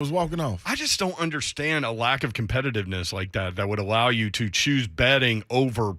was walking off. I just don't understand a lack of competitiveness like that would allow you to choose betting over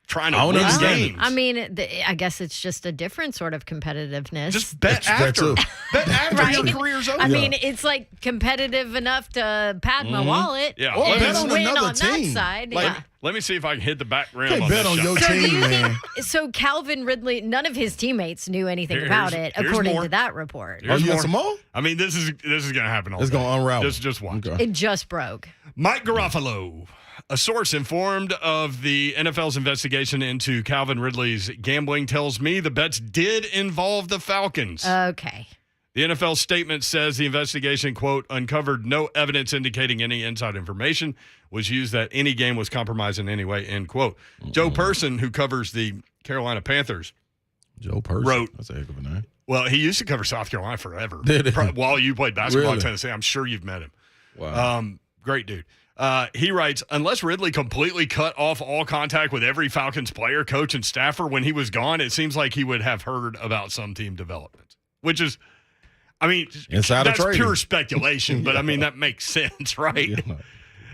trying to win games. I mean, I guess it's just a different sort of competitiveness. Just bet after. Bet after Right? your career's over. I mean, it's like competitive enough to pad my wallet. Yeah. Or and bet on win another on team. that side. Like, let me see if I can hit the back rim Can't on bet this on shot. your So do team, you man. So Calvin Ridley, none of his teammates knew anything Here's- about it, here's according more. to that report. Here's you got more. some more? I mean, this is going to happen all It's day. going to unravel. Just watch. Okay. It just broke. Mike Garofalo, a source informed of the NFL's investigation into Calvin Ridley's gambling, tells me the bets did involve the Falcons. Okay. The NFL statement says the investigation, quote, uncovered no evidence indicating any inside information was used that any game was compromised in any way, end quote. Joe Person, who covers the Carolina Panthers, Joe Person. wrote- That's a heck of a name. well, he used to cover South Carolina forever. Did he? While you played basketball in Really? Tennessee. I'm sure you've met him. Wow. Great dude. He writes, unless Ridley completely cut off all contact with every Falcons player, coach, and staffer when he was gone, it seems like he would have heard about some team development, which is, I mean, Insider that's trading. pure speculation, but I mean, that makes sense, right? Yeah.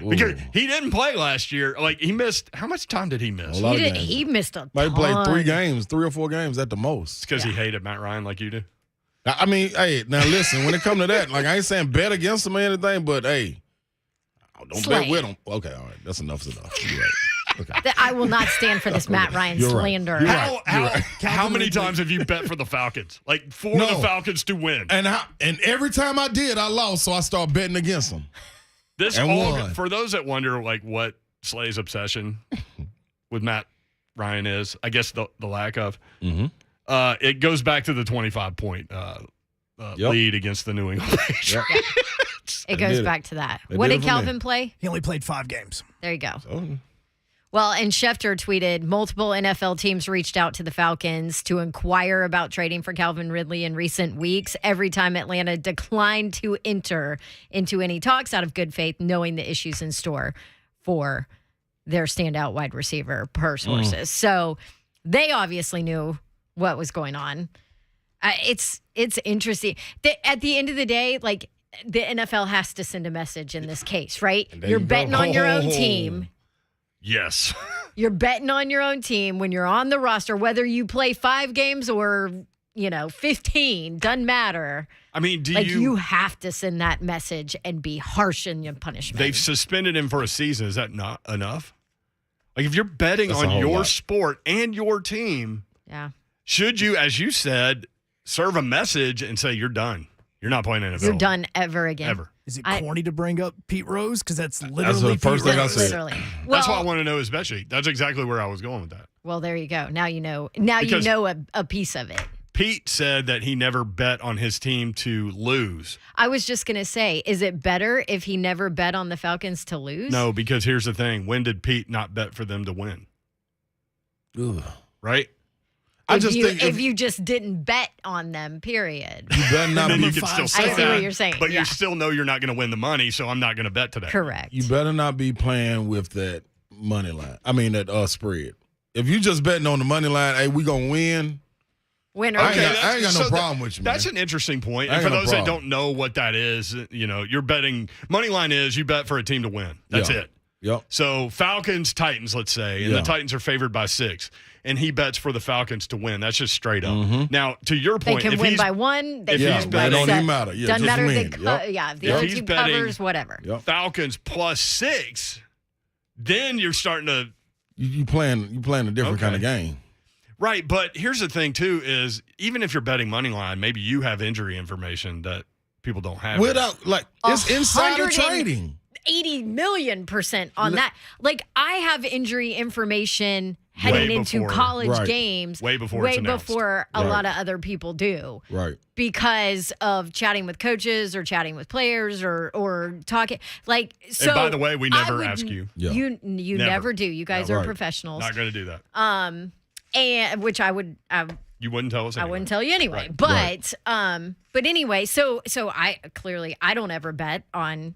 Because Ooh. he didn't play last year. Like, he missed, how much time did he miss? A lot of games. He missed a Might ton. play 3 games, 3 or 4 games at the most. Because he hated Matt Ryan like you do? I mean, hey, now listen, when it comes to that, like I ain't saying bet against him or anything, but hey, don't Slay. bet with him. Okay, all right. That's enough. You're right. Okay. I will not stand for this Matt Ryan You're right. slander. You're right. How many times have you bet for the Falcons? Like, for No. the Falcons to win. And every time I did, I lost, so I started betting against him. This And all, won. for those that wonder, like, what Slay's obsession with Matt Ryan is, I guess the lack of, it goes back to the 25-point lead against the New England Patriots. It goes back to that. They What did did it for me. Calvin play? He only played 5 games. There you go. Oh, Well, and Schefter tweeted, multiple NFL teams reached out to the Falcons to inquire about trading for Calvin Ridley in recent weeks. Every time Atlanta declined to enter into any talks out of good faith, knowing the issues in store for their standout wide receiver, per sources. So they obviously knew what was going on. It's interesting. At the end of the day, like, the NFL has to send a message in this case, right? there You're you go. betting on your own Oh. team. Yes. You're betting on your own team when you're on the roster, whether you play 5 games or, 15, doesn't matter. I mean, You have to send that message and be harsh in your punishment. they've suspended him for a season. Is that not enough? Like, if you're betting That's a on whole your lot. sport and your team, yeah. should you, as you said, serve a message and say, you're done. You're not playing NFL. You're done ever again. Ever. Is it corny to bring up Pete Rose? Because that's literally the first Pete thing I Rose. said. Literally. That's why I Well, want to know his bet sheet. That's exactly where I was going with that. well, there you go. Now you know. Now Because- you know a piece of it. Pete said that he never bet on his team to lose. I was just going to say, is it better if he never bet on the Falcons to lose? No, because here's the thing. When did Pete not bet for them to win? ugh. Right? I just think if you just didn't bet on them, period. you better not And then be, you can still say I see that, what you're saying, but yeah. you still know you're not going to win the money, so I'm not going to bet today. Correct. you better not be playing with that money line. I mean that spread. If you just betting on the money line, hey, we gonna win. Winner. I ain't Okay, got no problem with you, man. That's an interesting point. I And ain't for got no those that problem. don't know what that is, you're betting money line is you bet for a team to win. That's Yeah. it. Yep. So Falcons, Titans, let's say, and Yeah. the Titans are favored by 6, and he bets for the Falcons to win. That's just straight up. Mm-hmm. Now, to your They point, can if win he's by 1. They if can he's win betting- by It don't seven. even matter. Yeah, Doesn't just matter. win. Yeah, if the If other he's team betting- covers, whatever. Yep. Falcons plus 6, then you're starting to You playing a different kind of game. right. But here's the thing too: is even if you're betting money line, maybe you have injury information that people don't have. Without it's insider 100 and- trading. 80,000,000% on that. Like, I have injury information heading Way into before- college Right. games Way before it's announced. before a Right. lot of other people do. Right. Because of chatting with coaches or chatting with players or talking. Like, so. And by the way, we I never would- ask you. Yeah. You Never. never do. You guys No, are right. professionals. Not going to do that. And which I would. You wouldn't tell us. I Anyway. wouldn't tell you anyway. Right. But anyway, so I don't ever bet on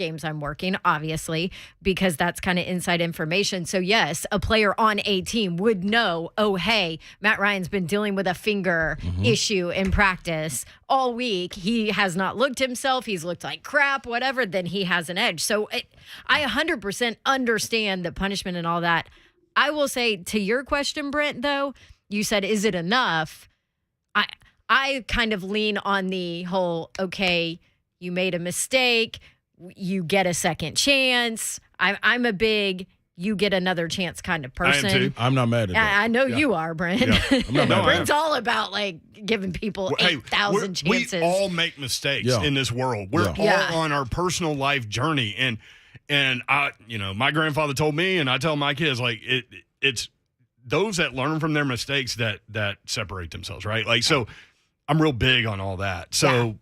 games I'm working, obviously, because that's kind of inside information. So, yes, a player on a team would know, oh, hey, Matt Ryan's been dealing with a finger issue in practice all week. He has not looked himself. He's looked like crap, whatever. Then he has an edge. So I 100% understand the punishment and all that. I will say to your question, Brent, though, you said, is it enough? I kind of lean on the whole, okay, you made a mistake, you get a second chance. I'm a big you get another chance kind of person. I am too. I'm not mad at that. I know you are, Brent. Yeah. I'm not mad at Brent's all about like giving people 8,000 chances. We all make mistakes in this world. We're all on our personal life journey. And I, my grandfather told me, and I tell my kids, like it's those that learn from their mistakes that separate themselves, right? Like, so I'm real big on all that. So,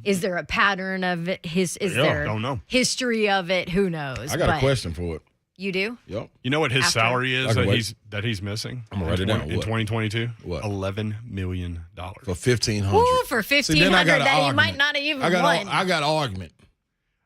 is there a pattern of it? There don't know. History of it? Who knows? I got a question for it. You do? Yep. You know what his salary is that he's missing? I'm gonna write it down. In 2022? What? $11 million. For $1,500. Ooh, for $1,500 that he might not have even won. I got an argument.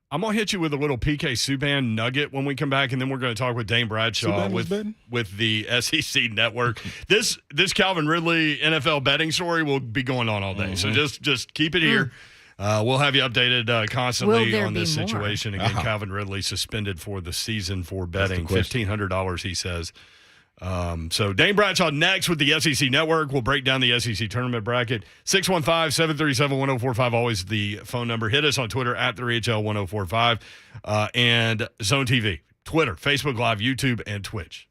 I'm going to hit you with a little PK Subban nugget when we come back, and then we're going to talk with Dane Bradshaw with the SEC Network. This Calvin Ridley NFL betting story will be going on all day, so just keep it here. We'll have you updated constantly on this situation. Again, Calvin Ridley suspended for the season for betting. $1,500, he says. So Dane Bradshaw next with the SEC Network. We'll break down the SEC tournament bracket. 615-737-1045, always the phone number. Hit us on Twitter at 3HL1045 and Zone TV, Twitter, Facebook Live, YouTube, and Twitch.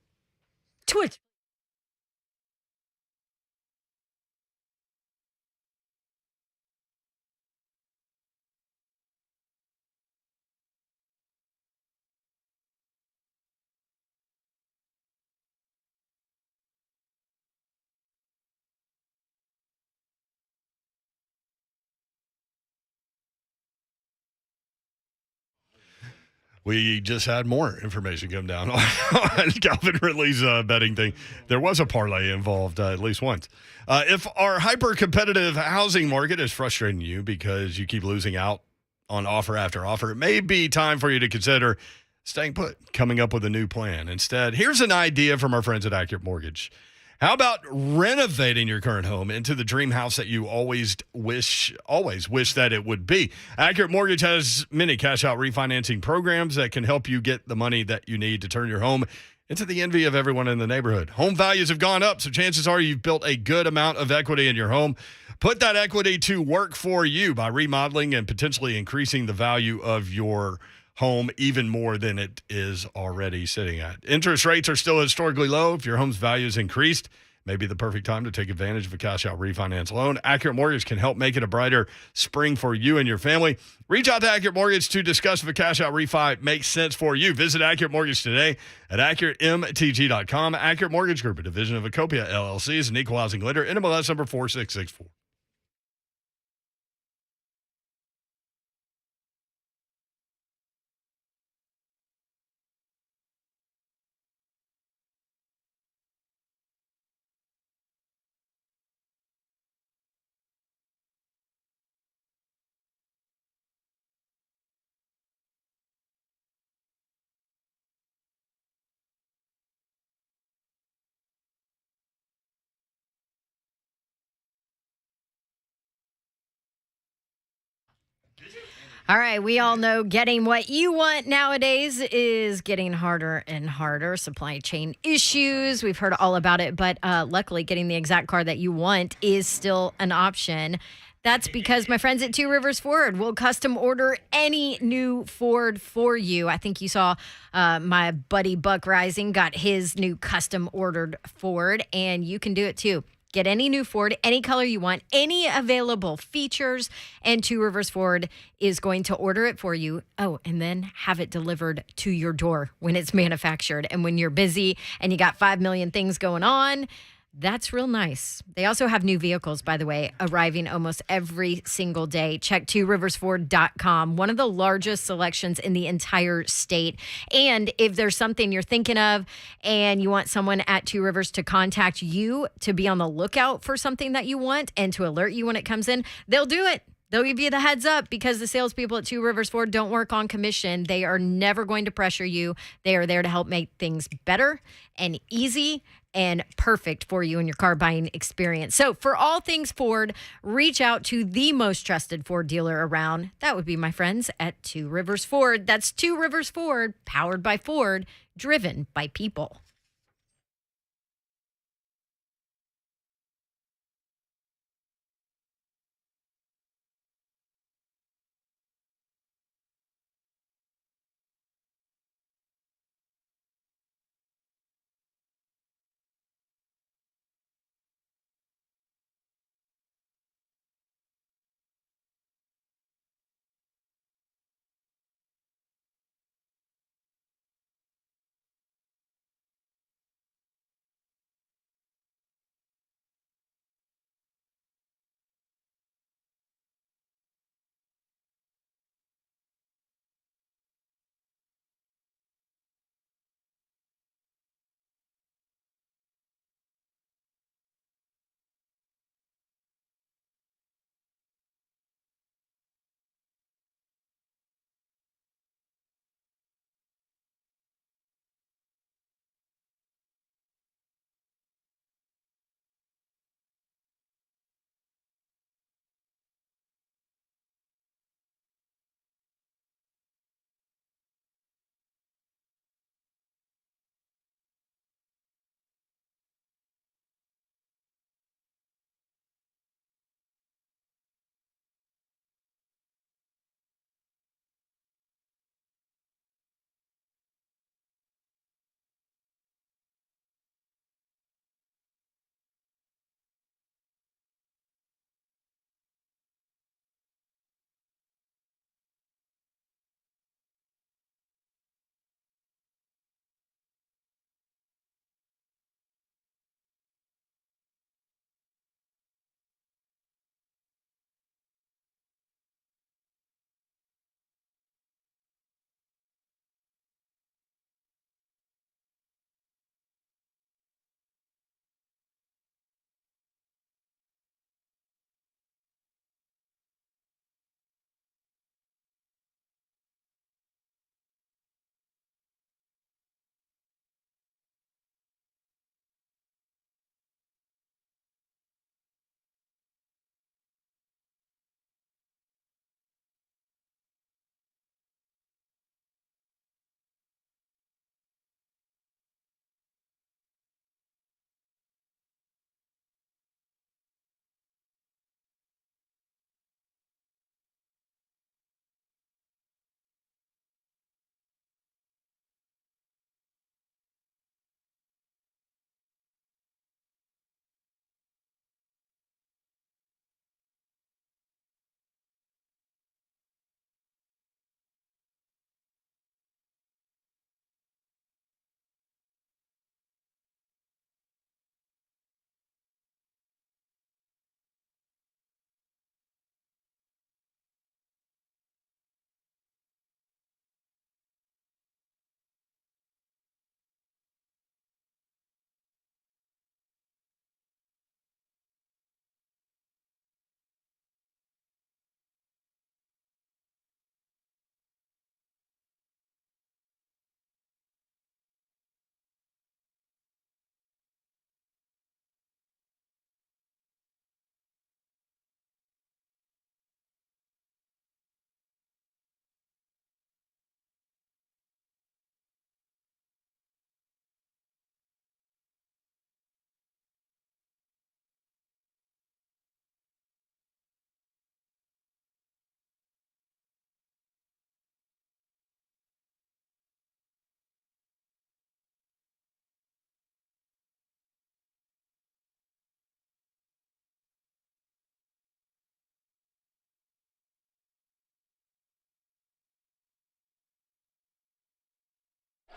We just had more information come down on Calvin Ridley's betting thing. There was a parlay involved at least once. If our hyper-competitive housing market is frustrating you because you keep losing out on offer after offer, it may be time for you to consider staying put, coming up with a new plan. Instead, here's an idea from our friends at Accurate Mortgage. How about renovating your current home into the dream house that you always wish that it would be? Accurate Mortgage has many cash-out refinancing programs that can help you get the money that you need to turn your home into the envy of everyone in the neighborhood. Home values have gone up, so chances are you've built a good amount of equity in your home. Put that equity to work for you by remodeling and potentially increasing the value of your home even more than it is already sitting at. Interest rates are still historically low. If your home's value is increased, maybe the perfect time to take advantage of a cash-out refinance loan. Accurate Mortgage can help make it a brighter spring for you and your family. Reach out to Accurate Mortgage to discuss if a cash-out refi makes sense for you. Visit Accurate Mortgage today at AccurateMTG.com. Accurate Mortgage Group, a division of Acopia LLC, is an equal housing lender. NMLS number 4664. All right, we all know getting what you want nowadays is getting harder and harder. Supply chain issues, we've heard all about it, but luckily getting the exact car that you want is still an option. That's because my friends at Two Rivers Ford will custom order any new Ford for you. I think you saw my buddy Buck Reising got his new custom ordered Ford, and you can do it too. Get any new Ford, any color you want, any available features, and Two Rivers Ford is going to order it for you. Oh, and then have it delivered to your door when it's manufactured. And when you're busy and you got 5 million things going on, that's real nice. They also have new vehicles, by the way, arriving almost every single day. Check tworiversford.com, one of the largest selections in the entire state. And if there's something you're thinking of and you want someone at Two Rivers to contact you to be on the lookout for something that you want and to alert you when it comes in, they'll do it. They'll give you the heads up because the salespeople at Two Rivers Ford don't work on commission. They are never going to pressure you. They are there to help make things better and easy and perfect for you in your car buying experience. So for all things Ford, reach out to the most trusted Ford dealer around. That would be my friends at Two Rivers Ford. That's Two Rivers Ford, powered by Ford, driven by people.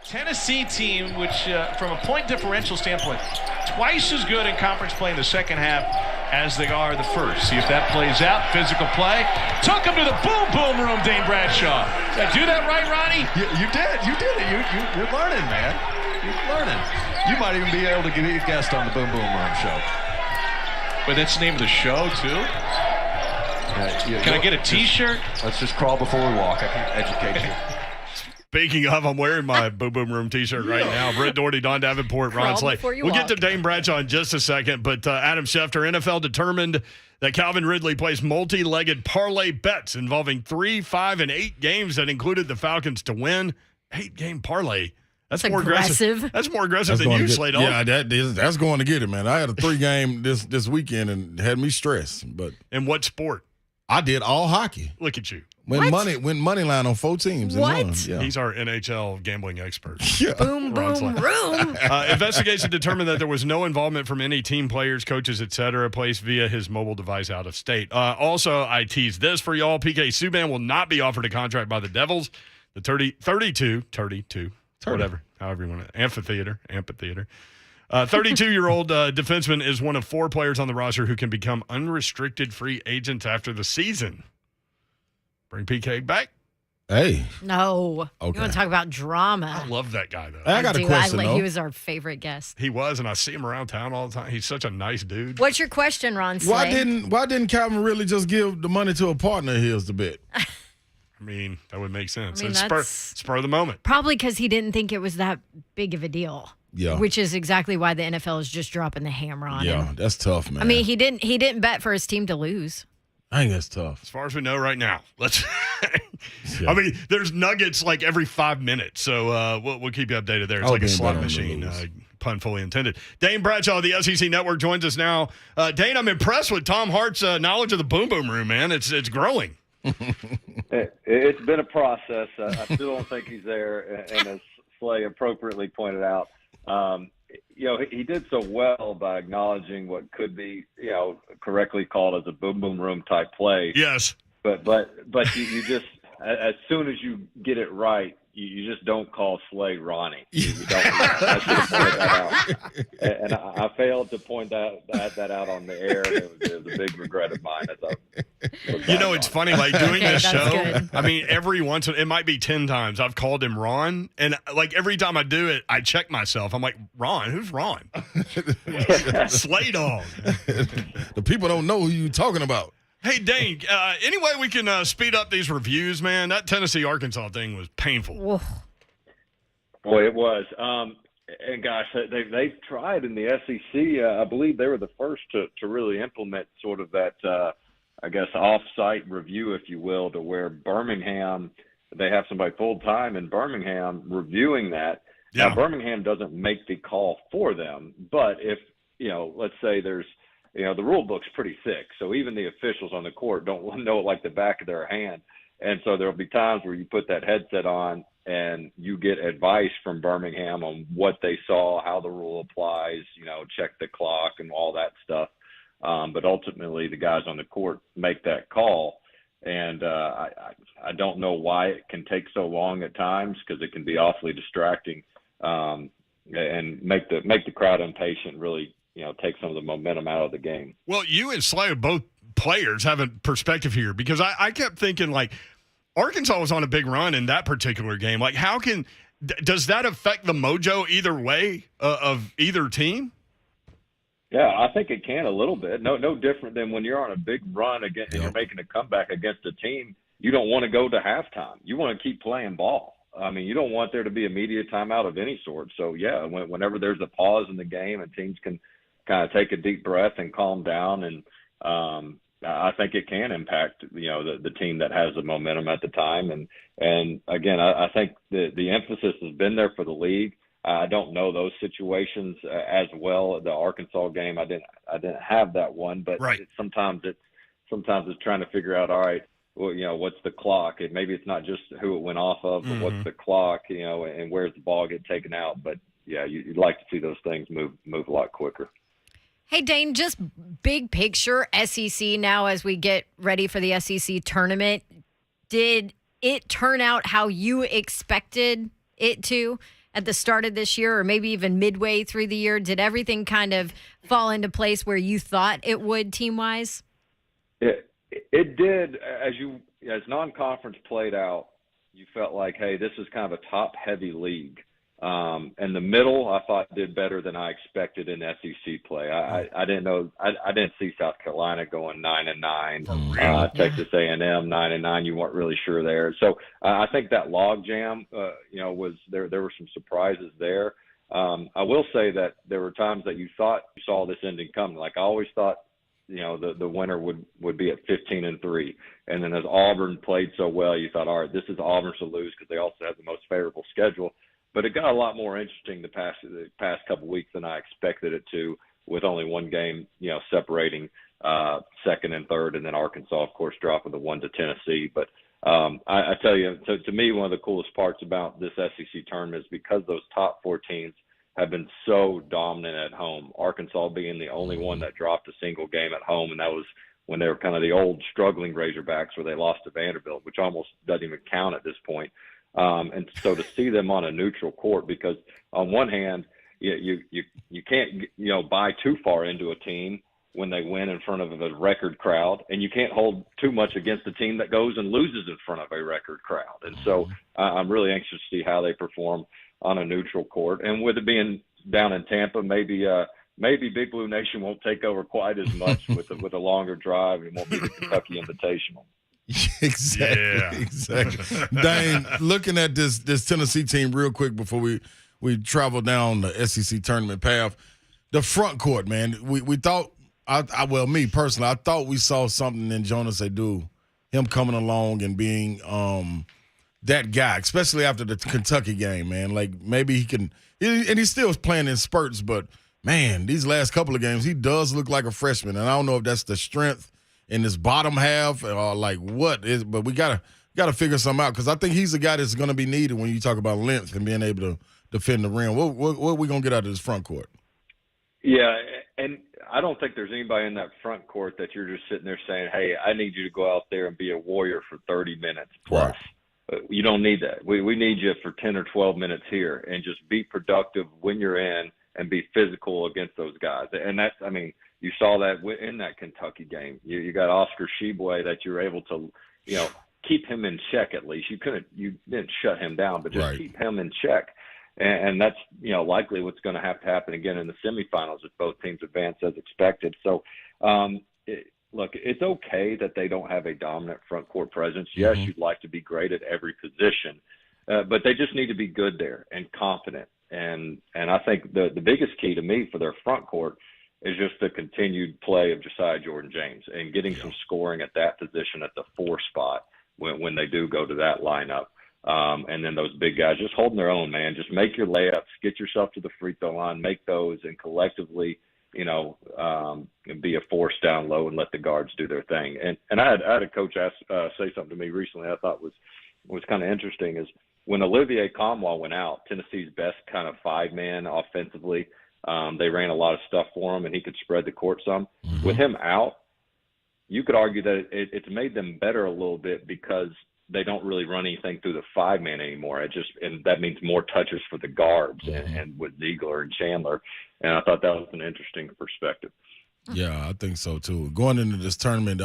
Tennessee team, which from a point differential standpoint, twice as good in conference play in the second half as they are the first. See if that plays out. Physical play. Took him to the boom room, Dane Bradshaw. Did I do that right, Ronnie? You did it. You're learning, man. You're learning. You might even be able to get a guest on the Boom Room show. But that's the name of the show, too? Can I get a T-shirt? Let's just crawl before we walk. I can educate you. Speaking of, I'm wearing my Boom Boom Room T-shirt right now. Brett Doherty, Don Davenport, Ron Slay. We'll get to Dane Bradshaw in just a second, but Adam Schefter, NFL determined that Calvin Ridley plays multi-legged parlay bets involving 3, 5, and 8 games that included the Falcons to win. 8-game parlay. That's more aggressive. That's more aggressive than you, Slay Dog. Yeah, that's going to get it, man. I had a 3-game this weekend and had me stressed. But in what sport? I did all hockey. Look at you. Win money line on 4 teams. What? And won. Yeah. He's our NHL gambling expert. Yeah. Boom, boom, room. Investigation determined that there was no involvement from any team players, coaches, etc., placed via his mobile device out of state. Also, I teased this for y'all. PK Subban will not be offered a contract by the Devils. The 32, whatever, however you want to, amphitheater. 32-year-old defenseman is one of 4 players on the roster who can become unrestricted free agents after the season. Bring PK back. Hey. No. Okay. You want to talk about drama? I love that guy, though. I got a question, though. He was our favorite guest. He was, and I see him around town all the time. He's such a nice dude. What's your question, Ron Slay? Why didn't Calvin really just give the money to a partner of his to bet? I mean, that would make sense. I mean, And spur of the moment. Probably because he didn't think it was that big of a deal. Yeah. Which is exactly why the NFL is just dropping the hammer on him. Yeah, that's tough, man. I mean, he didn't bet for his team to lose. I think that's tough. As far as we know right now. Let's. Yeah. I mean, there's nuggets like every 5 minutes, so we'll keep you updated there. It's I'll like a be slot betting on machine, the lose. pun fully intended. Dane Bradshaw of the SEC Network joins us now. Dane, I'm impressed with Tom Hart's knowledge of the Boom Boom Room, man. It's growing. It's been a process. I still don't think he's there, and as Slay appropriately pointed out, he did so well by acknowledging what could be, correctly called as a boom boom room type play. Yes. But you just, as soon as you get it right, you just don't call Slay Ronnie. You don't. I should have pointed that out, and I failed to point that out on the air. It was a big regret of mine. It's funny, like doing this show. Good. I mean, every once it might be 10 times I've called him Ron, and like every time I do it, I check myself. I'm like, Ron, who's Ron? Slay Dog. The people don't know who you're talking about. Hey, Dane, any way we can speed up these reviews, man? That Tennessee-Arkansas thing was painful. Whoa. Boy, it was. And gosh, they've tried in the SEC. I believe they were the first to really implement sort of that, off-site review, if you will, to where Birmingham, they have somebody full-time in Birmingham reviewing that. Yeah. Now, Birmingham doesn't make the call for them, but if, let's say there's, the rule book's pretty thick, so even the officials on the court don't know it like the back of their hand. And so there'll be times where you put that headset on and you get advice from Birmingham on what they saw, how the rule applies, check the clock and all that stuff. But ultimately the guys on the court make that call. And I don't know why it can take so long at times, because it can be awfully distracting and make the crowd impatient, really, take some of the momentum out of the game. Well, you and Slay, both players, have a perspective here, because I kept thinking, like, Arkansas was on a big run in that particular game. Like, does that affect the mojo either way of either team? Yeah, I think it can a little bit. No different than when you're on a big run against and you're making a comeback against a team. You don't want to go to halftime. You want to keep playing ball. I mean, you don't want there to be immediate timeout of any sort. So, yeah, whenever there's a pause in the game and teams can kind of take a deep breath and calm down, and I think it can impact, the team that has the momentum at the time. And again, I think the emphasis has been there for the league. I don't know those situations as well. The Arkansas game, I didn't have that one, but right. Sometimes it's trying to figure out, all right, well, what's the clock? Maybe it's not just who it went off of, but what's the clock, and where's the ball get taken out. But yeah, you'd like to see those things move a lot quicker. Hey, Dane, just big picture SEC now as we get ready for the SEC tournament. Did it turn out how you expected it to at the start of this year, or maybe even midway through the year? Did everything kind of fall into place where you thought it would team-wise? It did. As non-conference played out, you felt like, hey, this is kind of a top-heavy league. And the middle, I thought, did better than I expected in SEC play. I didn't know. I didn't see South Carolina going 9-9. Texas A&M 9-9. You weren't really sure there. So I think that log jam, was there. There were some surprises there. I will say that there were times that you thought you saw this ending coming. Like I always thought, the winner would be at 15-3, and then as Auburn played so well, you thought, all right, this is Auburn's to lose because they also have the most favorable schedule. But it got a lot more interesting the past couple of weeks than I expected it to, with only one game, separating second and third, and then Arkansas, of course, dropping the 1 to Tennessee. But I tell you, to me, one of the coolest parts about this SEC tournament is because those top 4 teams have been so dominant at home. Arkansas being the only one that dropped a single game at home, and that was when they were kind of the old struggling Razorbacks where they lost to Vanderbilt, which almost doesn't even count at this point. And so to see them on a neutral court, because on one hand, you can't buy too far into a team when they win in front of a record crowd, and you can't hold too much against a team that goes and loses in front of a record crowd. And so I'm really anxious to see how they perform on a neutral court. And with it being down in Tampa, maybe Big Blue Nation won't take over quite as much with a longer drive. It won't be the Kentucky Invitational. Exactly. Dane, looking at this Tennessee team real quick before we travel down the SEC tournament path, the front court, man, we thought, me personally, I thought we saw something in Jonas Adu, him coming along and being that guy, especially after the Kentucky game, man. Like maybe he can, and he still is playing in spurts, but man, these last couple of games, he does look like a freshman, and I don't know if that's the strength in this bottom half or like what is, but we gotta figure something out, because I think he's the guy that's going to be needed when you talk about length and being able to defend the rim. What are we going to get out of this front court? Yeah, and I don't think there's anybody in that front court that you're just sitting there saying, hey, I need you to go out there and be a warrior for 30 minutes plus. Right. You don't need that. We need you for 10 or 12 minutes here and just be productive when you're in and be physical against those guys. And that's, you saw that in that Kentucky game. You got Oscar Sheboy that you were able to, keep him in check at least. You didn't shut him down, but just keep him in check. And that's, likely what's going to happen again in the semifinals if both teams advance as expected. So, look, it's okay that they don't have a dominant front court presence. Yes, you'd like to be great at every position, but they just need to be good there and confident. And I think the biggest key to me for their front court is just the continued play of Josiah Jordan-James and getting some scoring at that position at the 4 spot when they do go to that lineup. And then those big guys just holding their own, man. Just make your layups, get yourself to the free throw line, make those, and collectively, be a force down low and let the guards do their thing. And I had a coach say something to me recently I thought was kind of interesting, is when Olivier Comwell went out, Tennessee's best kind of 5-man offensively, they ran a lot of stuff for him and he could spread the court some. With him out, you could argue that it's made them better a little bit because they don't really run anything through the 5-man anymore. And that means more touches for the guards and with Ziegler and Chandler. And I thought that was an interesting perspective. Yeah, I think so too. Going into this tournament,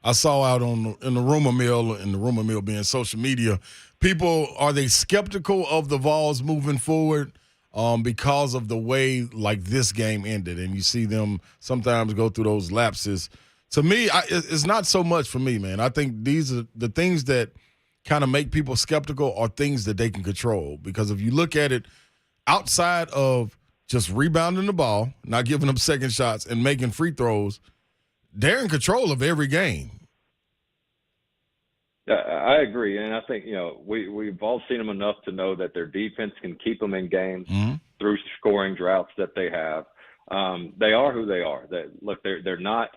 I saw out in the rumor mill being social media, are they skeptical of the Vols moving forward because of the way like this game ended? And you see them sometimes go through those lapses. To me, it's not so much for me, man. I think these are the things that kind of make people skeptical are things that they can control. Because if you look at it outside of just rebounding the ball, not giving them second shots, and making free throws, they're in control of every game. Yeah, I agree. And I think, we've all seen them enough to know that their defense can keep them in games through scoring droughts that they have. They are who they are. They're not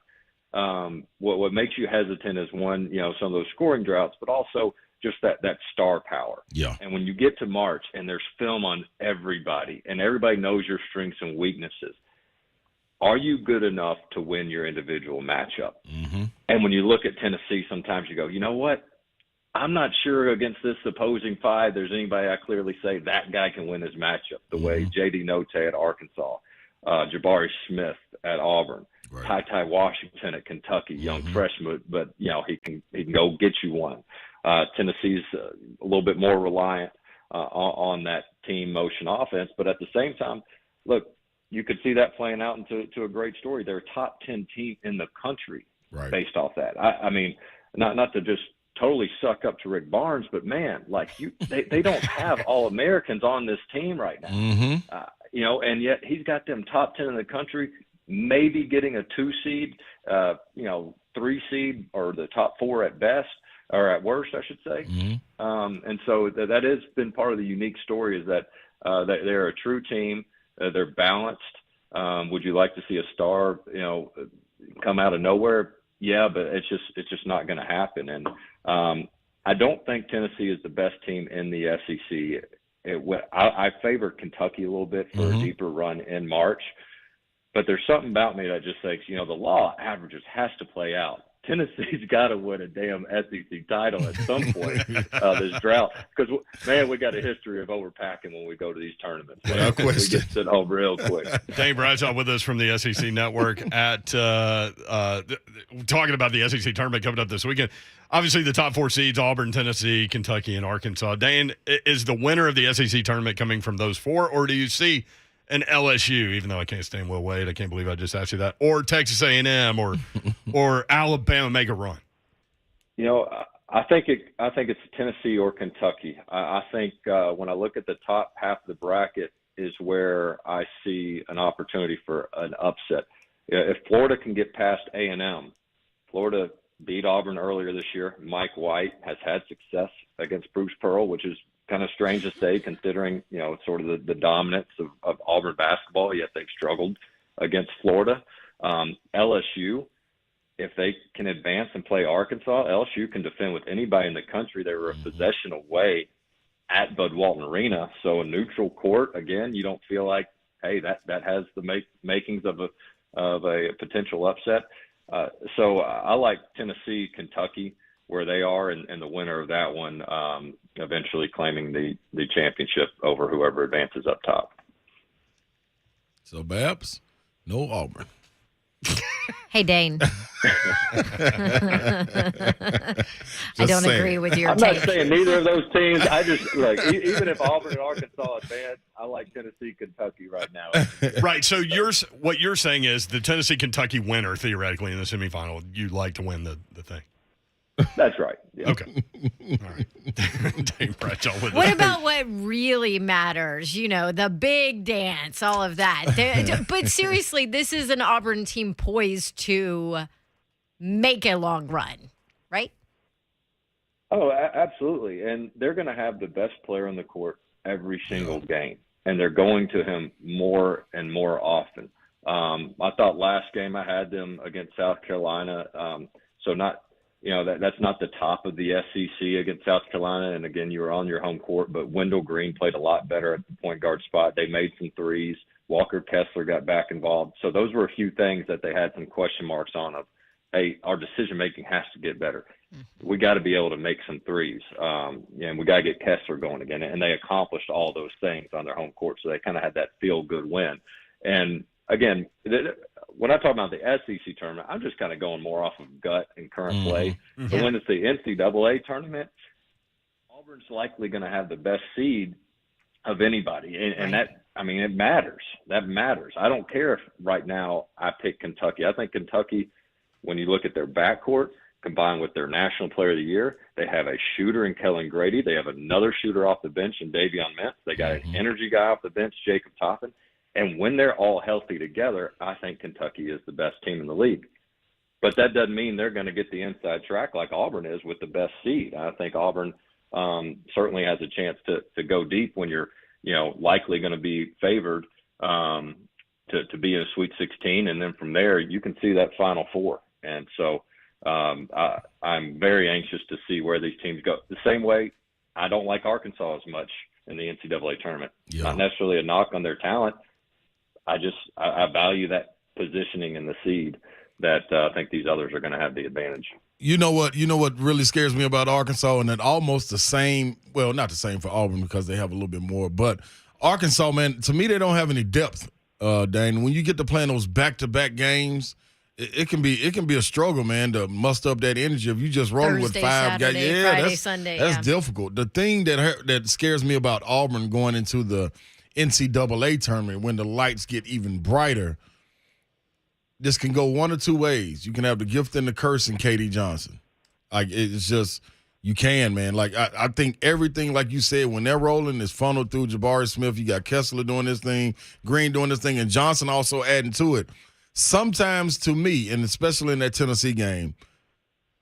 what makes you hesitant is one, some of those scoring droughts, but also just that star power. Yeah. And when you get to March and there's film on everybody and everybody knows your strengths and weaknesses, are you good enough to win your individual matchup? And when you look at Tennessee, sometimes you go, you know what? I'm not sure against this opposing 5 there's anybody I clearly say that guy can win his matchup the way J.D. Note at Arkansas, Jabari Smith at Auburn, Ty Washington at Kentucky, young freshman, but he can go get you one. Tennessee's a little bit more reliant on that team motion offense. But at the same time, look, you could see that playing out into a great story. They're a top 10 team in the country based off that. I mean, not to just totally suck up to Rick Barnes, but man, like they don't have All-Americans on this team right now. And yet he's got them top 10 in the country, maybe getting a 2 seed, 3 seed, or the top 4 at best, or at worst, I should say. And so that has been part of the unique story, is that they're a true team. They're balanced. Would you like to see a star, come out of nowhere? Yeah, but it's just not going to happen. And I don't think Tennessee is the best team in the SEC. I favor Kentucky a little bit for a deeper run in March, but there's something about me that just thinks, the law of averages has to play out. Tennessee's got to win a damn SEC title at some point this drought, because man, we got a history of overpacking when we go to these tournaments. Without question. We get sent home real quick. Dane Bradshaw with us from the SEC Network at talking about the SEC tournament coming up this weekend. Obviously, the top 4 seeds: Auburn, Tennessee, Kentucky, and Arkansas. Dane, is the winner of the SEC tournament coming from those 4, or do you see an LSU, even though I can't stand Will Wade, I can't believe I just asked you that, or Texas A&M, or Alabama make a run? I think it's Tennessee or Kentucky. I think when I look at the top half of the bracket is where I see an opportunity for an upset. If Florida can get past A&M, Florida beat Auburn earlier this year. Mike White has had success against Bruce Pearl, which is kind of strange to say, considering sort of the dominance of Auburn basketball, yet they've struggled against Florida. LSU, if they can advance and play Arkansas, LSU can defend with anybody in the country. They were a possession away at Bud Walton Arena, so a neutral court. Again, you don't feel like, hey, that has the makings of a potential upset. So I like Tennessee, Kentucky, where they are, and the winner of that one eventually claiming the championship over whoever advances up top. So, Babs, no Auburn. Hey, Dane. I don't agree with your I'm take. not saying neither of those teams. I just, even if Auburn and Arkansas advance, I like Tennessee, Kentucky right now. Right. So what you're saying is the Tennessee-Kentucky winner, theoretically, in the semifinal, you'd like to win the thing. That's right. Yeah. Okay. All right. Dane Bradshaw with What us. about what really matters? The big dance, all of that. But seriously, this is an Auburn team poised to make a long run, right? Oh, absolutely. And they're going to have the best player on the court every single game, and they're going to him more and more often. I thought last game I had them against South Carolina, so not – that's not the top of the SEC against South Carolina. And again, you were on your home court, but Wendell Green played a lot better at the point guard spot. They made some threes. Walker Kessler got back involved. So those were a few things that they had some question marks on of, hey, our decision-making has to get better. We got to be able to make some threes. And we got to get Kessler going again. And they accomplished all those things on their home court. So they kind of had that feel-good win. And again, when I talk about the SEC tournament, I'm just kind of going more off of gut and current play. But when it's the NCAA tournament, Auburn's likely going to have the best seed of anybody. And that, it matters. That matters. I don't care if right now I pick Kentucky. I think Kentucky, when you look at their backcourt, combined with their National Player of the Year, they have a shooter in Kellen Grady. They have another shooter off the bench in Davion Mintz. They got an energy guy off the bench, Jacob Toppin. And when they're all healthy together, I think Kentucky is the best team in the league. But that doesn't mean they're going to get the inside track like Auburn is with the best seed. I think Auburn certainly has a chance to go deep when you're, likely going to be favored to be in a Sweet 16. And then from there, you can see that Final Four. And so I'm very anxious to see where these teams go. The same way I don't like Arkansas as much in the NCAA tournament. Yeah. Not necessarily a knock on their talent. I value that positioning in the seed that I think these others are going to have the advantage. You know what really scares me about Arkansas, and then almost the same, well, not the same for Auburn because they have a little bit more, but Arkansas, man, to me, they don't have any depth, Dane. When you get to playing those back-to-back games it can be a struggle, man, to muster up that energy if you just rolling with Thursday, 5 guys. Saturday, Yeah, Friday, Sunday. That's difficult. The thing that scares me about Auburn going into the NCAA tournament when the lights get even brighter, this can go one or two ways. You can have the gift and the curse in KD Johnson. Like, it's just, you can, man. Like, I think everything, like you said, when they're rolling, is funneled through Jabari Smith. You got Kessler doing this thing, Green doing this thing, and Johnson also adding to it. Sometimes, to me, and especially in that Tennessee game,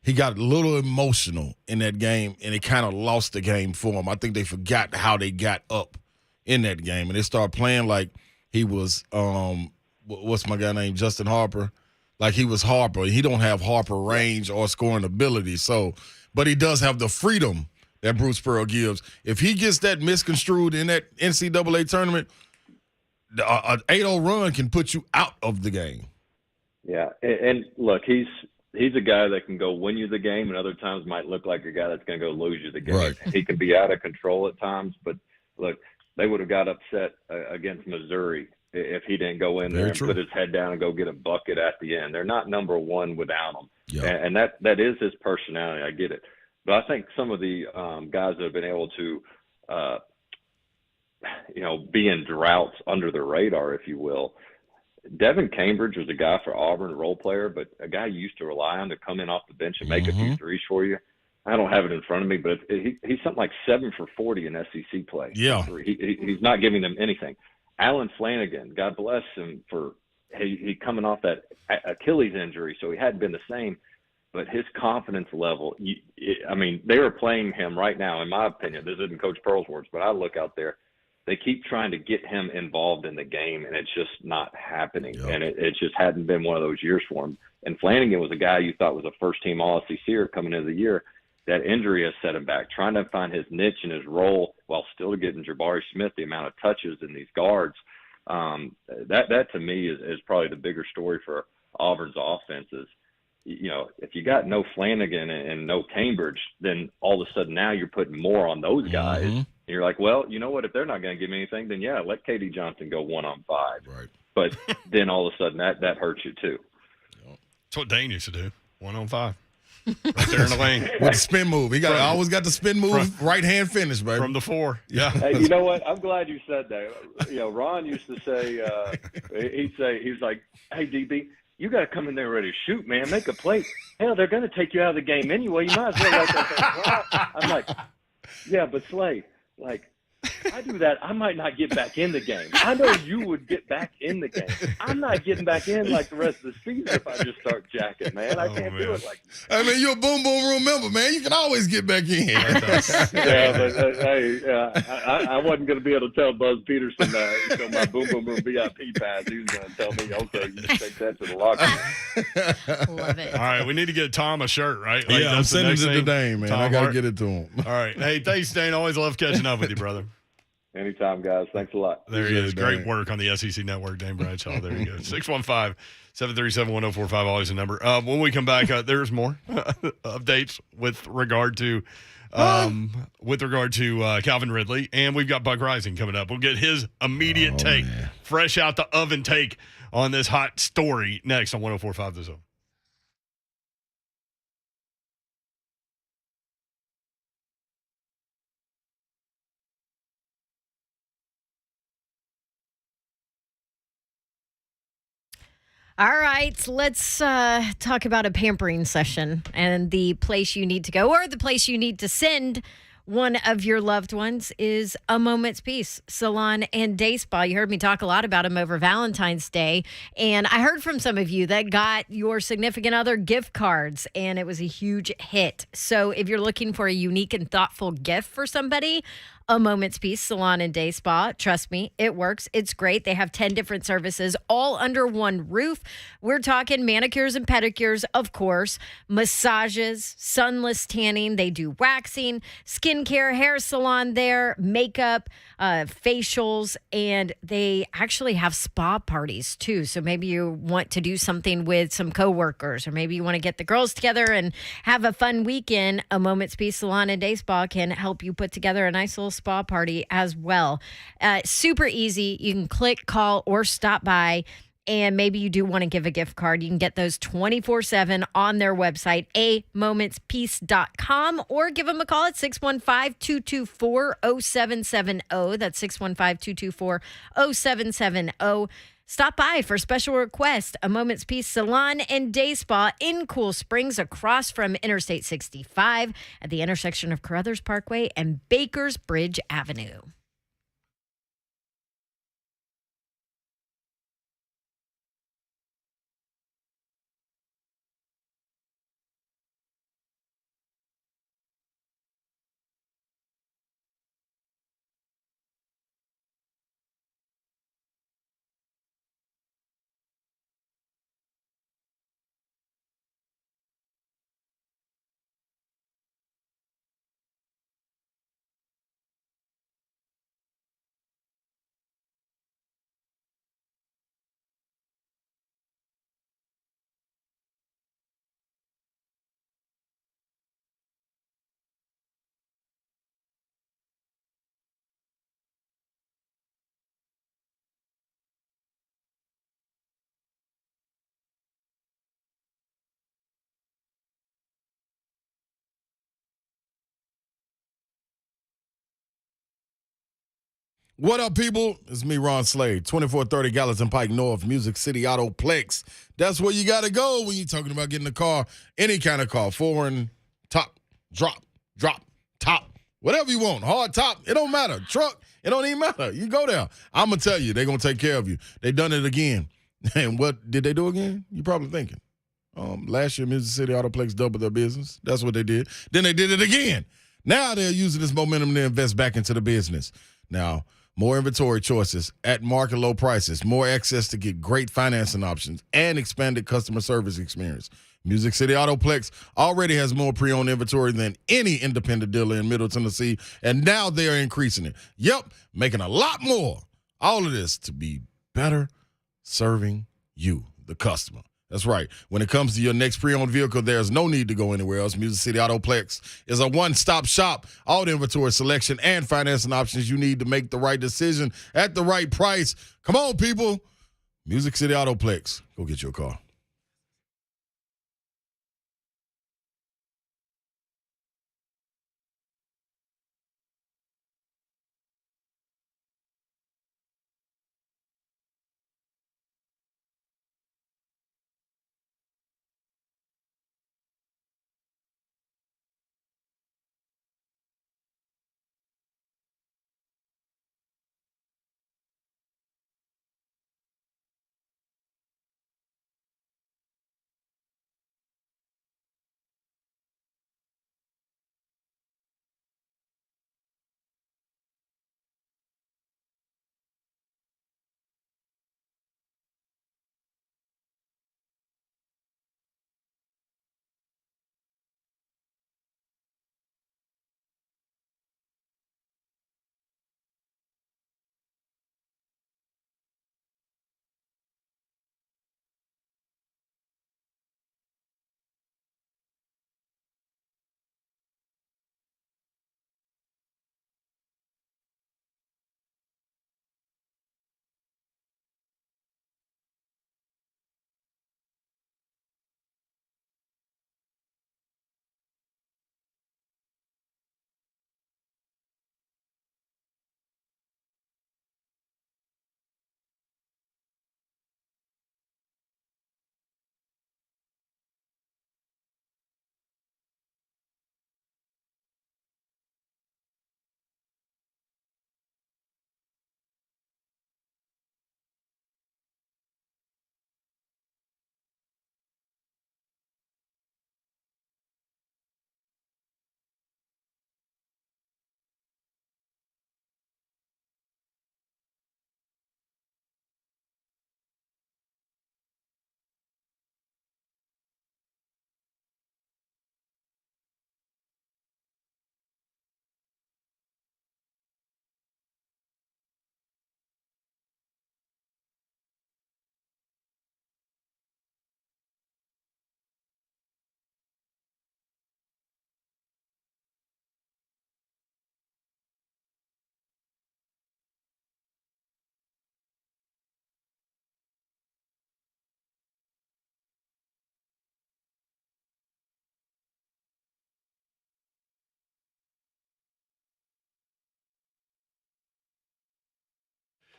he got a little emotional in that game, and it kind of lost the game for him. I think they forgot how they got up in that game, and they started playing like he was, what's my guy named, Justin Harper? Like he was Harper. He don't have Harper range or scoring ability, but he does have the freedom that Bruce Pearl gives. If he gets that misconstrued in that NCAA tournament, an 8-0 run can put you out of the game. Yeah, and look, he's a guy that can go win you the game, and other times might look like a guy that's going to go lose you the game. Right. He can be out of control at times, but look, they would have got upset against Missouri if he didn't go in there and put his head down and go get a bucket at the end. They're not number one without him, and that is his personality. I get it, but I think some of the guys that have been able to be in droughts under the radar, if you will. Devin Cambridge was a guy for Auburn, a role player, but a guy you used to rely on to come in off the bench and make a few threes for you. I don't have it in front of me, but he's something like 7 for 40 in SEC play. Yeah. He's not giving them anything. Alan Flanagan, God bless him for he coming off that Achilles injury, so he hadn't been the same. But his confidence level, they were playing him right now, in my opinion. This isn't Coach Pearl's words, but I look out there. They keep trying to get him involved in the game, and it's just not happening. Yep. And it just hadn't been one of those years for him. And Flanagan was a guy you thought was a first-team All-SEC coming into the year. That injury has set him back, trying to find his niche and his role while still getting Jabari Smith the amount of touches in these guards. That to me is probably the bigger story for Auburn's offenses. If you got no Flanagan and no Cambridge, then all of a sudden now you're putting more on those guys. Mm-hmm. And you're like, well, you know what? If they're not going to give me anything, then let KD Johnson go 1-on-5. Right. But then all of a sudden that hurts you too. That's what Dane used to do, 1-on-5. Right there in the lane. With the spin move. He always got the spin move, right hand finish, baby. From the 4. Yeah. Hey, you know what? I'm glad you said that. Ron used to say, he's like, hey, DB, you got to come in there ready to shoot, man. Make a play. Hell, they're going to take you out of the game anyway. You might as well let that thing. I'm like, yeah, but Slay, I do that, I might not get back in the game. I know you would get back in the game. I'm not getting back in like the rest of the season if I just start jacking, man. I can't do it like that. You're a boom boom room member, man. You can always get back in. I wasn't going to be able to tell Buzz Peterson my boom boom room VIP pass. He was going to tell me, okay, you just take that to the locker room. Love it. All right, we need to get Tom a shirt, right? I'm sending it to Dane, man. I got to get it to him. All right. Hey, thanks, Dane. Always love catching up with you, brother. Anytime, guys. Thanks a lot. There he is. Great work on the SEC Network, Dane Bradshaw. There you go. 615-737-1045, always a number. When we come back, there's more updates with regard to Calvin Ridley, and we've got Buck Reising coming up. We'll get his immediate take, fresh out the oven take on this hot story next on 104.5 The Zone. All right, let's talk about a pampering session and the place you need to go or the place you need to send one of your loved ones is A Moment's Peace Salon and Day Spa. You heard me talk a lot about them over Valentine's Day, and I heard from some of you that got your significant other gift cards, and it was a huge hit. So if you're looking for a unique and thoughtful gift for somebody, A Moment's Peace Salon and Day Spa. Trust me, it works. It's great. They have 10 different services all under one roof. We're talking manicures and pedicures, of course, massages, sunless tanning. They do waxing, skincare, hair salon there, makeup, facials, and they actually have spa parties too. So maybe you want to do something with some coworkers, or maybe you want to get the girls together and have a fun weekend. A Moment's Peace Salon and Day Spa can help you put together a nice little spa party as well. Super easy. You can click, call, or stop by and maybe you do want to give a gift card, you can get those 24/7 on their website, amomentspeace.com, or give them a call at 615-224-0770. That's 615-224-0770. Stop by for special request, a Moment's Peace Salon and Day Spa in Cool Springs, across from Interstate 65 at the intersection of Carruthers Parkway and Bakers Bridge Avenue. What up, people? It's me, Ron Slade, 2430 Gallatin Pike North, Music City Autoplex. That's where you got to go when you're talking about getting a car, any kind of car, foreign, top, drop, top, whatever you want, hard top, it don't matter, truck, it don't even matter. You go there. I'm going to tell you, they're going to take care of you. They done it again. And what did they do again? You're probably thinking. Last year, Music City Autoplex doubled their business. That's what they did. Then they did it again. Now they're using this momentum to invest back into the business. Now, more inventory choices at market low prices, more access to get great financing options, and expanded customer service experience. Music City Autoplex already has more pre-owned inventory than any independent dealer in Middle Tennessee, and now they are increasing it. Yep, making a lot more. All of this to be better serving you, the customer. That's right. When it comes to your next pre-owned vehicle, there's no need to go anywhere else. Music City Autoplex is a one-stop shop. All the inventory selection and financing options you need to make the right decision at the right price. Come on, people. Music City Autoplex. Go get your car.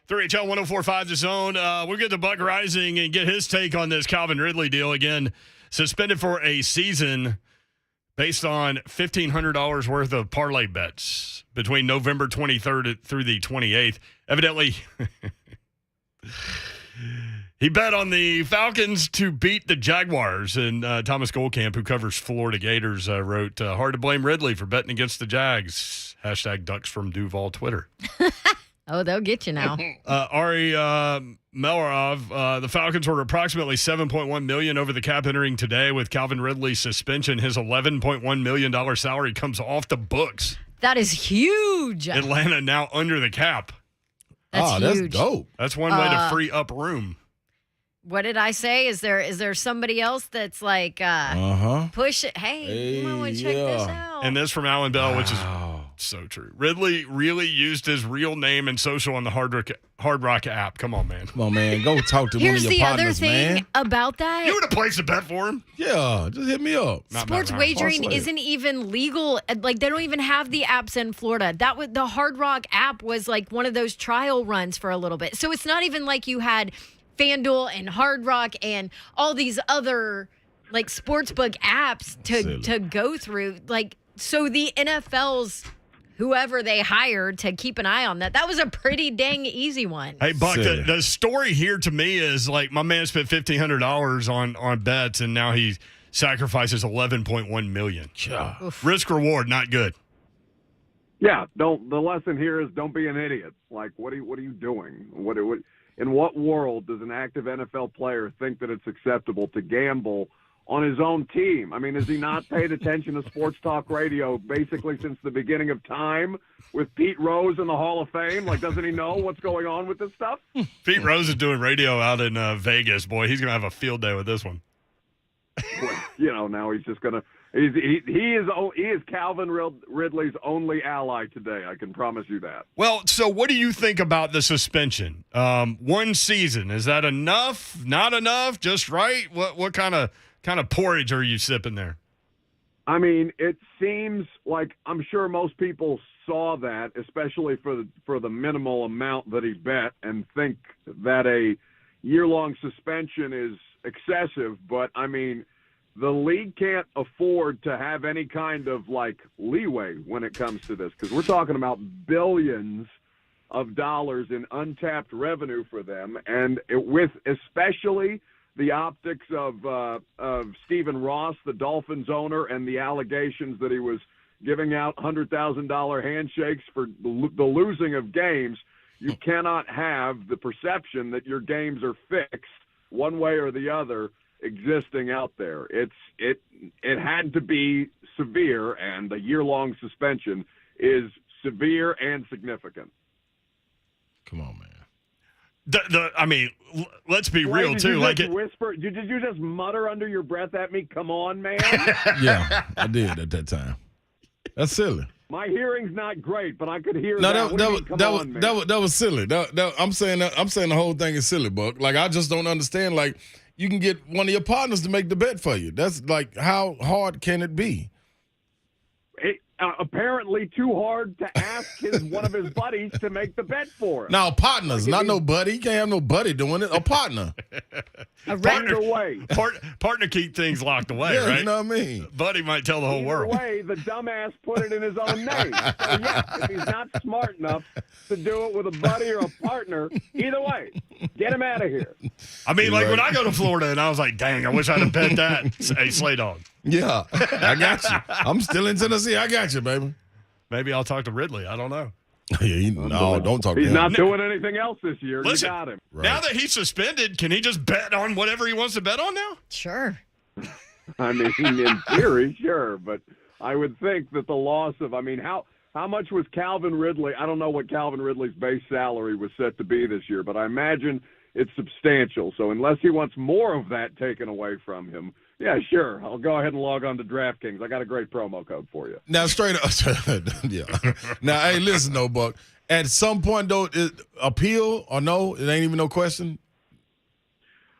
3HL 1045 The Zone. We'll get to Buck Reising and get his take on this Calvin Ridley deal. Again, suspended for a season based on $1,500 worth of parlay bets between November 23rd through the 28th. Evidently, he bet on the Falcons to beat the Jaguars. And Thomas Goldcamp, who covers Florida Gators, wrote, hard to blame Ridley for betting against the Jags. # Ducks from Duval Twitter. Oh, they'll get you now. Ari Melarov, the Falcons were approximately $7.1 million over the cap entering today with Calvin Ridley's suspension. His $11.1 million salary comes off the books. That is huge. Atlanta now under the cap. That's huge. That's dope. That's one way to free up room. What did I say? Is there somebody else that's like push it? Hey, you might want to check this out. And this from Alan Bell, which is so true. Ridley really used his real name and social on the Hard Rock app. Come on, man. Come on, man. Go talk to Here's one of your partners, the other thing man. about that. You would have placed a bet for him. Yeah, just hit me up. Sports wagering isn't even legal. Like, they don't even have the apps in Florida. The Hard Rock app was like one of those trial runs for a little bit. So it's not even like you had FanDuel and Hard Rock and all these other like sportsbook apps to go through. Like, so the NFL's whoever they hired to keep an eye on that was a pretty dang easy one. Hey, Buck, the story here to me is like my man spent $1,500 on bets, and now he sacrifices $11.1 million. Risk reward, not good. Yeah, the lesson here is don't be an idiot. Like, what are you doing? In what world does an active NFL player think that it's acceptable to gamble on his own team? I mean, has he not paid attention to sports talk radio basically since the beginning of time with Pete Rose in the Hall of Fame? Like, doesn't he know what's going on with this stuff? Pete Rose is doing radio out in Vegas. Boy, he's going to have a field day with this one. Well, now he's just going to – he is Calvin Ridley's only ally today. I can promise you that. Well, so what do you think about the suspension? One season, is that enough? Not enough? Just right? What kind of porridge are you sipping there? I mean, it seems like I'm sure most people saw that, especially for the minimal amount that he bet, and think that a year-long suspension is excessive. But I mean, the league can't afford to have any kind of like leeway when it comes to this, because we're talking about billions of dollars in untapped revenue for them, and with especially the optics of Stephen Ross, the Dolphins owner, and the allegations that he was giving out $100,000 handshakes for the losing of games. You cannot have the perception that your games are fixed one way or the other existing out there. It had to be severe, and a year-long suspension is severe and significant. Come on, man. I mean, let's be real too. Like, whisper? Did you just mutter under your breath at me? Come on, man. Yeah, I did at that time. That's silly. My hearing's not great, but I could hear that was silly. I'm saying the whole thing is silly, Buck. Like, I just don't understand. Like, you can get one of your partners to make the bet for you. That's like, how hard can it be? Apparently too hard to ask one of his buddies to make the bet for him. Now, partners, not no buddy. You can't have no buddy doing it. A partner. Partner keep things locked away, right? You know what I mean? Buddy might tell the whole world. Either way, the dumbass put it in his own name. So, yeah, if he's not smart enough to do it with a buddy or a partner, either way, get him out of here. I mean, when I go to Florida and I was like, dang, I wish I'd have bet that. Hey, Slay Dog. Yeah, I got you. I'm still in Tennessee. I got you, baby. Maybe I'll talk to Ridley. I don't know. No, don't talk to him. He's not doing anything else this year. Listen, you got him. Right. Now that he's suspended, can he just bet on whatever he wants to bet on now? Sure. I mean, in theory, sure. But I would think that the loss of, how much was Calvin Ridley? I don't know what Calvin Ridley's base salary was set to be this year, but I imagine it's substantial. So unless he wants more of that taken away from him, yeah, sure. I'll go ahead and log on to DraftKings. I got a great promo code for you. Now, straight up. Yeah. Now, hey, listen, though, Buck. At some point, though, appeal or no? It ain't even no question?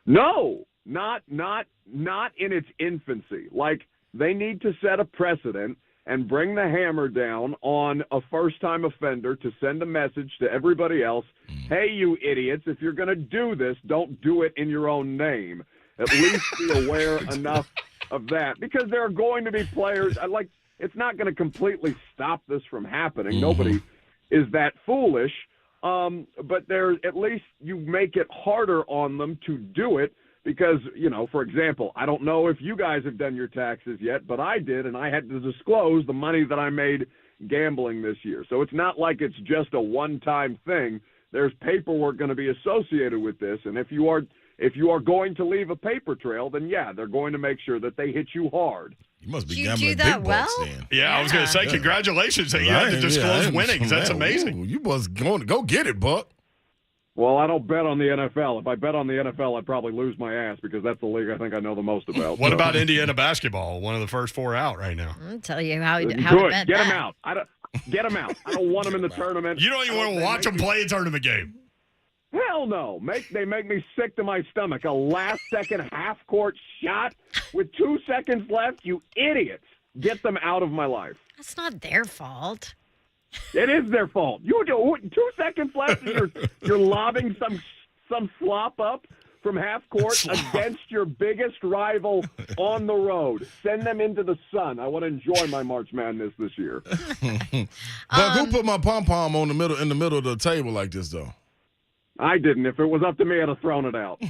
No, not in its infancy. Like, they need to set a precedent, and bring the hammer down on a first-time offender to send a message to everybody else, hey, you idiots, if you're going to do this, don't do it in your own name. At least be aware enough of that, because there are going to be players, it's not going to completely stop this from happening. Nobody is that foolish, but at least you make it harder on them to do it. Because, for example, I don't know if you guys have done your taxes yet, but I did, and I had to disclose the money that I made gambling this year. So it's not like it's just a one-time thing. There's paperwork going to be associated with this, and if you are going to leave a paper trail, then, yeah, they're going to make sure that they hit you hard. You must be Did you gambling do that big well? bucks then. Yeah, I was going to say congratulations that you had to disclose winnings. That's amazing. Ooh, you must go get it, Buck. Well, I don't bet on the NFL. If I bet on the NFL, I'd probably lose my ass because that's the league I think I know the most about. What about Indiana basketball? One of the first 4 out right now. I'll tell you how to bet Get that. them out. Get them out. I don't want them in the tournament. You don't even want to watch them play a tournament game. Hell no. They make me sick to my stomach. A last-second half-court shot with 2 seconds left. You idiots. Get them out of my life. That's not their fault. It is their fault. You do 2 seconds left, and you're lobbing some slop up from half court against your biggest rival on the road. Send them into the sun. I want to enjoy my March Madness this year. But who put my pom pom in the middle of the table like this though? I didn't. If it was up to me, I'd have thrown it out.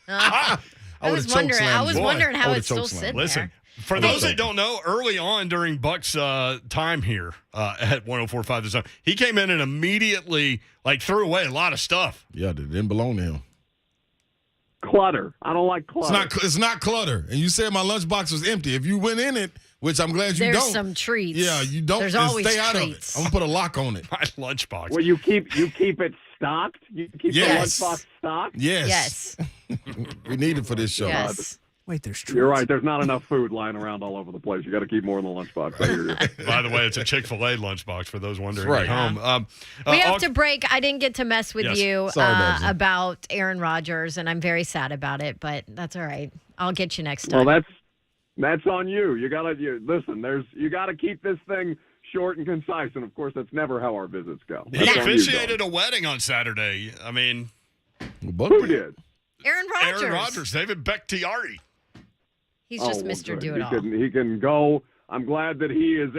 I was wondering how it's still sitting Listen. there. For those that don't know, early on during Buck's time here at 104.5 The Zone, he came in and immediately threw away a lot of stuff. Yeah, it didn't belong to him. Clutter. I don't like clutter. It's not clutter. And you said my lunchbox was empty. If you went in it, which I'm glad you don't. There's some treats. Yeah, you don't. There's always stay out of it. treats. I'm gonna put a lock on it. My lunchbox. Well, you keep it stocked. You keep the lunchbox stocked. Yes. We need it for this show. Yes. Wait, there's treats. You're right. There's not enough food lying around all over the place. You got to keep more in the lunchbox. I hear you. By the way, it's a Chick-fil-A lunchbox for those wondering That's at right. home. We have to break. I didn't get to mess with you Sorry, Babsy. about Aaron Rodgers, and I'm very sad about it, but that's all right. I'll get you next time. Well, that's on you. You gotta keep this thing short and concise, and of course, that's never how our visits go. He That's on you, officiated a wedding on Saturday. I mean, Who did? Aaron Rodgers. Aaron Rodgers, David Bakhtiari. He's just Mr. Good. Do-It-All. He can go. I'm glad that he is.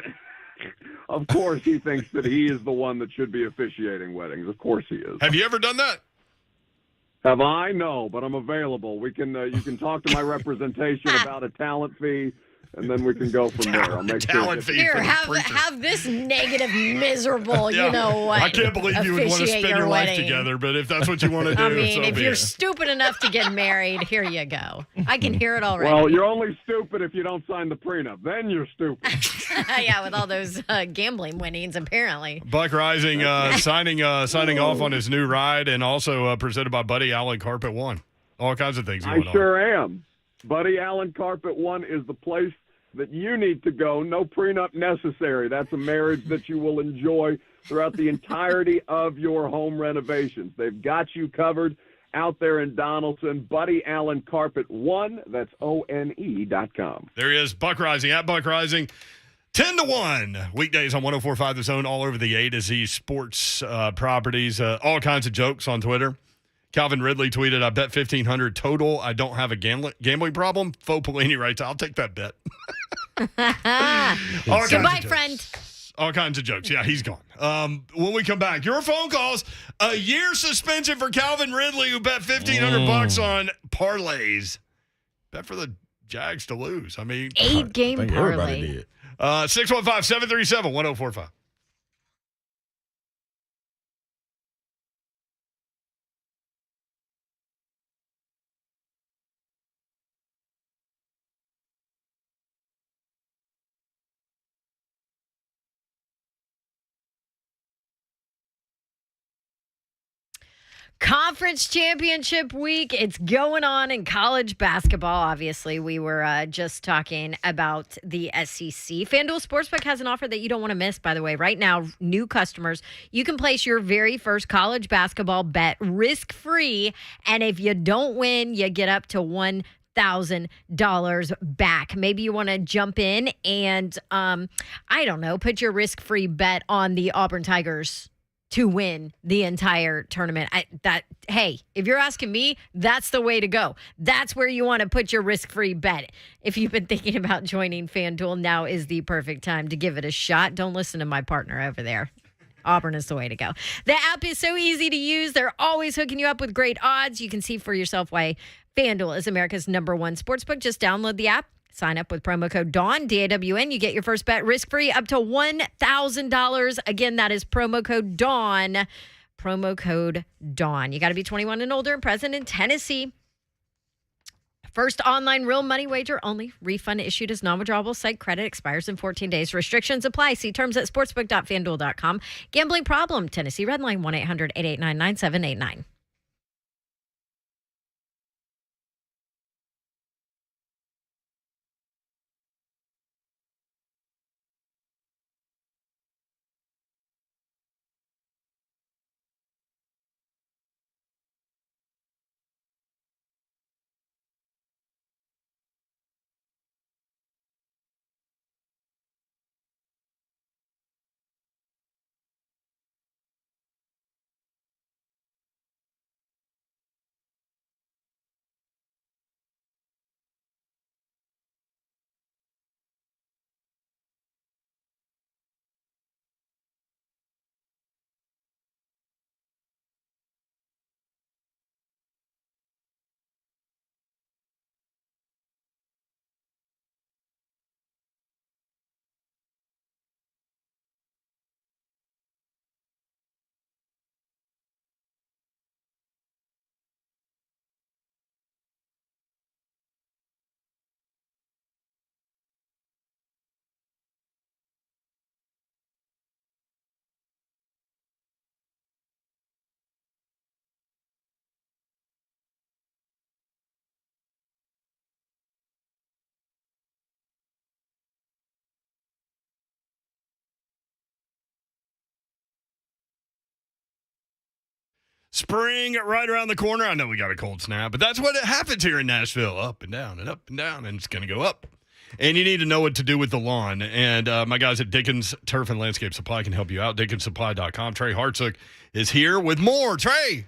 Of course, he thinks that he is the one that should be officiating weddings. Of course, he is. Have you ever done that? Have I? No, but I'm available. We can. You can talk to my representation about a talent fee, and then we can go from there. I'll make Talent sure. fee. Here, for the preacher. have this negative, miserable, Yeah. you know what? I can't believe you would want to officiate spend your life wedding. together, but if that's what you want to do, I mean, so if be you're it. stupid enough to get married, here you go. I can hear it already. Well, you're only stupid if you don't sign the prenup. Then you're stupid. yeah, with all those gambling winnings, apparently. Buck Reising signing off on his new ride, and also presented by Buddy Allen Carpet One. All kinds of things I going on. sure am. Buddy Allen Carpet One is the place that you need to go. No prenup necessary. That's a marriage that you will enjoy throughout the entirety of your home renovations. They've got you covered out there in Donaldson. Buddy Allen Carpet One. That's ONE.com. There he is, Buck Reising at Buck Reising. 10-1 weekdays on 104.5 The Zone, all over the A to Z sports properties. All kinds of jokes on Twitter. Calvin Ridley tweeted, I bet $1,500 total. I don't have a gambling problem. Faux Pelini writes, I'll take that bet. Goodbye, friend. All kinds of jokes. Yeah, he's gone. When we come back, your phone calls. A year suspension for Calvin Ridley, who bet $1,500 on parlays. Bet for the Jags to lose. I mean, 8-game Everybody parlay. did. 615-737-1045. Conference championship week. It's going on in college basketball. Obviously, we were just talking about the SEC. FanDuel Sportsbook has an offer that you don't want to miss, by the way. Right now, new customers, you can place your very first college basketball bet risk-free. And if you don't win, you get up to $1,000 $1,000 back. Maybe you want to jump in and, I don't know, put your risk-free bet on the Auburn Tigers to win the entire tournament. Hey, if you're asking me, that's the way to go. That's where you want to put your risk-free bet. If you've been thinking about joining FanDuel, now is the perfect time to give it a shot. Don't listen to my partner over there. Auburn is the way to go. The app is so easy to use. They're always hooking you up with great odds. You can see for yourself why FanDuel is America's #1 sportsbook. Just download the app. Sign up with promo code DAWN, DAWN. You get your first bet risk-free up to $1,000. Again, that is promo code DAWN. Promo code DAWN. You got to be 21 and older and present in Tennessee. First online real money wager only. Refund issued as non-withdrawable site credit. Expires in 14 days. Restrictions apply. See terms at sportsbook.fanduel.com. Gambling problem? Tennessee Redline 1-800-889-9789. Spring right around the corner. I know we got a cold snap, but that's what happens here in Nashville. Up and down and up and down, and it's going to go up. And you need to know what to do with the lawn. And my guys at Dickens Turf and Landscape Supply can help you out. DickensSupply.com. Trey Hartsook is here with more. Trey.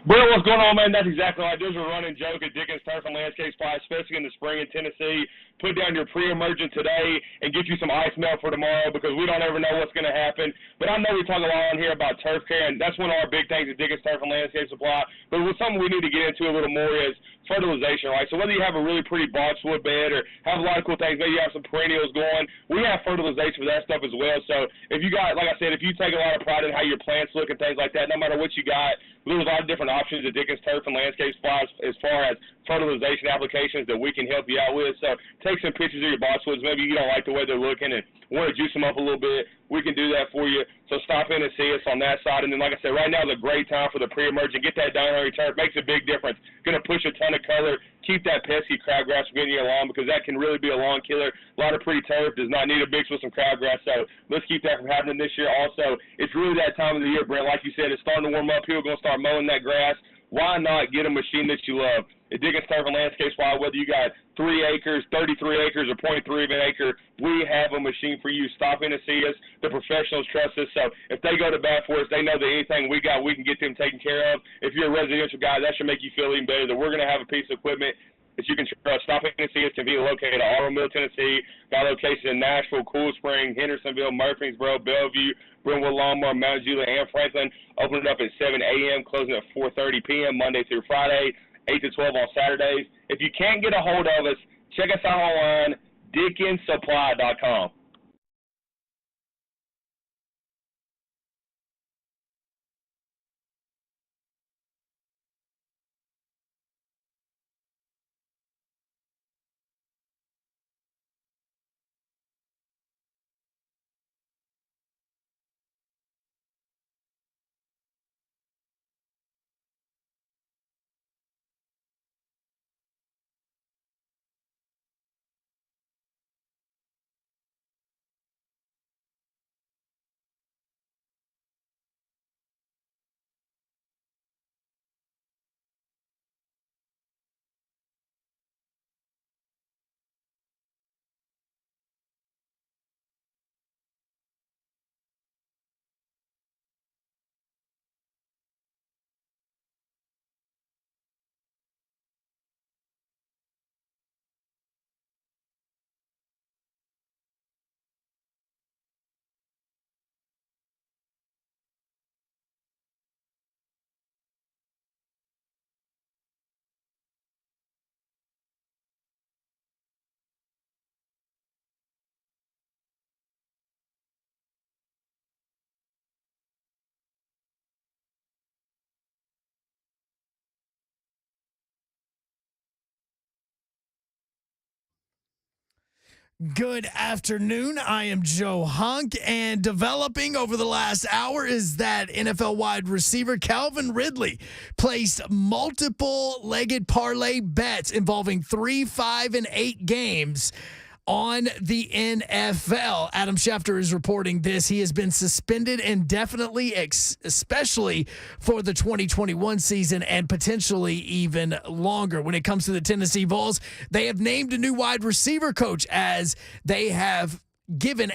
Bro, what's going on, man? That's exactly what I do. Is a running joke at Dickens Turf and Landscape Supply, especially in the spring in Tennessee. Put down your pre-emergent today and get you some ice melt for tomorrow because we don't ever know what's going to happen. But I know we talk a lot on here about turf care, and that's one of our big things at Dickens Turf and Landscape Supply. But something we need to get into a little more is fertilization, right? So whether you have a really pretty boxwood bed or have a lot of cool things, maybe you have some perennials going, we have fertilization for that stuff as well. So if you got, like I said, if you take a lot of pride in how your plants look and things like that, no matter what you got, there's a lot of different options at Dickens Turf and Landscape Supply as far as fertilization applications that we can help you out with. So take some pictures of your boxwoods. Maybe you don't like the way they're looking and want to juice them up a little bit. We can do that for you. So stop in and see us on that side. And then, like I said, right now is a great time for the pre-emergent. Get that down on your turf. Makes a big difference. Going to push a ton of color. Keep that pesky crabgrass from getting your lawn because that can really be a lawn killer. A lot of pretty turf does not need a mix with some crabgrass. So let's keep that from happening this year. Also, it's really that time of the year, Brent. Like you said, it's starting to warm up. People are going to start mowing that grass. Why not get a machine that you love? At Dickens Turf and Landscape Supply, whether you got 3 acres, 33 acres, or 0.3 of an acre, we have a machine for you. Stop in and see us. The professionals trust us. So if they go to bat for us, they know that anything we got, we can get them taken care of. If you're a residential guy, that should make you feel even better that we're going to have a piece of equipment that you can trust. Stop in and see us. Can be located at Auto Mill, Tennessee. Got locations in Nashville, Cool Spring, Hendersonville, Murfreesboro, Bellevue, Brentwood, Longmore, Mount Juliet, and Franklin. Open it up at 7 a.m., closing at 4:30 p.m. Monday through Friday, 8 to 12 on Saturdays. If you can't get a hold of us, check us out online, DickensSupply.com. Good afternoon. I am Joe Hunk, and developing over the last hour is that NFL wide receiver Calvin Ridley placed multiple-legged parlay bets involving 3, 5, and 8 games on the NFL. Adam Schefter is reporting this. He has been suspended indefinitely, especially for the 2021 season and potentially even longer. When it comes to the Tennessee Vols, they have named a new wide receiver coach as they have given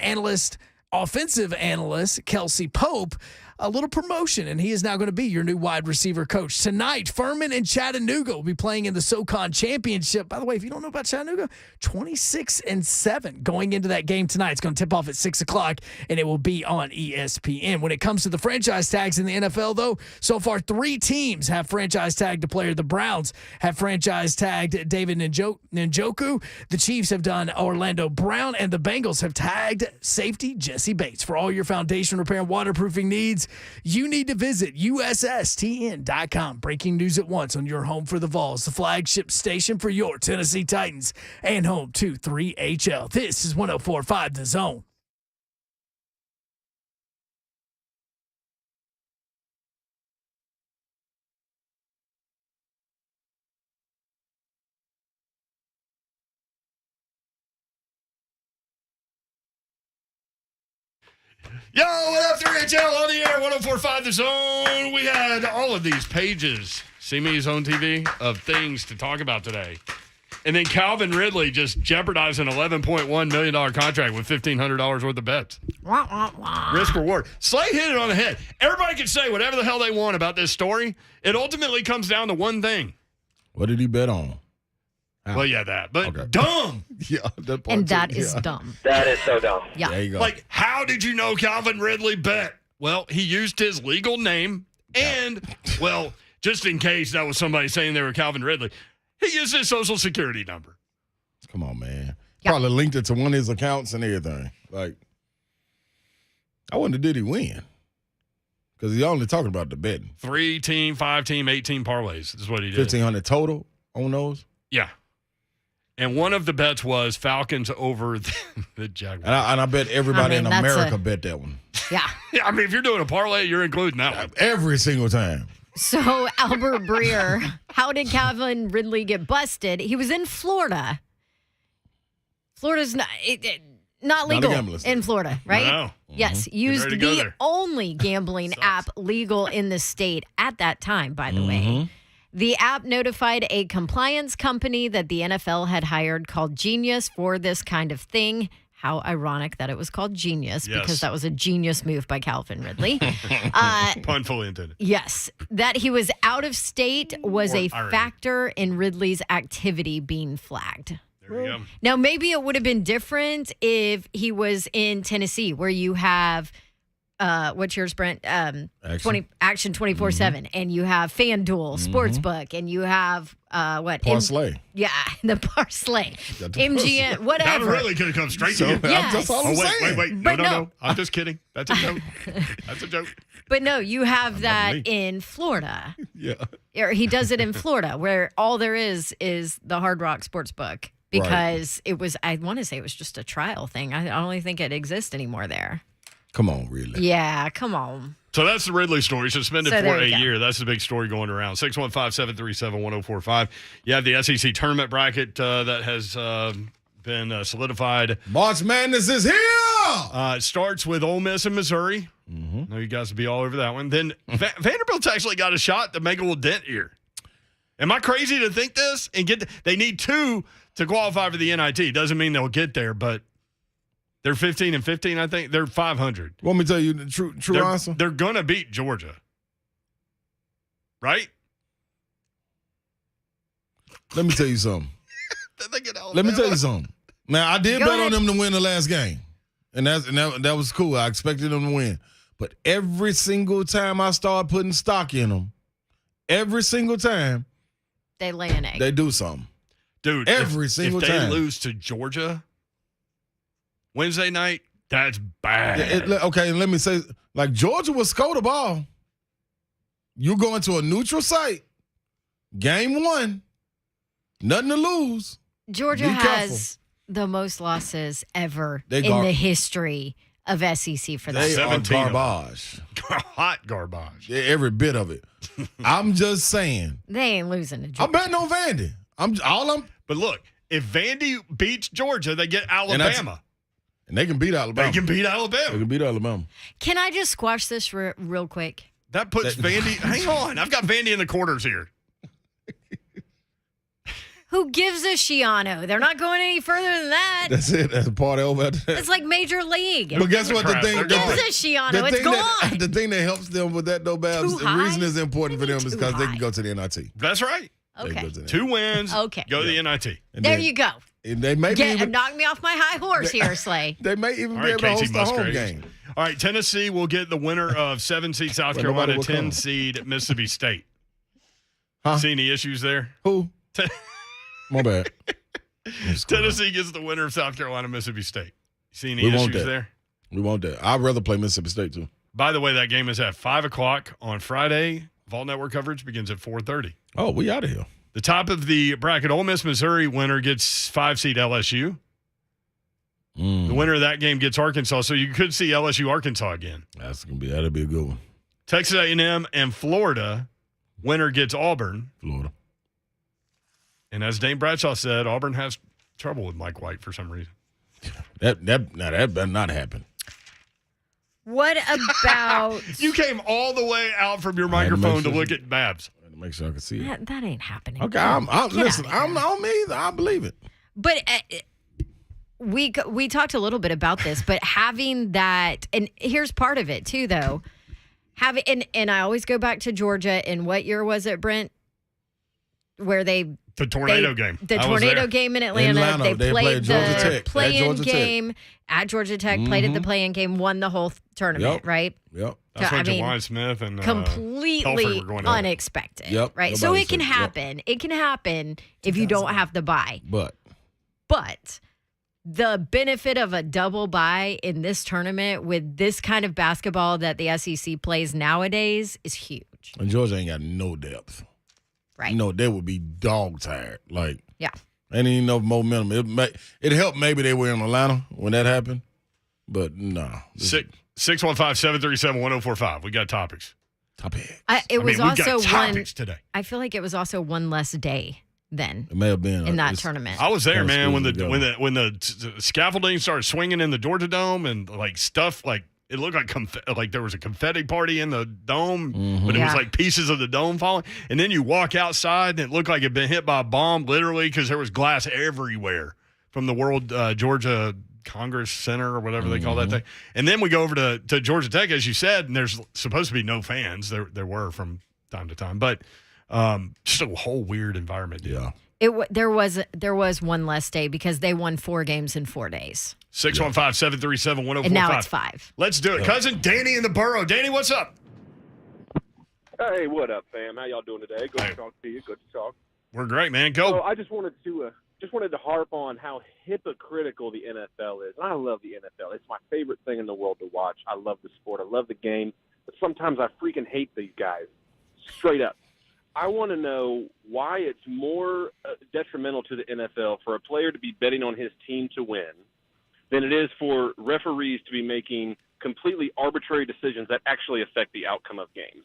offensive analyst Kelsey Pope a little promotion, and he is now going to be your new wide receiver coach. Tonight, Furman and Chattanooga will be playing in the SoCon Championship. By the way, if you don't know about Chattanooga, 26-7 going into that game tonight. It's going to tip off at 6 o'clock, and it will be on ESPN. When it comes to the franchise tags in the NFL, though, so far 3 teams have franchise tagged a player. The Browns have franchise tagged David Njoku. The Chiefs have done Orlando Brown, and the Bengals have tagged safety Jesse Bates. For all your foundation repair and waterproofing needs, you need to visit USSTN.com. Breaking news at once on your home for the Vols, the flagship station for your Tennessee Titans, and home to 3HL. This is 104.5 The Zone. Yo, what up, 3HL on the air, 104.5 The Zone. We had all of these pages, See Me's own TV, of things to talk about today. And then Calvin Ridley just jeopardized an $11.1 million contract with $1,500 worth of bets. Risk reward. Slay hit it on the head. Everybody can say whatever the hell they want about this story. It ultimately comes down to one thing. What did he bet on? Well, yeah, that. But dumb. Yeah, that part And too. that is dumb. That is so dumb. Yeah. There you go. Like, how did you know Calvin Ridley bet? Well, he used his legal name and, well, just in case that was somebody saying they were Calvin Ridley, he used his social security number. Come on, man. Yeah. Probably linked it to one of his accounts and everything. Like, I wonder, did he win? Because he only talking about the betting. 3-team, 5-team, 8-team parlays is what he did. 1,500 total on those. Yeah. And one of the bets was Falcons over the Jaguars. And I bet everybody in that's America bet that one. Yeah. Yeah, I mean, if you're doing a parlay, you're including that one. Every single time. So, Albert Breer, how did Calvin Ridley get busted? He was in Florida. Florida's not legal in Florida, right? No. Yes, used the only gambling app legal in the state at that time, by the way. The app notified a compliance company that the NFL had hired called Genius for this kind of thing. How ironic that it was called Genius, because that was a genius move by Calvin Ridley. Pun fully intended. Yes. That he was out of state was a factor in Ridley's activity being flagged. There you go. Now, maybe it would have been different if he was in Tennessee, where you have, what's yours, Brent? Action 24/7, and you have FanDuel Sportsbook, and you have Parlay. The Parlay, MGM, whatever. That really could have come straight to you. Yes. That's all I'm saying. Wait. No. I'm just kidding. That's a joke. That's a joke. But no, you have that in Florida. Yeah. Or he does it in Florida, where all there is the Hard Rock Sportsbook, because it was, I want to say it was just a trial thing. I don't even think it exists anymore there. Come on, really. Yeah, come on. So that's the Ridley story. Suspended So for there a you go. year. That's the big story going around. 615-737-1045. You have the SEC tournament bracket that has been solidified. March Madness is here! It starts with Ole Miss and Missouri. I know you guys will be all over that one. Then Vanderbilt's actually got a shot to make a little dent here. Am I crazy to think this? And they need 2 to qualify for the NIT. Doesn't mean they'll get there, but they're 15-15, I think. They're 500. Want me to tell you the true answer? They're going to beat Georgia. Right? Let me tell you something. Let me tell you something. Now, I did bet on them to win the last game. And that was cool. I expected them to win. But every single time I start putting stock in them, every single time, They lay an egg. they do something. Dude, Every single if time. they lose to Georgia Wednesday night, that's bad. Okay, let me say, like, Georgia will score the ball. You go into a neutral site, game 1, nothing to lose. Georgia Be has the most losses ever They in the history of SEC for that. They are 17 of them. garbage. Hot garbage. Yeah, every bit of it. I'm just saying. They ain't losing to Georgia. I'm betting on Vandy. But look, if Vandy beats Georgia, they get Alabama. And they can beat Alabama. They can beat Alabama. They can beat Alabama. Can I just squash this real quick? That puts Vandy. Hang on, I've got Vandy in the quarters here. Who gives a Shiano? They're not going any further than that. That's it. That's a party over. It's like Major League. But guess what? Crap. The thing. Who gives a Shiano? It's gone. The thing that helps them with that, though, Babs, Too the high? reason it's important for them is because they can go to the NIT. That's right. Okay. 2 wins. Okay. Go to the NIT. And There then- you go. And they may Knock me off my high horse here, Slay. They may even All be right, able to Casey host a home Musgraves. game. All right, Tennessee will get the winner of 7-seed South Well, Carolina, nobody will come. 10-seed Mississippi State. Huh? See any issues there? Who? My bad. Tennessee gets the winner of South Carolina, Mississippi State. See any We want issues that. there? We want that. I'd rather play Mississippi State, too. By the way, that game is at 5 o'clock on Friday. Vault Network coverage begins at 4:30. Oh, we out of here. The top of the bracket, Ole Miss, Missouri winner gets 5-seed LSU. The winner of that game gets Arkansas, so you could see LSU Arkansas again. That'll be a good one. Texas A&M and Florida, winner gets Auburn. Florida. And as Dane Bradshaw said, Auburn has trouble with Mike White for some reason. That better not happen. What about You came all the way out from your microphone to look at Babs. Make sure I can see it. that ain't happening. Okay, Get listen. outta here. I'm not me either. I believe it. But we talked a little bit about this, but having that, and here's part of it too, though. And I always go back to Georgia. And what year was it, Brent? Where the tornado game. The tornado game in Atlanta. They played Georgia the Tech, play-in game at Georgia Tech. Played at the play-in game. Won the whole tournament. Yep. Right. Yep. That's when Jawon Smith and completely Telford were going at it. unexpected. Yep. Right. So Nobody it can said- yep. happen. It can happen if you don't have the bye. But the benefit of a double bye in this tournament with this kind of basketball that the SEC plays nowadays is huge. and Georgia ain't got no depth. Right. No, they would be dog tired. Like, Yeah. ain't even no momentum. It helped maybe they were in Atlanta when that happened, but no. 615-737-1045. We got topics. It We've was got also topics today. I feel like it was also one less day then It may have been in that tournament. I was there, Kinda man, when squeezed the when the scaffolding started swinging in the Georgia Dome and like stuff like it looked like there was a confetti party in the dome, but it was Yeah. like pieces of the dome falling. And then you walk outside and it looked like it'd been hit by a bomb, literally, because there was glass everywhere from the World Georgia Congress Center or whatever they call that thing. And then we go over to Georgia Tech, as you said, and there's supposed to be no fans. There were from time to time, but just a whole weird environment. Yeah. There was one less day because they won 4 games in 4 days. 615-737-1045. And now it's 5. Let's do it. Cousin Danny in the borough. Danny, what's up? Hey, what up, fam? How y'all doing today? Good to talk to you. Good to talk. We're great, man. Go. So I just wanted to harp on how hypocritical the NFL is. And I love the NFL. It's my favorite thing in the world to watch. I love the sport. I love the game. But sometimes I freaking hate these guys. Straight up. I want to know why it's more detrimental to the NFL for a player to be betting on his team to win than it is for referees to be making completely arbitrary decisions that actually affect the outcome of games.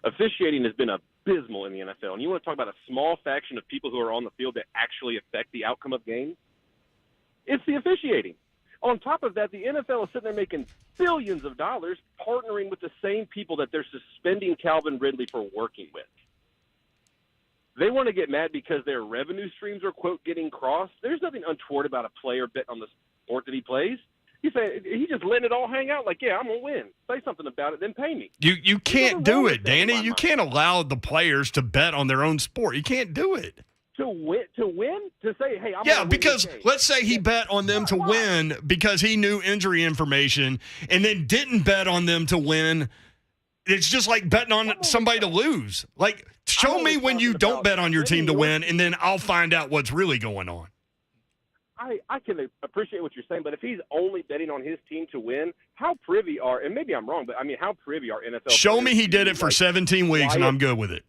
Officiating has been abysmal in the NFL. And you want to talk about a small faction of people who are on the field that actually affect the outcome of games? It's the officiating. On top of that, the NFL is sitting there making billions of dollars partnering with the same people that they're suspending Calvin Ridley for working with. They want to get mad because their revenue streams are, quote, getting crossed. There's nothing untoward about a player betting on the sport that he plays. He just letting it all hang out like, yeah, I'm going to win. Say something about it, then pay me. You can't do it, Danny. You can't allow the players to bet on their own sport. You can't do it. To win? To say, hey, I'm Yeah, gonna win because this game. let's say he bet on them to win because he knew injury information and then didn't bet on them to win. It's just like betting on somebody to lose. Like, show me when you don't bet on your team to win, and then I'll find out what's really going on. I can appreciate what you're saying, but if he's only betting on his team to win, how privy are, and maybe I'm wrong, but I mean, how privy are NFL Show players me he to, did it for 17 weeks, and I'm good with it.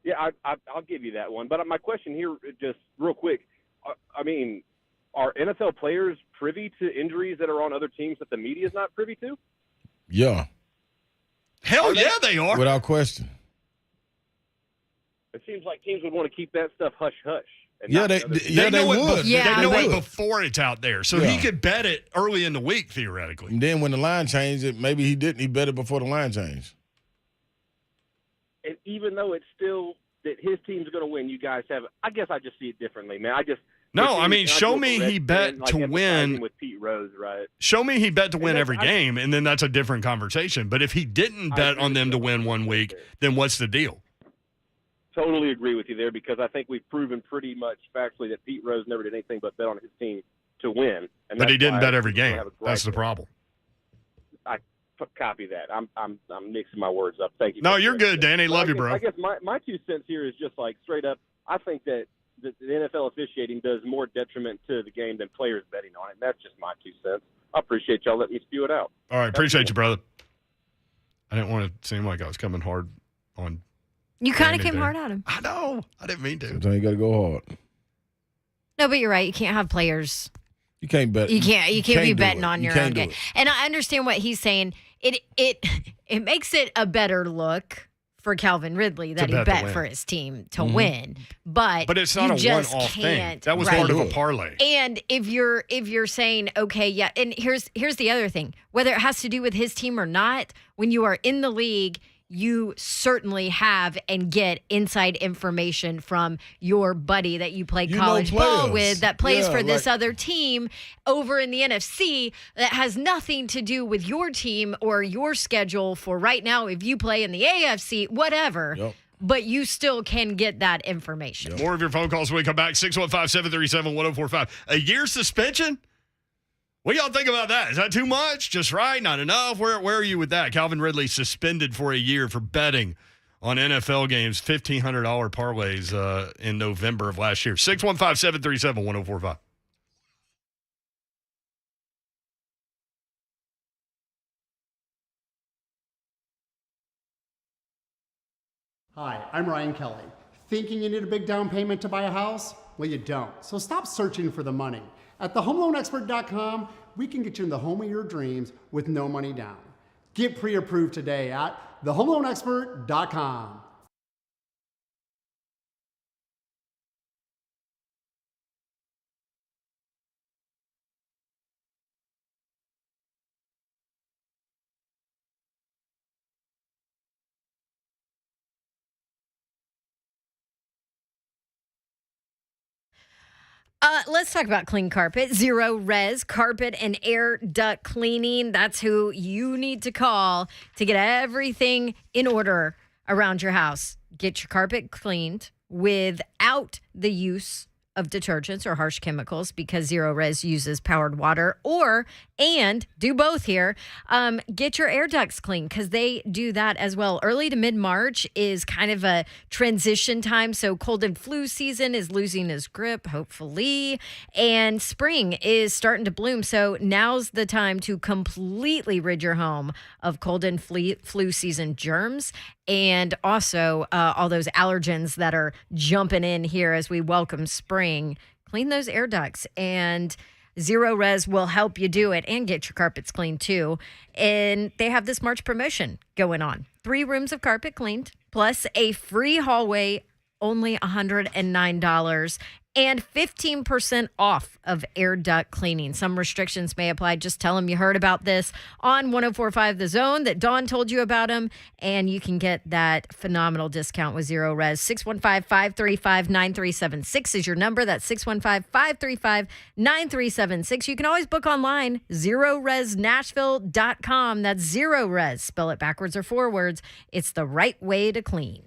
Yeah, I'll give you that one. But my question here, just real quick, I mean, are NFL players privy to injuries that are on other teams that the media is not privy to? Yeah. Hell yeah, they are. Without question. It seems like teams would want to keep that stuff hush-hush. Yeah, they They would. know They it would. before it's out there. So he could bet it early in the week, theoretically. And then when the line changed, maybe he didn't. He bet it before the line changed. And even though it's still that his team's going to win, you guys have – I guess I just see it differently, man. Show me he bet to win. With Pete Rose, right? Show me he bet to win every game, and then that's a different conversation. But if he didn't bet on them to win one week, then what's the deal? Totally agree with you there, because I think we've proven pretty much factually that Pete Rose never did anything but bet on his team to win. And but he didn't bet every game. That's the problem. I copy that. I'm mixing my words up. Thank you. No, you're good, Danny. Love you, bro. I guess my 2 cents here is just like straight up. I think that the NFL officiating does more detriment to the game than players betting on it. And that's just my 2 cents. I appreciate y'all letting me spew it out. All right, appreciate you, brother. I didn't want to seem like I was coming hard on. You kind of came hard at him. I know. I didn't mean to. Sometimes you got to go hard. No, but you're right. You can't have players. You can't bet. You can't be betting on your own game. It. And I understand what he's saying. It makes it a better look for Calvin Ridley that he bet for his team to win. But it's not a one-off thing. That was part of a parlay. And if you're saying, okay, yeah, and here's the other thing. Whether it has to do with his team or not, when you are in the league, you certainly have and get inside information from your buddy that you play college ball with that plays for this other team over in the NFC that has nothing to do with your team or your schedule for right now if you play in the AFC, whatever. Yep. But you still can get that information. More of your phone calls when we come back. 615-737-1045. A year suspension? What do y'all think about that? Is that too much? Just right? Not enough? Where are you with that? Calvin Ridley suspended for a year for betting on NFL games, $1,500 parlays in November of last year. 615-737-1045. Hi, I'm Ryan Kelly. Thinking you need a big down payment to buy a house? Well, you don't. So stop searching for the money. At thehomeloanexpert.com, we can get you in the home of your dreams with no money down. Get pre-approved today at thehomeloanexpert.com. Let's talk about clean carpet. Zero Res Carpet and Air Duct Cleaning. That's who you need to call to get everything in order around your house. Get your carpet cleaned without the use of detergents or harsh chemicals, because Zero Res uses powered water, and do both here. Get your air ducts clean, because they do that as well. Early to mid-March is kind of a transition time. So cold and flu season is losing its grip, hopefully. And spring is starting to bloom. So now's the time to completely rid your home of cold and flu season germs. And also all those allergens that are jumping in here as we welcome spring. Clean those air ducts, and Zero Res will help you do it and get your carpets cleaned too. And they have this March promotion going on. 3 rooms of carpet cleaned, plus a free hallway, only $109. And 15% off of air duct cleaning. Some restrictions may apply. Just tell them you heard about this on 104.5 The Zone, that Dawn told you about them, and you can get that phenomenal discount with Zero Res. 615-535-9376 is your number. That's 615-535-9376. You can always book online, ZeroResNashville.com. That's Zero Res. Spell it backwards or forwards. It's the right way to clean.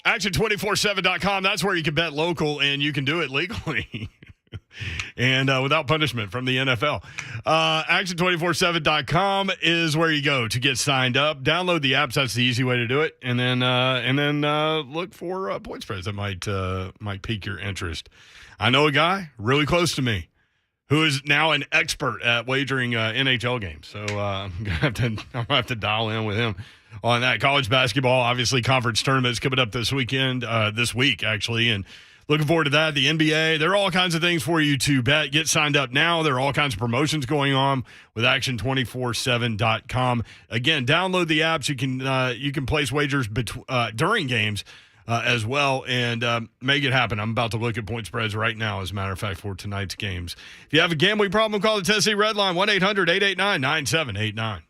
Action247.com. That's where you can bet local, and you can do it legally and without punishment from the NFL. Action247.com is where you go to get signed up. Download the apps. That's the easy way to do it. And then look for point spreads that might pique your interest. I know a guy really close to me who is now an expert at wagering NHL games. So I'm gonna have to dial in with him on that. College basketball, obviously, conference tournaments coming up this week, actually, and looking forward to that. The NBA, there are all kinds of things for you to bet. Get signed up now. There are all kinds of promotions going on with action247.com. Again, download the apps. You can place wagers during games as well, and make it happen. I'm about to look at point spreads right now, as a matter of fact, for tonight's games. If you have a gambling problem, call the Tennessee Red Line, 1-800-889-9789.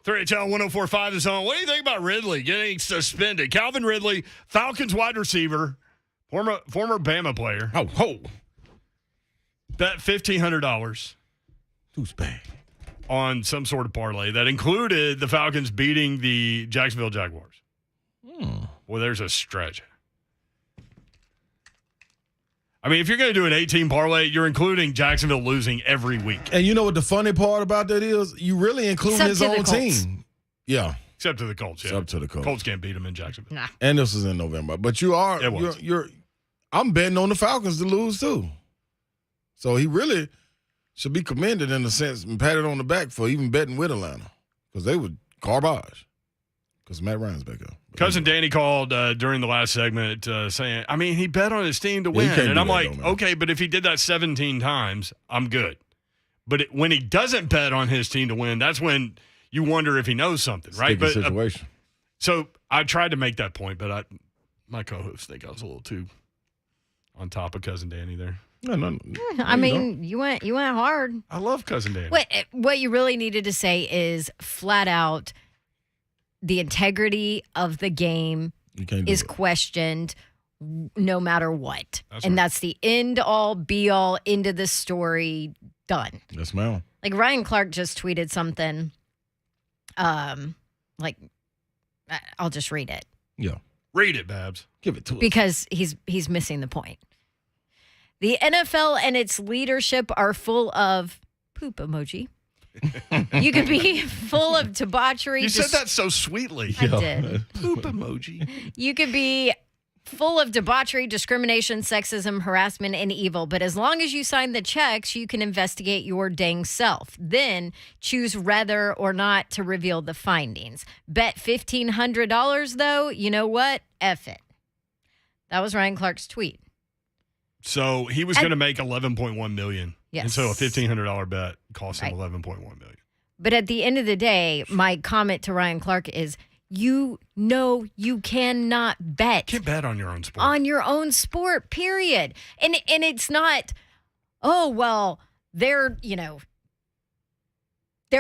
3HL 1045 is on. What do you think about Ridley getting suspended? Calvin Ridley, Falcons wide receiver, former Bama player. Oh. Bet $1,500. Who's bad? On some sort of parlay that included the Falcons beating the Jacksonville Jaguars. Well, there's a stretch. I mean, if you're going to do an 18 parlay, you're including Jacksonville losing every week. And you know what the funny part about that is? You really include his own team. Yeah. Except to the Colts. Yeah. Except to the Colts. Colts can't beat them in Jacksonville. Nah. And this was in November. But I'm betting on the Falcons to lose too. So he really should be commended in a sense and patted on the back for even betting with Atlanta. Because they would garbage. Because Matt Ryan's back up. Cousin Danny called during the last segment saying, I mean, he bet on his team to win. And I'm like, okay, but if he did that 17 times, I'm good. But when he doesn't bet on his team to win, that's when you wonder if he knows something, right? But situation. So I tried to make that point, but my co-hosts think I was a little too on top of Cousin Danny there. No. I mean, you went hard. I love Cousin Danny. What you really needed to say is flat out the integrity of the game is questioned no matter what. That's the end all, be all, end of the story, done. Yes, ma'am. Like Ryan Clark just tweeted something, I'll just read it. Yeah. Read it, Babs. Give it to us. Because he's missing the point. The NFL and its leadership are full of poop emoji. You could be full of debauchery. You said that so sweetly. I did. Poop emoji. You could be full of debauchery, discrimination, sexism, harassment, and evil. But as long as you sign the checks, you can investigate your dang self. Then choose whether or not to reveal the findings. Bet $1,500, though. You know what? F it. That was Ryan Clark's tweet. So he was going to make $11.1 million. Yes. And so a $1,500 bet cost him $11.1 million. But at the end of the day, my comment to Ryan Clark is, you know you cannot bet. Can't bet on your own sport. On your own sport, period. And it's not, oh, well, they're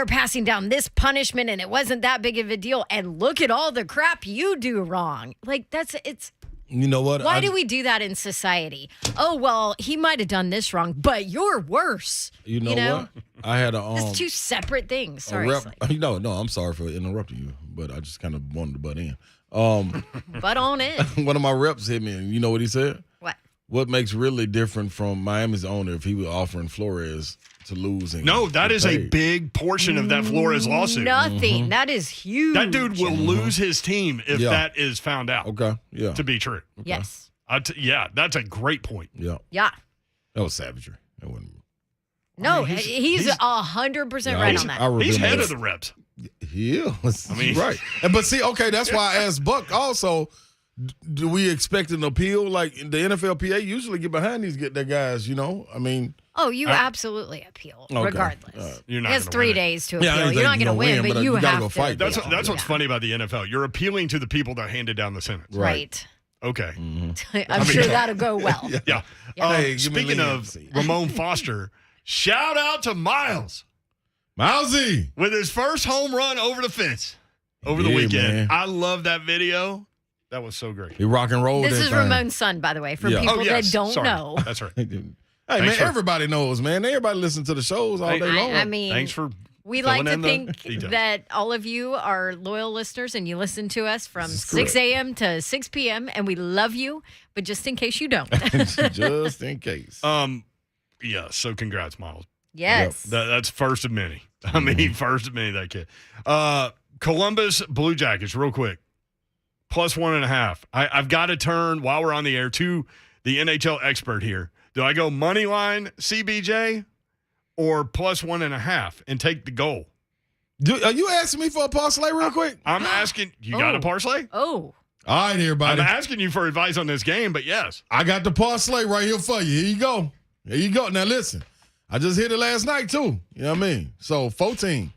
passing down this punishment and it wasn't that big of a deal. And look at all the crap you do wrong. Like, it's. You know what? Why do we do that in society? Oh, well, he might have done this wrong, but you're worse. You know what? I had a It's two separate things. Sorry. No, I'm sorry for interrupting you, but I just kind of wanted to butt in. Butt on in. One of my reps hit me, and you know what he said? What? What makes Ridley different from Miami's owner if he was offering Flores to lose? No, that is a big portion of that Flores lawsuit. Nothing. Mm-hmm. That is huge. That dude will lose his team if that is found out. Okay. Yeah. To be true. Okay. Yes. That's a great point. Yeah. Yeah. That was savagery. That wasn't. No, he's 100% right on that. He's head of the reps. He is. I mean, right. But see, okay, that's why I asked Buck also, do we expect an appeal? Like the NFLPA usually get behind these guys, you know? I mean. Oh, you absolutely appeal, regardless. You're not. He has 3 days to appeal. Yeah, you're not going to win, but you have to. Fight, that's what's funny about the NFL. You're appealing to the people that handed down the sentence. Right. Okay. Mm-hmm. I'm sure that'll go well. Yeah. Hey, speaking of Ramon Foster, shout out to Miles. Milesy. With his first home run over the fence over the weekend. Man. I love that video. That was so great. He rock and roll. This is Ramon's son, by the way, for people that don't know. That's right. Hey, man, everybody knows, man. Everybody listens to the shows all day long. I mean, thanks for we like to think that all of you are loyal listeners and you listen to us from 6 a.m. to 6 p.m. and we love you, but just in case you don't. Just in case. Yeah, so congrats, Miles. Yes. Yep. That's first of many. I mean, first of many, that kid. Columbus Blue Jackets, real quick. +1.5. I've got to turn, while we're on the air, to the NHL expert here. Do I go money line CBJ or +1.5 and take the goal? Are you asking me for a parlay real quick? I'm asking. You got a parlay? Oh. All right, everybody. I'm asking you for advice on this game, but yes. I got the parlay right here for you. Here you go. There you go. Now, listen. I just hit it last night, too. You know what I mean? So, 14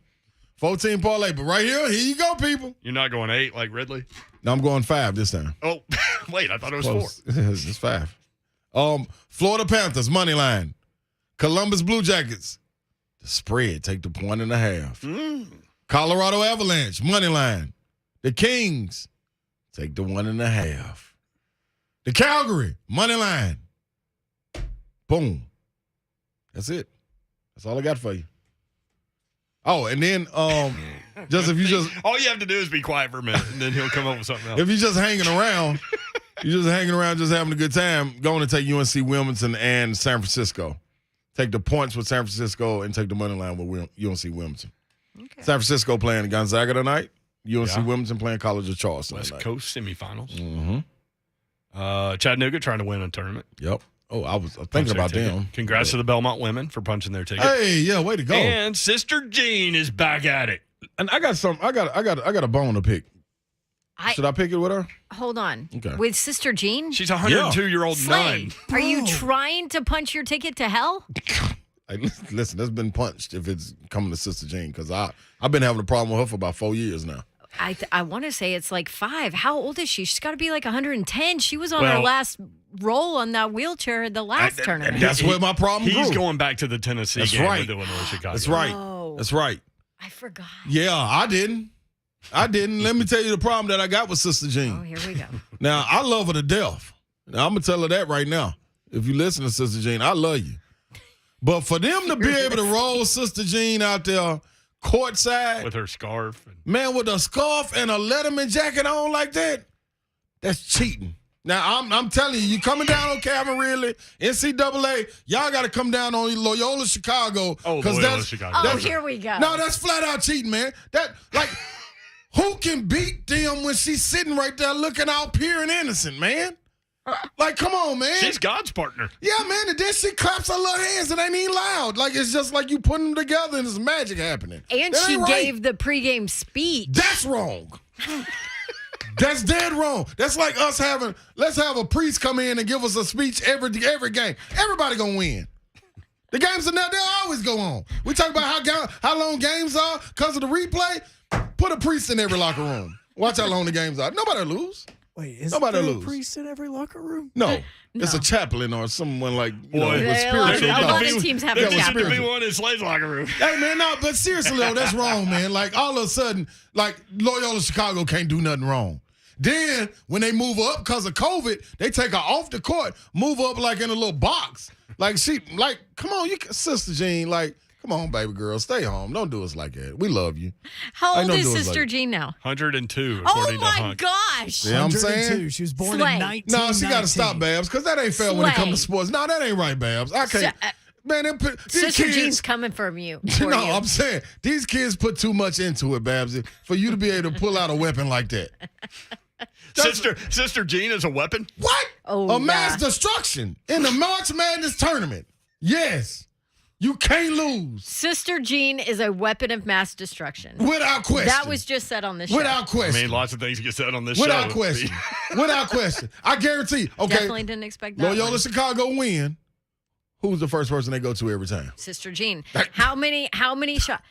parlay. But right here you go, people. You're not going 8 like Ridley? No, I'm going 5 this time. Oh, wait. I thought it was Close. 4. It's 5. Florida Panthers, money line. Columbus Blue Jackets, the spread, take the 1.5. Colorado Avalanche, money line. The Kings, take the 1.5. The Calgary, money line. Boom. That's it. That's all I got for you. Oh, and then just if you just all you have to do is be quiet for a minute, and then he'll come up with something else. If you're just hanging around, just having a good time, go on and take UNC Wilmington and San Francisco. Take the points with San Francisco and take the money line with UNC Wilmington. Okay. San Francisco playing Gonzaga tonight. UNC Wilmington playing College of Charleston West tonight. Coast semifinals. Mm-hmm. Chattanooga trying to win a tournament. Yep. Oh, I was thinking about them. Congrats to the Belmont women for punching their ticket. Hey, yeah, way to go. And Sister Jean is back at it. And I got a bone to pick. Should I pick it with her? Hold on. Okay. With Sister Jean? She's a 102-year-old nun. Are you trying to punch your ticket to hell? Hey, listen, that's been punched if it's coming to Sister Jean because I've been having a problem with her for about 4 years now. I want to say it's like 5. How old is she? She's got to be like 110. She was on her last roll on that wheelchair at the last tournament. That's where my problem He's grew. going back to the Tennessee game with Illinois Chicago. That's right. Oh. That's right. I forgot. Yeah, I didn't. Let me tell you the problem that I got with Sister Jean. Oh, here we go. Now, I love her to death. Now, I'm going to tell her that right now. If you listen to Sister Jean, I love you. But for them to be able to roll Sister Jean out there courtside. With her scarf. Man, with a scarf and a Letterman jacket on like that, that's cheating. Now, I'm telling you, coming down on Calvin Ridley, NCAA, y'all got to come down on Loyola Chicago. Oh, Loyola Chicago. Oh, here we go. No, that's flat out cheating, man. Who can beat them when she's sitting right there looking all pure and innocent, man? Like, come on, man. She's God's partner. Yeah, man, and then she claps her little hands and ain't even loud. Like, it's just like you putting them together and there's magic happening. And that she right. gave the pregame speech. That's wrong. That's dead wrong. That's like us let's have a priest come in and give us a speech every game. Everybody gonna win. The games are now, they'll always go on. We talk about how long games are because of the replay. Put a priest in every locker room. Watch how long the games are. Nobody lose. Wait, is Nobody there a lose. priest in every locker room? No. It's a chaplain or someone like, a lot of teams have a chaplain. There be one in Slade's locker room. Hey, man, no, but seriously, though, that's wrong, man. Like, all of a sudden, like, Loyola Chicago can't do nothing wrong. Then, when they move her up because of COVID, they take her off the court, move her up like in a little box. Like, come on, Sister Jean, like, come on, baby girl, stay home. Don't do us like that. We love you. How old is Sister Jean now? 102, Oh, according to my Hunk. gosh. Yeah, I'm saying? She was born Slay. in 1919. No, she got to stop, Babs, because that ain't fair when it comes to sports. No, that ain't right, Babs. I can't. Man, Sister Jean's coming from you. No, I'm saying these kids put too much into it, Babsy, for you to be able to pull out a weapon like that. Sister Jean is a weapon? What? Oh, mass destruction in the March Madness tournament. Yes. You can't lose. Sister Jean is a weapon of mass destruction. Without question. That was just said on this show. Without question. I mean, lots of things get said on this Without show. question. Without question. I guarantee. Okay. Definitely didn't expect that. Loyola one. Chicago win. Who's the first person they go to every time? Sister Jean. How many shots?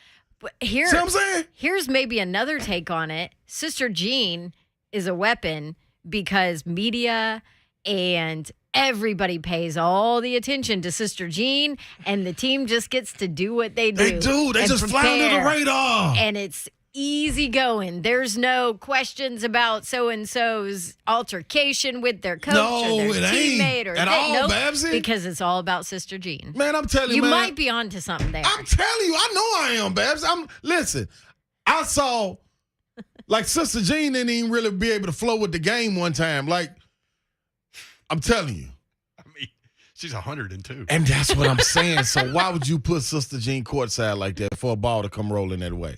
Here, See what I'm saying? Here's maybe another take on it. Sister Jean is a weapon because media and everybody pays all the attention to Sister Jean, and the team just gets to do what they do. They do. They just fly under the radar. And it's easy going. There's no questions about so-and-so's altercation with their coach or their teammate. Or at all, Babsy. Because it's all about Sister Jean. Man, I'm telling you, You man. might be onto something there. I'm telling you, I know I am, Babs. Listen, I saw, like, Sister Jean didn't even really be able to flow with the game one time. Like, I'm telling you. I mean, she's 102. And that's what I'm saying. So why would you put Sister Jean courtside like that for a ball to come rolling that way?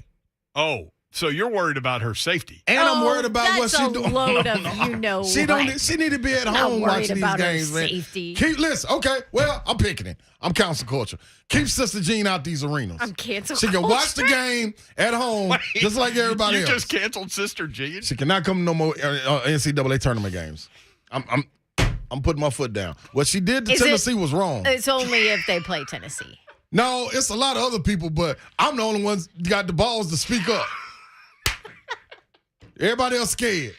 Oh, so you're worried about her safety. And I'm worried about what she's doing. Load of She need to be at home watching these games, man. Safety. Listen, okay, well, I'm picking it. I'm cancel culture. Keep Sister Jean out these arenas. I'm cancel She can watch the game at home just like everybody else. You just canceled Sister Jean? She cannot come to no more NCAA tournament games. I'm putting my foot down. What she did to Tennessee was wrong. It's only if they play Tennessee. No, it's a lot of other people, but I'm the only one got the balls to speak up. Everybody else scared.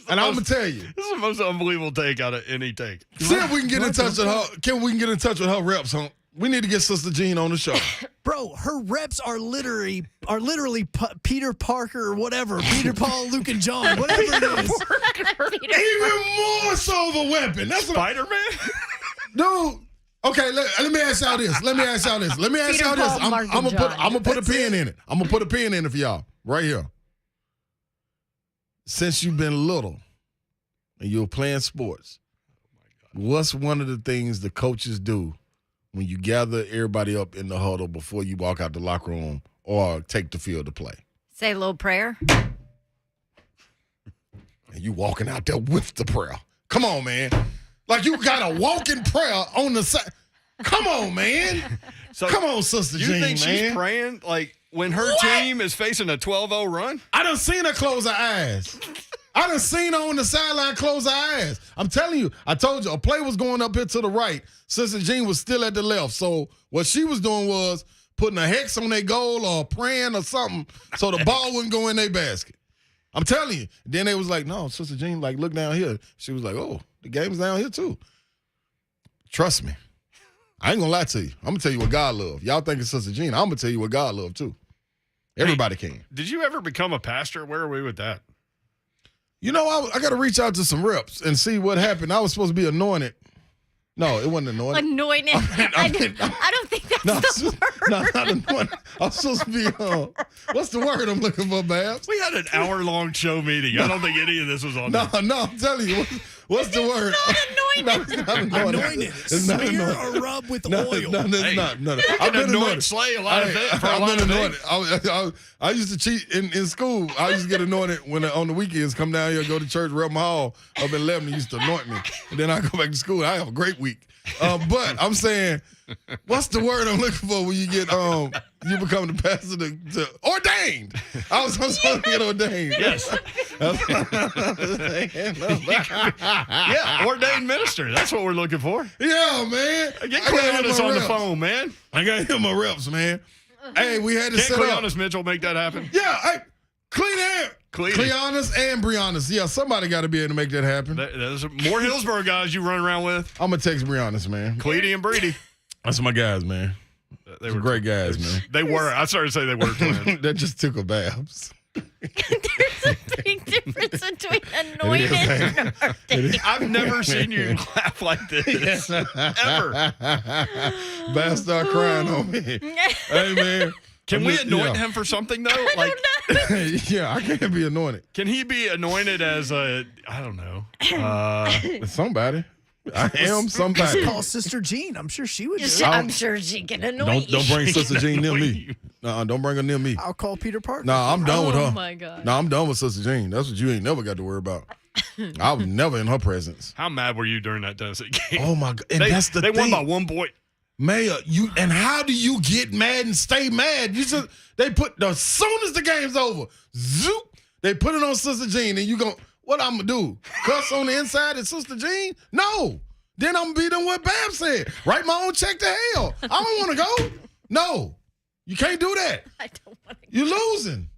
And I'm going to tell you. This is the most unbelievable take out of any take. See if we can get in touch with her. Can we get in touch with her reps, huh? We need to get Sister Jean on the show. Bro, her reps are literally Peter Parker or whatever. Peter, Paul, Luke, and John. Whatever it is. Even more so of a weapon. That's Spider-Man? Dude. Okay, let me ask y'all this. Let me ask y'all this. I'm gonna put a pin in it. I'm gonna put a pin in it for y'all right here. Since you've been little and you're playing sports, what's one of the things the coaches do when you gather everybody up in the huddle before you walk out the locker room or take the field to play? Say a little prayer. And you walking out there with the prayer. Come on, man. Like you got a walking prayer on the side. Come on, man. So come on, Sister Jean, man. You think she's praying like when her team is facing a 12-0 run? I done seen her close her eyes. I done seen her on the sideline close her eyes. I'm telling you, I told you, a play was going up here to the right. Sister Jean was still at the left. So what she was doing was putting a hex on their goal or praying or something so the ball wouldn't go in their basket. I'm telling you. Then they was like, no, Sister Jean, like, look down here. She was like, oh, the game's down here too. Trust me. I ain't gonna lie to you. I'm gonna tell you what God love. Y'all think it's Sister Jean. I'm gonna tell you what God love too. Everybody can. Did you ever become a pastor? Where are we with that? You know, I got to reach out to some reps and see what happened. I was supposed to be anointed. No, it wasn't anointed. Anointed. I don't think that's the word. No, not anointed. I was supposed to be, what's the word I'm looking for, Babs? We had an hour-long show meeting. I don't think any of this was on there. No, I'm telling you. What's the word? No, it's not anointed. Anointed. Smear or rub with oil. No, it's not. No. I've been anointed. Slay a lot of things. I've been anointed. I used to cheat in school. I used to get anointed when on the weekends, come down here, go to church, rep my hall up in Lebanon, used to anoint me. And then I go back to school. I have a great week. But I'm saying, what's the word I'm looking for when you get you become the pastor to ordained? I was supposed to get ordained. Yes. Yeah, ordained minister. That's what we're looking for. Yeah, man. Get Cleonis on the phone, man. I got to hear my reps, man. Hey, we had to set up. Can't Cleonis Mitchell make that happen? Yeah, hey, Cleonis and Briannis. Yeah, somebody got to be able to make that happen. There's more Hillsborough guys you run around with. I'm going to text Briannis, man. Cleety and Brady. That's my guys, man. They were great guys, man. They were. I started to say they were twins. That just took a Babs. There's a big difference between anointed and ordained. I've never seen you laugh like this. Ever. Babs started crying on me. Hey, man. Can we anoint him for something, though? Yeah, I can't be anointed. Can he be anointed as a, I don't know. Somebody. I am somebody. Call Sister Jean. I'm sure she would do it. I'm sure she can anoint Don't bring Sister Jean near me. No, don't bring her near me. I'll call Peter Parker. No, I'm done with her. Oh, my God. No, I'm done with Sister Jean. That's what you ain't never got to worry about. I was never in her presence. How mad were you during that Tennessee game? Oh, my God. And that's the thing. They won by 1 point. Mayor, and how do you get mad and stay mad? As soon as the game's over, zoop, they put it on Sister Jean, and you go, what I'm going to do? Cuss on the inside at Sister Jean? No. Then I'm going to be doing what Bam said. Write my own check to hell. I don't want to go. No. You can't do that. I don't want to. You're losing.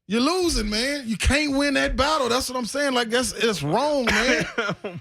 You're losing, man. You can't win that battle. That's what I'm saying. Like, it's wrong, man.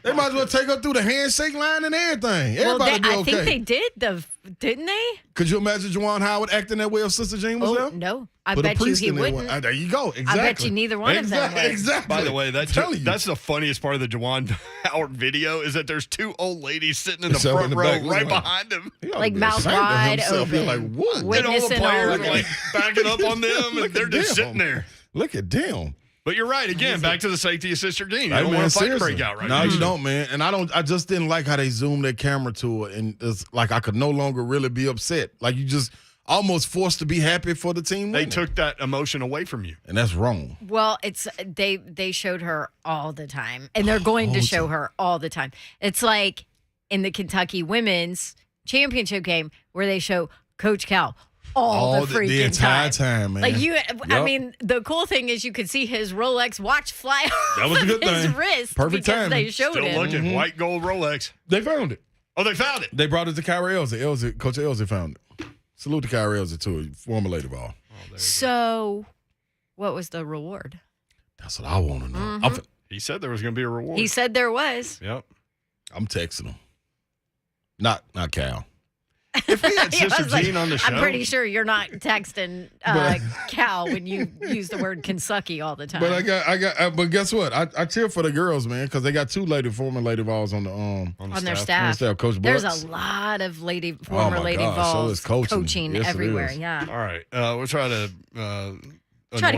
They might as well take her through the handshake line and everything. Everybody be okay. I think they did, didn't they? Could you imagine Juwan Howard acting that way if Sister Jean was there? No. I bet you he wouldn't. There you go. Exactly. I bet you neither one of them would. Exactly. By the way, that's the funniest part of the Juwan Howard video is that there's 2 old ladies sitting in the front row right behind him. Like mouth wide open. You're like, what? And all the players like backing up on them, and they're just sitting there. Look at them. But you're right. Again, back to the safety of Sister Jean. You don't want a fight to break out right now. No, you don't, man. And I just didn't like how they zoomed their camera to it. And it's like I could no longer really be upset. Like you just almost forced to be happy for the team winning. They took that emotion away from you. And that's wrong. Well, it's they showed her all the time. And they're going to show her all the time. It's like in the Kentucky women's championship game where they show Coach Cal all the freaking the entire time, man. Like I mean, the cool thing is you could see his Rolex watch fly that was a good his thing. wrist. Perfect because timing. they showed Still it. looking. White gold Rolex. They found it. Oh, they found it. They brought it to Kyrie Elsie. Coach Elsie found it. Salute to Kyrie Elsie, too. Former Lady Ball. So, what was the reward? That's what I want to know. Mm-hmm. He said there was going to be a reward. He said there was. Yep. I'm texting him. Not Cal. If we had Yeah, I Sister was like, Jean on the show, I'm pretty sure you're not texting Cal when you use the word Kentucky all the time. But but guess what? I cheer for the girls, man, because they got 2 former Lady Vols on their staff. Coach There's Butts. a lot of former Lady gosh, so Vols is coaching. Yes, it everywhere. is. Yeah. all right. We'll try to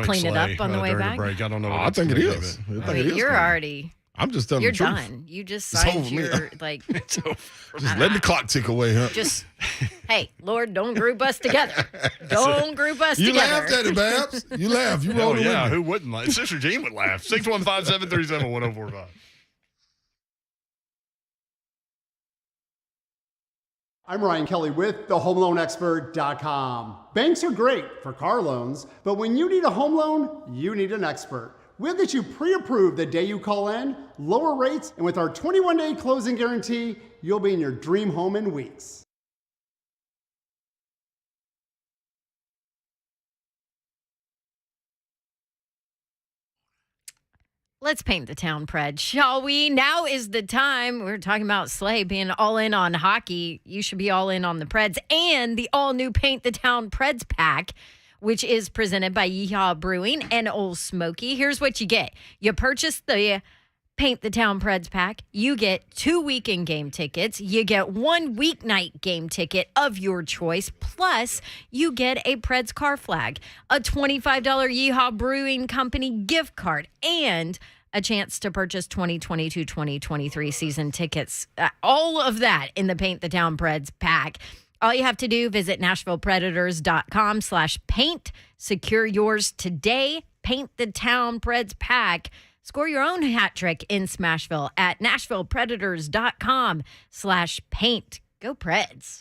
clean it up on the way during back. The break. I don't know. I think it is. You're already. I'm just telling You're the truth. done. You just It's signed over me. your like. Just letting the clock tick away, huh? Just hey, Lord, don't group us together. Don't group us You together. laughed at it, Babs. You laughed. You Oh rolled yeah, with me. who wouldn't laugh? Sister Jean would laugh. 615-737-1045. I'm Ryan Kelly with thehomeloanexpert.com. Banks are great for car loans, but when you need a home loan, you need an expert. We'll get you pre-approved the day you call in, lower rates, and with our 21-day closing guarantee, you'll be in your dream home in weeks. Let's paint the town, Pred, shall we? Now is the time. We're talking about Slay being all in on hockey. You should be all in on the Preds and the all-new Paint the Town Preds pack, which is presented by Yeehaw Brewing and Old Smoky. Here's what you get. You purchase the Paint the Town Preds pack. You get 2 weekend game tickets. You get 1 weeknight game ticket of your choice. Plus, you get a Preds car flag, a $25 Yeehaw Brewing Company gift card, and a chance to purchase 2022-2023 season tickets. All of that in the Paint the Town Preds pack. All you have to do, visit NashvillePredators.com/paint. Secure yours today. Paint the Town Preds pack. Score your own hat trick in Smashville at NashvillePredators.com/paint. Go Preds.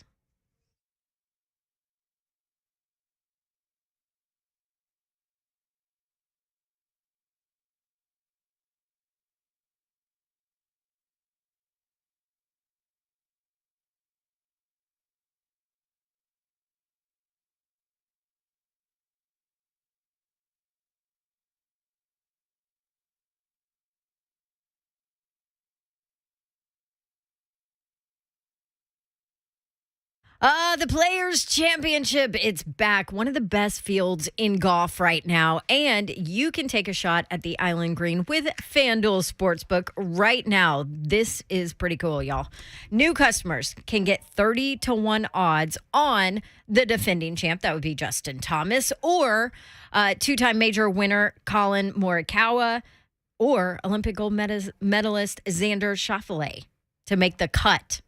The Players Championship, it's back. One of the best fields in golf right now. And you can take a shot at the Island Green with FanDuel Sportsbook right now. This is pretty cool, y'all. New customers can get 30-1 odds on the defending champ. That would be Justin Thomas, or 2-time major winner Colin Morikawa, or Olympic gold medalist Xander Schauffele to make the cut.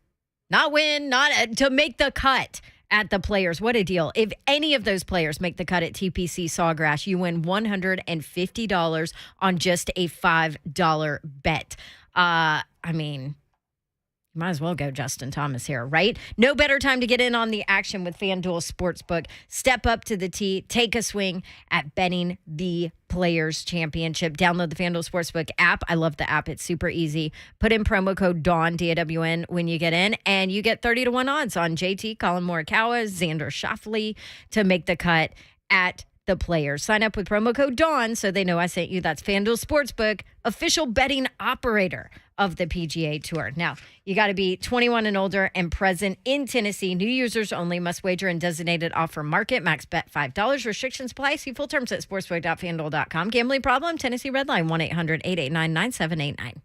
Not win, not to make the cut at the Players. What a deal. If any of those players make the cut at TPC Sawgrass, you win $150 on just a $5 bet. Might as well go Justin Thomas here, right? No better time to get in on the action with FanDuel Sportsbook. Step up to the tee, take a swing at betting the Players Championship. Download the FanDuel Sportsbook app. I love the app. It's super easy. Put in promo code DAWN, D-A-W-N, when you get in, and you get 30-1 odds on JT, Colin Morikawa, Xander Schauffele to make the cut at the Players. Sign up with promo code DAWN so they know I sent you. That's FanDuel Sportsbook, official betting operator of the PGA Tour. Now, you got to be 21 and older and present in Tennessee. New users only, must wager in designated offer market. Max bet $5. Restrictions apply. See full terms at sportsbook.fanduel.com. Gambling problem? Tennessee Red Line 1-800-889-9789.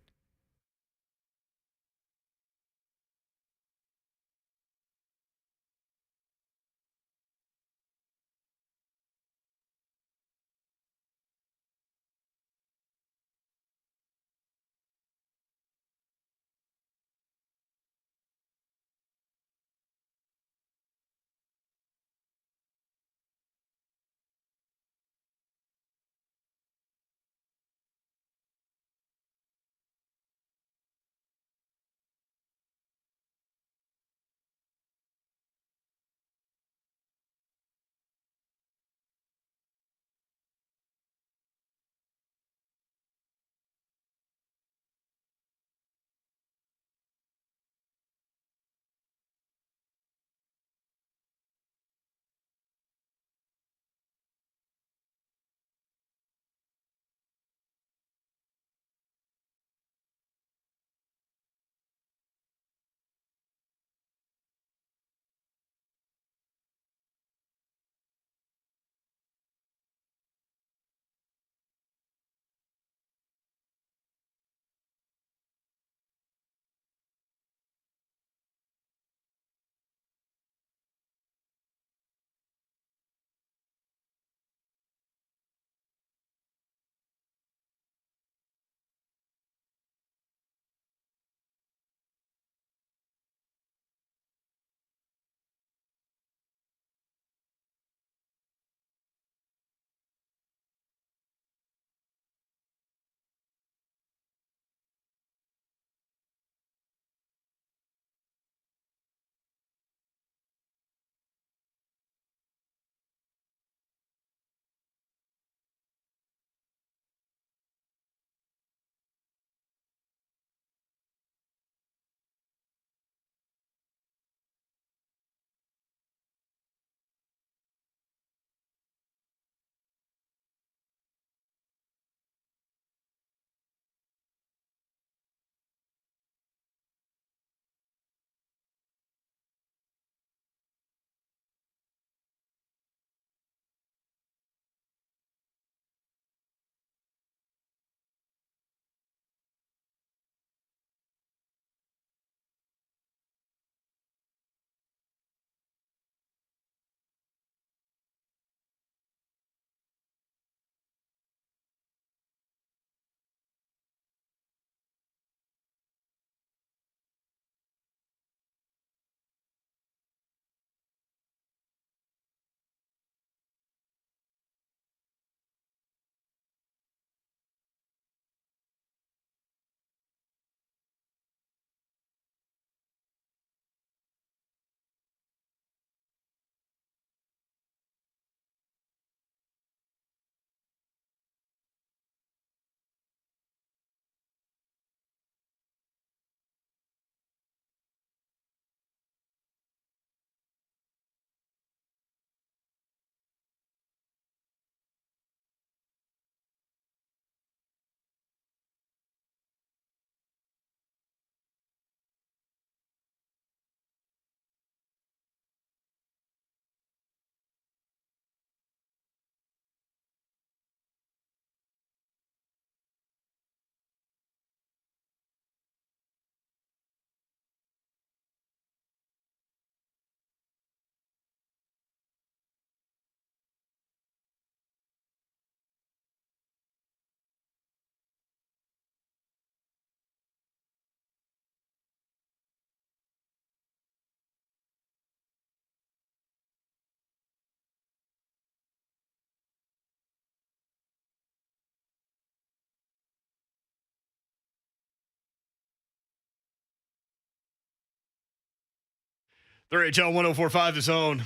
3HL 1045 The Zone.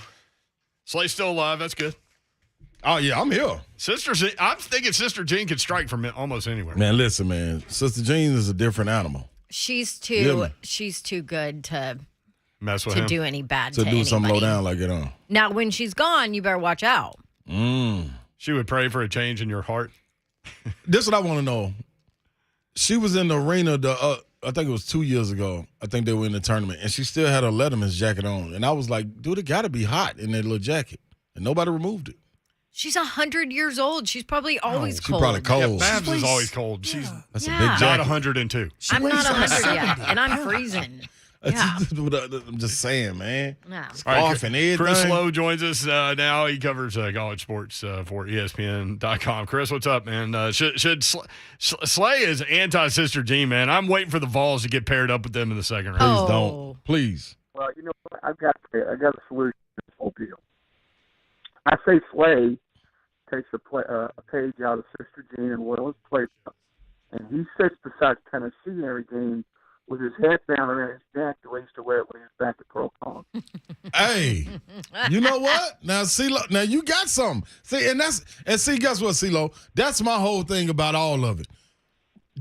Slay's still alive. That's good. Oh, yeah, I'm here. I'm thinking Sister Jean could strike from almost anywhere. Man, listen, man. Sister Jean is a different animal. She's too good to mess with him. do any bad to to do something low anybody. down like it on. Now, when she's gone, you better watch out. She would pray for a change in your heart. This is what I want to know. She was in the arena, I think it was 2 years ago. I think they were in the tournament, and she still had her Letterman's jacket on. And I was like, dude, it got to be hot in that little jacket. And nobody removed it. She's 100 years old. She's probably always She's cold. probably cold. Yeah, Babs is always cold. That's a Yeah. big Not jacket. 102. I'm not 100 yet, and I'm freezing. Yeah. I'm just saying, man. Yeah. Scarf and everything. Chris Lowe joins us now. He covers college sports for ESPN.com. Chris, what's up, man? Should Slay is anti-Sister Jean, man. I'm waiting for the Vols to get paired up with them in the second round. Please don't. Please. Well, you know what? I got a solution to this whole deal. I say Slay takes a page out of Sister Jean and Will's playbook, and he sits beside Tennessee every game with his head down around his neck the way he used to wear it when he was back at Pearl Collins. Hey, you know what? Now, CeeLo, now you got something. See, see, guess what, CeeLo? That's my whole thing about all of it.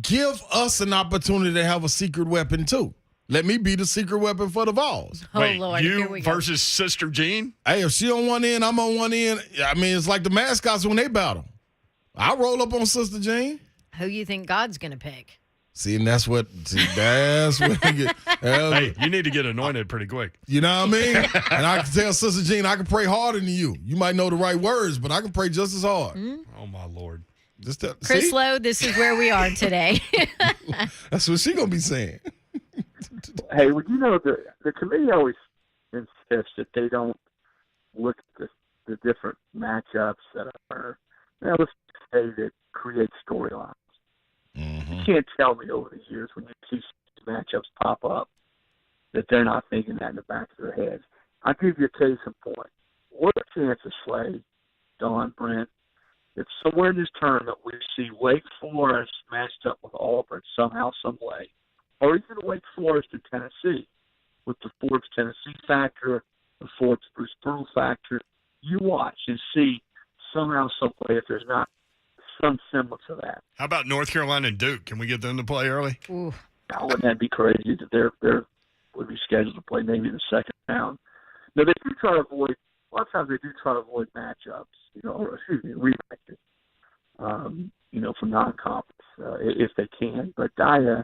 Give us an opportunity to have a secret weapon, too. Let me be the secret weapon for the Vols. Oh, Wait, Lord. Here you we go. versus Sister Jean? Hey, if she on one end, I'm on one end. I mean, it's like the mascots when they battle. I roll up on Sister Jean. Who you think God's going to pick? See, and that's what we get. Hey, you need to get anointed pretty quick. You know what I mean? And I can tell Sister Jean, I can pray harder than you. You might know the right words, but I can pray just as hard. Oh, my Lord. Chris Lowe, this is where we are today. That's what she going to be saying. Hey, well, you know, the committee always insists that they don't look at the different matchups that are, let's say, that create storylines. You can't tell me over the years when you see matchups pop up that they're not thinking that in the back of their heads. I'll give you a case in point. What a chance of Slay, Don, Brent, if somewhere in this tournament we see Wake Forest matched up with Auburn somehow, some way, or even Wake Forest and Tennessee with the Forbes Tennessee factor, the Forbes Bruce Pearl factor, you watch and see somehow, some way, if there's not some semblance of that. How about North Carolina and Duke? Can we get them to play early? Ooh. Now, wouldn't that be crazy that they're would be scheduled to play maybe in the second round? Now, they do try to avoid, a lot of times they do try to avoid matchups, or rematches, from non-conference if they can. But I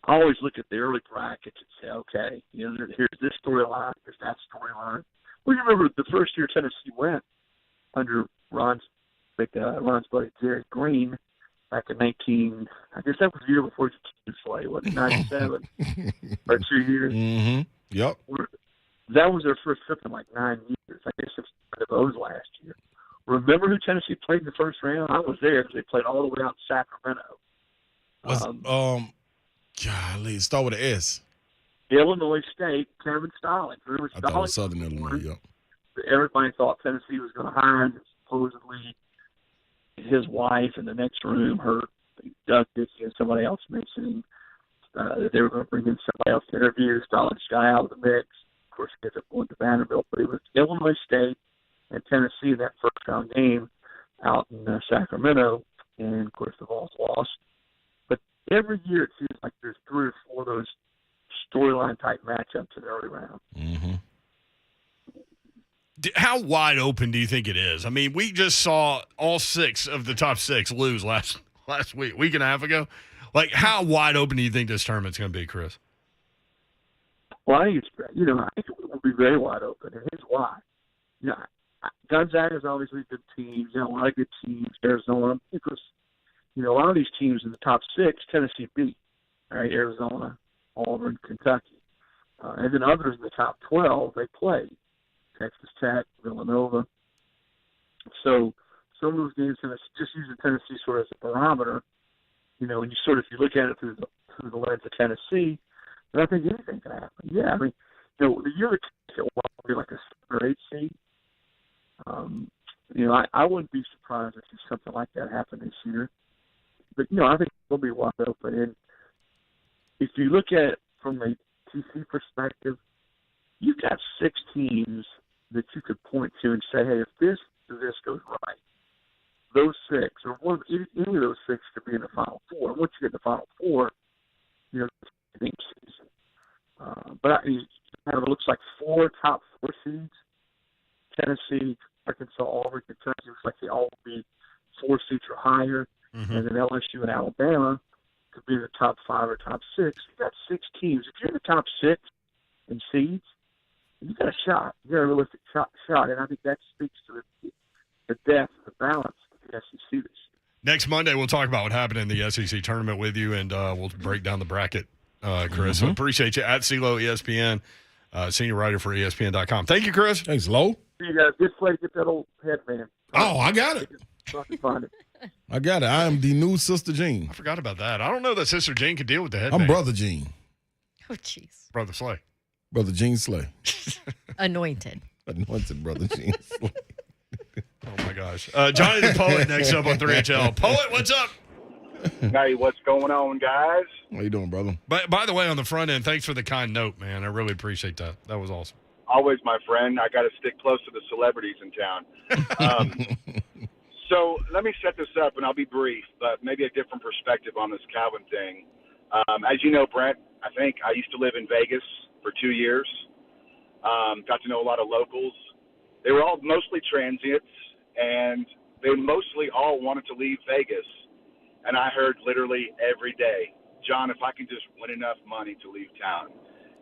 always look at the early brackets and say, okay, here's this storyline, here's that storyline. Well, you remember the first year Tennessee went under Ron's buddy Jerry Green back in I guess that was the year before he Slay, wasn't it, 97 or 2 years? Mm-hmm. Yep. That was their first trip in like 9 years. I guess it was those last year. Remember who Tennessee played in the first round? I was there because they played all the way out in Sacramento. Golly, start with an S. Illinois State, Kevin Stallings. Remember I thought it was Stallings? Southern Illinois, yep. Everybody thought Tennessee was going to hire him. Supposedly his wife in the next room heard Doug Dickey and somebody else mentioning that they were going to bring in somebody else to interview. Stallings got out of the mix. Of course, he ended up going to Vanderbilt, but it was Illinois State and Tennessee in that first round game out in Sacramento, and of course the Vols lost. But every year it seems like there's 3 or 4 of those storyline type matchups in the early round. Mm-hmm. How wide open do you think it is? I mean, we just saw all 6 of the top 6 lose last week and a half ago. Like, how wide open do you think this tournament's going to be, Chris? Well, I think it will be very wide open, and here's why. Gonzaga's obviously a good team. A lot of good teams. Arizona, because a lot of these teams in the top 6, Tennessee beat. Right, Arizona, Auburn, Kentucky, and then others in the top 12 they played. Texas Tech, Villanova. So some of those games, just using Tennessee sort of as a barometer, when if you look at it through the lens of Tennessee, then I think anything can happen. Yeah, I mean, the year that will be like a 7 or 8 seed. I wouldn't be surprised if something like that happened this year. But I think it'll be wide open. And if you look at it from a TC perspective, you've got 6 teams that you could point to and say, hey, if this goes right, those 6, or any of those 6 could be in the Final Four. And once you get in the Final Four, it's a game season. But it looks like 4 top 4 seeds, Tennessee, Arkansas, Auburn, Kentucky, looks like they all will be 4 seeds or higher. Mm-hmm. And then LSU and Alabama could be in the top 5 or top 6. You've got 6 teams. If you're in the top 6 in seeds, you've got a shot. You've got a realistic shot. And I think that speaks to the depth, the balance of the SEC this year. Next Monday, we'll talk about what happened in the SEC tournament with you, and we'll break down the bracket, Chris. Mm-hmm. So appreciate you. At CeeLo ESPN, senior writer for ESPN.com. Thank you, Chris. Thanks, Lo. See you guys. Good play to get that old headband. Oh, I got it. I can find it. I got it. I am the new Sister Jean. I forgot about that. I don't know that Sister Jean could deal with the headband. I'm Brother Jean. Oh, jeez. Brother Slay. Brother Jean Slay. Anointed. Anointed Brother Jean Slay. Oh, my gosh. Johnny the Poet next up on 3HL. Poet, what's up? Hey, what's going on, guys? How you doing, brother? By the way, on the front end, thanks for the kind note, man. I really appreciate that. That was awesome. Always, my friend. I got to stick close to the celebrities in town. So let me set this up, and I'll be brief, but maybe a different perspective on this Calvin thing. As you know, Brent, I think I used to live in Vegas for 2 years. Got to know a lot of locals. They were all mostly transients, and they mostly all wanted to leave Vegas. And I heard literally every day, John, if I can just win enough money to leave town,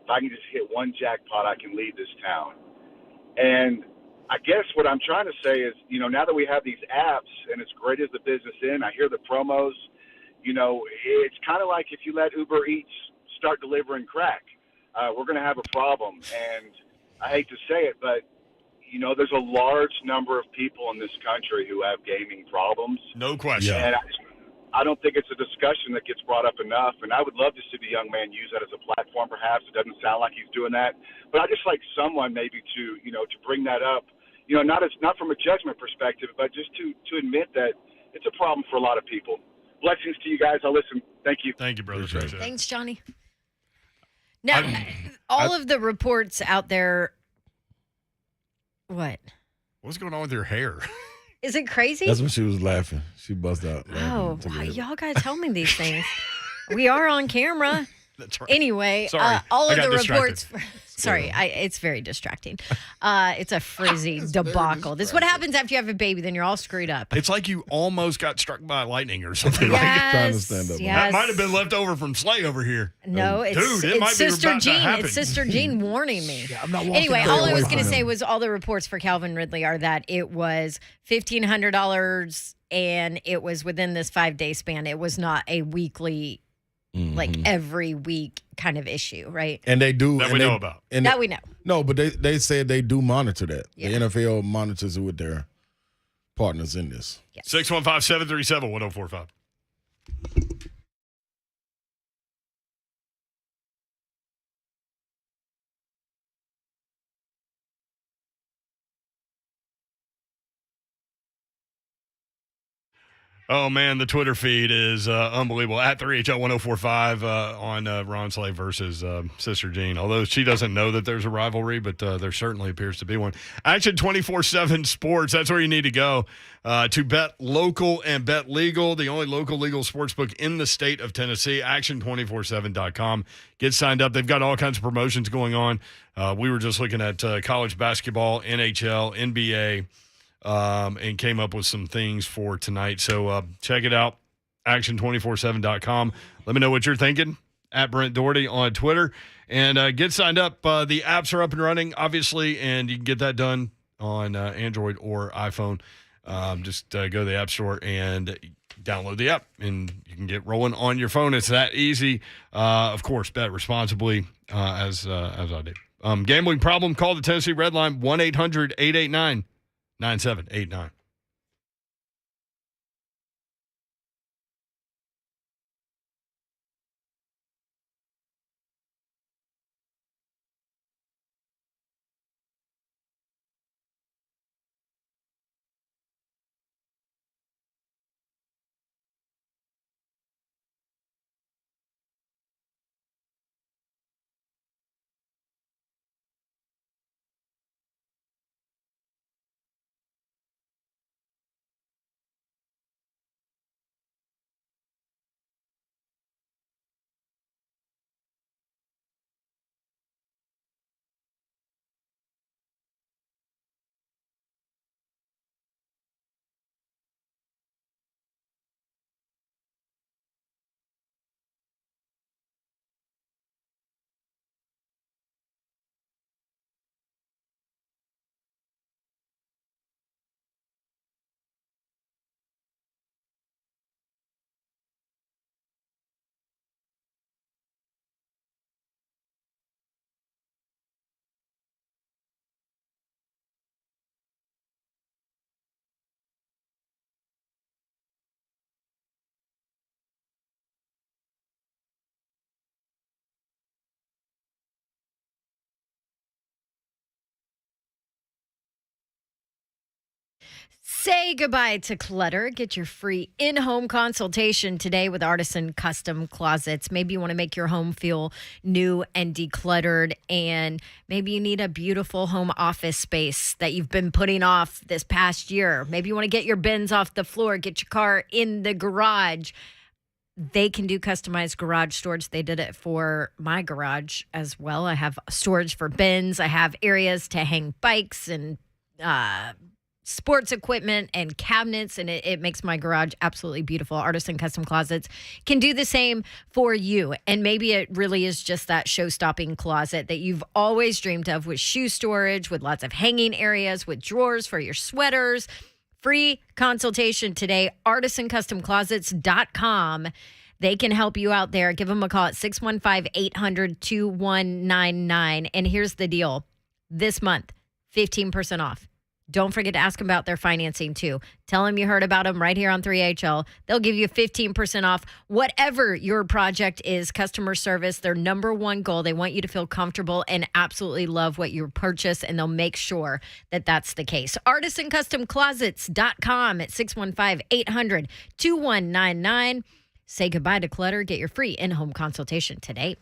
if I can just hit one jackpot, I can leave this town. And I guess what I'm trying to say is, now that we have these apps and as great as the business in, I hear the promos, it's kind of like if you let Uber Eats start delivering crack, we're going to have a problem. And I hate to say it, but, there's a large number of people in this country who have gaming problems. No question. And I don't think it's a discussion that gets brought up enough, and I would love to see the young man use that as a platform perhaps. It doesn't sound like he's doing that. But I just like someone maybe to bring that up, not from a judgment perspective, but just to admit that it's a problem for a lot of people. Blessings to you guys. I'll listen. Thank you. Thank you, brother. Thanks, Johnny. Now, all of the reports out there, what? What's going on with your hair? Is it crazy? That's when she was laughing. She bust out. Oh, y'all guys tell me these things. We are on camera. That's right. Anyway, Sorry, all of the distracted. reports. Sorry, it's very distracting. It's a frizzy debacle. This is what happens after you have a baby. Then you're all screwed up. It's like you almost got struck by lightning or something. Yes, trying to stand up. yes. That might have been left over from Slay over here. No, it's Sister Jean. It's Sister Jean warning me. Yeah, I'm not walking Anyway, away all I was from going to him. say was all the reports for Calvin Ridley are that it was $1,500 and it was within this 5-day span. It was not a weekly, like every week kind of issue, right? And they do. That we know about. And That we know. No, but they said they do monitor that. Yeah. The NFL monitors it with their partners in this. 615-737-1045. Oh, man, the Twitter feed is unbelievable. At 3HL1045 on Ron Slay versus Sister Jean. Although she doesn't know that there's a rivalry, but there certainly appears to be one. Action 24/7 Sports, that's where you need to go to bet local and bet legal. The only local legal sportsbook in the state of Tennessee, action247.com. Get signed up. They've got all kinds of promotions going on. We were just looking at college basketball, NHL, NBA, and came up with some things for tonight. So check it out, action247.com. Let me know what you're thinking, at Brent Doherty on Twitter. And get signed up. The apps are up and running, obviously, and you can get that done on Android or iPhone. Just go to the App Store and download the app, and you can get rolling on your phone. It's that easy. Of course, bet responsibly, as I do. Gambling problem, call the Tennessee Red Line, 1-800-889-9789. Say goodbye to clutter. Get your free in-home consultation today with Artisan Custom Closets. Maybe you want to make your home feel new and decluttered, and maybe you need a beautiful home office space that you've been putting off this past year. Maybe you want to get your bins off the floor, get your car in the garage. They can do customized garage storage. They did it for my garage as well. I have storage for bins. I have areas to hang bikes and sports equipment and cabinets, and it makes my garage absolutely beautiful. Artisan Custom Closets can do the same for you. And maybe it really is just that show-stopping closet that you've always dreamed of, with shoe storage, with lots of hanging areas, with drawers for your sweaters. Free consultation today, artisancustomclosets.com. They can help you out there. Give them a call at 615-800-2199. And here's the deal. This month, 15% off. Don't forget to ask them about their financing, too. Tell them you heard about them right here on 3HL. They'll give you 15% off whatever your project is. Customer service, their number one goal. They want you to feel comfortable and absolutely love what you purchase, and they'll make sure that that's the case. ArtisanCustomClosets.com at 615-800-2199. Say goodbye to clutter. Get your free in-home consultation today.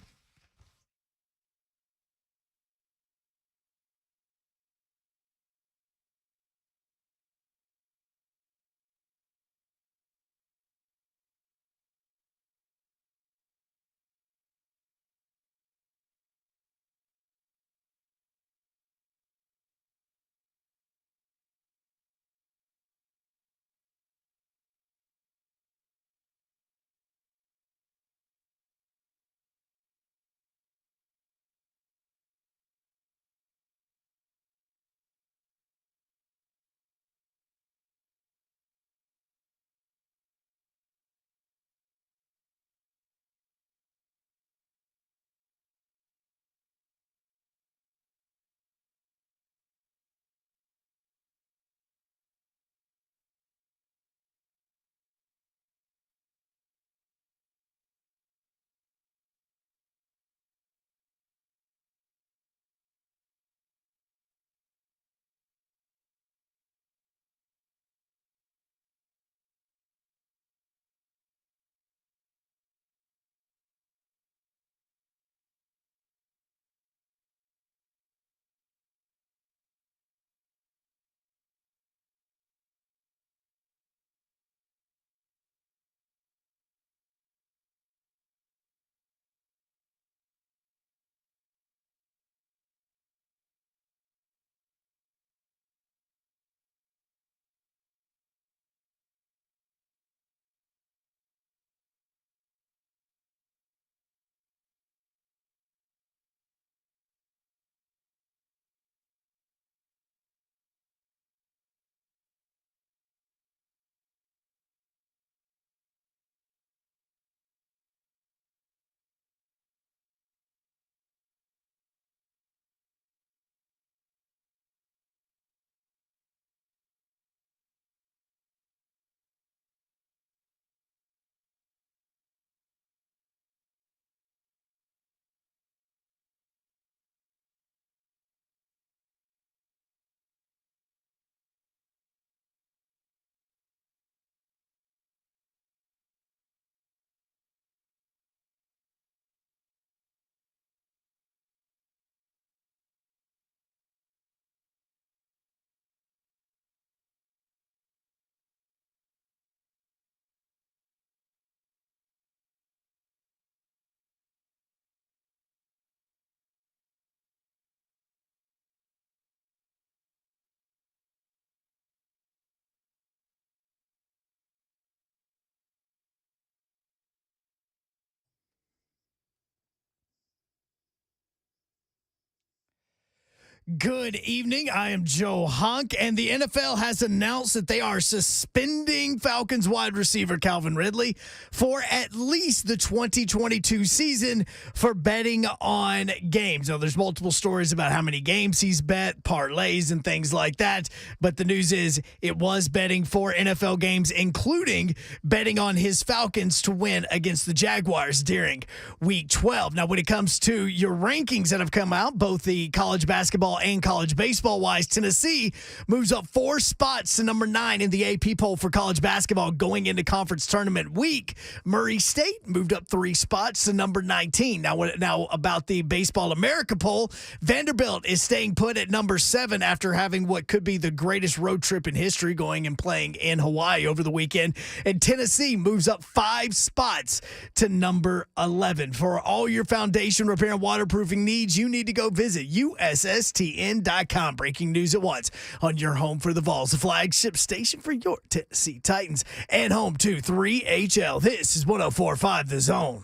Good evening. I am Joe Hunk, and the NFL has announced that they are suspending Falcons wide receiver Calvin Ridley for at least the 2022 season for betting on games. Now, there's multiple stories about how many games he's bet, parlays, and things like that, but the news is it was betting for NFL games, including betting on his Falcons to win against the Jaguars during Week 12. Now, when it comes to your rankings that have come out, both the college basketball football and college baseball-wise. Tennessee moves up 4 spots to number 9 in the AP poll for college basketball going into conference tournament week. Murray State moved up 3 spots to number 19. Now about the Baseball America poll, Vanderbilt is staying put at number 7 after having what could be the greatest road trip in history, going and playing in Hawaii over the weekend. And Tennessee moves up 5 spots to number 11. For all your foundation repair and waterproofing needs, you need to go visit USSTN.com. Breaking news at once on your home for the Vols, the flagship station for your Tennessee Titans, and home to 3HL. This is 104.5 The Zone.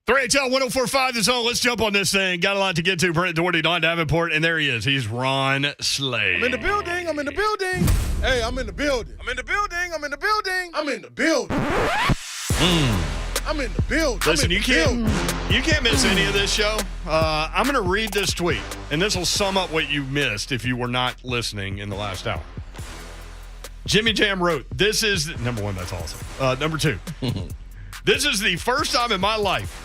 HL 104.5 The Zone. Let's jump on this thing. Got a lot to get to. Brent Doherty, Don Davenport, and there he is. He's Ron Slade. I'm in the building. I'm in the building. Hey, I'm in the building. I'm in the building. I'm in the building. I'm in the building. I'm in the building. Listen, you can't miss any of this show. I'm going to read this tweet, and this will sum up what you missed if you were not listening in the last hour. Jimmy Jam wrote, this is, number one, that's awesome. Number two, this is the first time in my life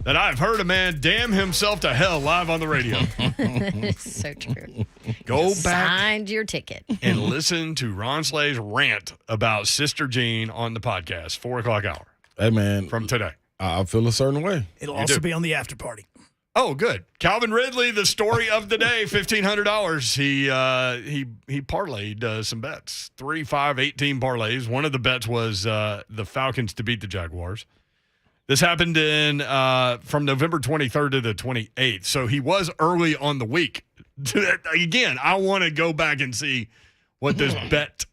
that I've heard a man damn himself to hell live on the radio. So true. Go back. Signed your ticket. And listen to Ron Slade's rant about Sister Jean on the podcast, 4 o'clock hour. Hey, man. From today. I feel a certain way. It'll also be on the after party. Oh, good. Calvin Ridley, the story of the day, $1,500. He parlayed some bets, 3, 5, 18 parlays. One of the bets was the Falcons to beat the Jaguars. This happened in from November 23rd to the 28th, so he was early on the week. Again, I want to go back and see what this bet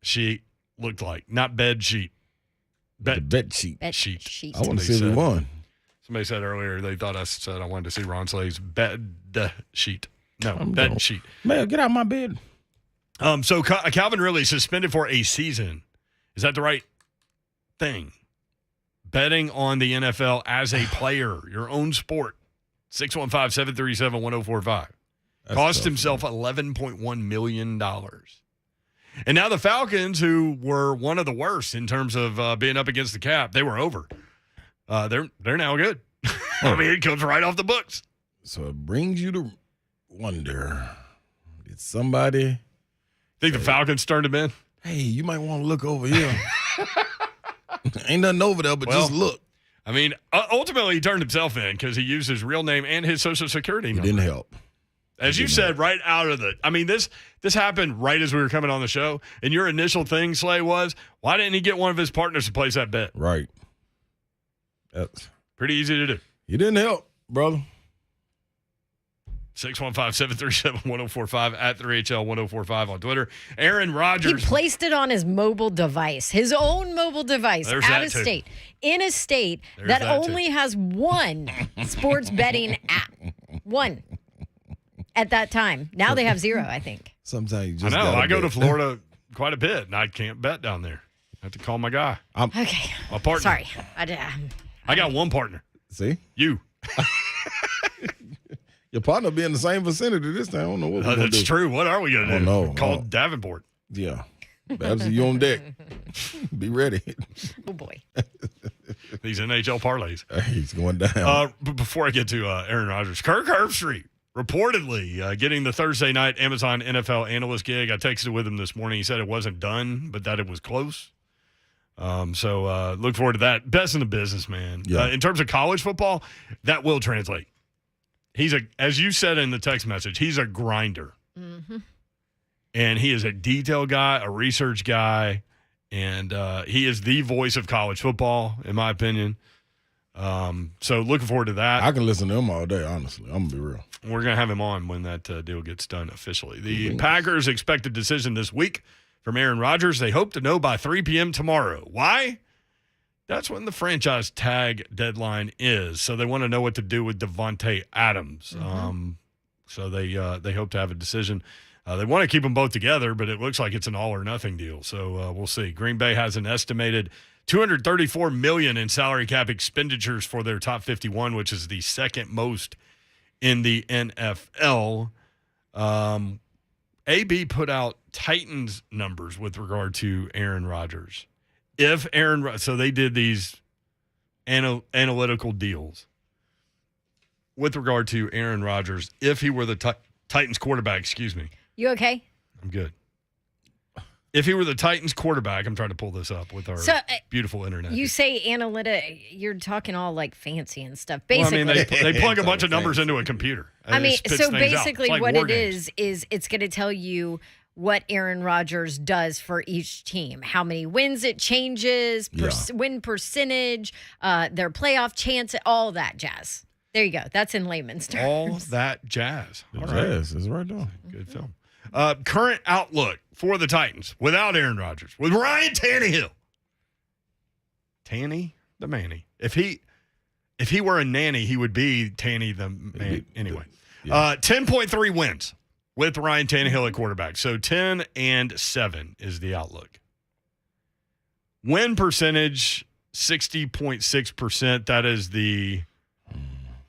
sheet looked like. Not bed sheet. Bet sheet. Bet sheet. I want to see if he won. Somebody said earlier they thought I said I wanted to see Ron Slade's bed sheet. No, bet sheet. Man, get out of my bed. So Calvin Ridley suspended for a season. Is that the right thing? Betting on the NFL as a player, your own sport. 615-737-1045. Cost himself $11.1 million. And now the Falcons, who were one of the worst in terms of being up against the cap, they were over. They're now good. I mean, it comes right off the books. So it brings you to wonder, did somebody think the Falcons turned him in? Hey, you might want to look over here. Ain't nothing over there, but just look. I mean, ultimately, he turned himself in because he used his real name and his Social Security number. It didn't help. As you said, right out of the – I mean, this happened right as we were coming on the show, and your initial thing, Slay, was, why didn't he get one of his partners to place that bet? Right. That's pretty easy to do. You didn't help, brother. 615-737-1045 at 3HL1045 on Twitter. Aaron Rodgers. He placed it on his mobile device, his own mobile device, out of state, in a state that only has one sports betting app. One. At that time. Now they have 0, I think. Sometimes you just I go to Florida quite a bit, and I can't bet down there. I have to call my guy. Okay. My partner. Sorry. I got one partner. See? You. Your partner be in the same vicinity this time. I don't know what we're going to do. That's true. What are we going to do? No. Call Davenport. Yeah. Babsy, you on deck. Be ready. Oh, boy. These NHL parlays. He's going down. Before I get to Aaron Rodgers, Kirk Herbstreit reportedly getting the Thursday night Amazon NFL analyst gig. I texted with him this morning. He said it wasn't done, but that it was close. So look forward to that. Best in the business, man. Yeah. In terms of college football, that will translate. He's as you said in the text message, he's a grinder. Mm-hmm. And he is a detail guy, a research guy, and he is the voice of college football, in my opinion. So looking forward to that. I can listen to him all day, honestly. I'm going to be real. We're going to have him on when that deal gets done officially. The Packers expect a decision this week from Aaron Rodgers. They hope to know by 3 p.m. tomorrow. Why? That's when the franchise tag deadline is. So they want to know what to do with Devontae Adams. Mm-hmm. So they hope to have a decision. They want to keep them both together, but it looks like it's an all-or-nothing deal. So we'll see. Green Bay has an estimated $234 million in salary cap expenditures for their top 51, which is the second most in the NFL. AB put out Titans numbers with regard to Aaron Rodgers. So they did these analytical deals with regard to Aaron Rodgers. If he were the Titans quarterback, excuse me. You okay? I'm good. If he were the Titans quarterback, I'm trying to pull this up with our beautiful internet. You say analytic, you're talking all like fancy and stuff. Basically, well, I mean, they plug a bunch of numbers into a computer. I mean, so basically like what it is it's going to tell you what Aaron Rodgers does for each team, how many wins it changes, win percentage, their playoff chance, all that jazz. There you go. That's in layman's terms. All that jazz. All right. Jazz is right there. Good film. Current outlook for the Titans without Aaron Rodgers, with Ryan Tannehill. Tanny the Manny. If he were a nanny, he would be Tanny the man. Anyway, 10.3 wins with Ryan Tannehill at quarterback. So 10-7 is the outlook. Win percentage 60.6%. That is the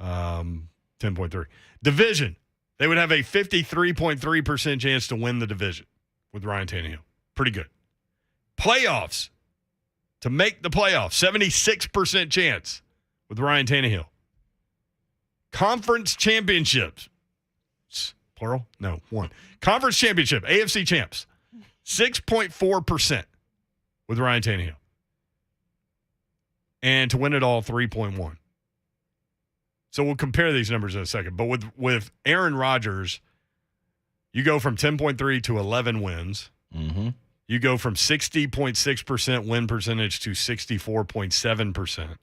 10.3. Division. They would have a 53.3% chance to win the division with Ryan Tannehill. Pretty good. Playoffs. To make the playoffs, 76% chance with Ryan Tannehill. Conference championships. Plural? No, one. Conference championship, AFC champs. 6.4% with Ryan Tannehill. And to win it all, 3.1. So we'll compare these numbers in a second. But with Aaron Rodgers, you go from 10.3 to 11 wins. Mm-hmm. You go from 60.6% win percentage to 64.7%.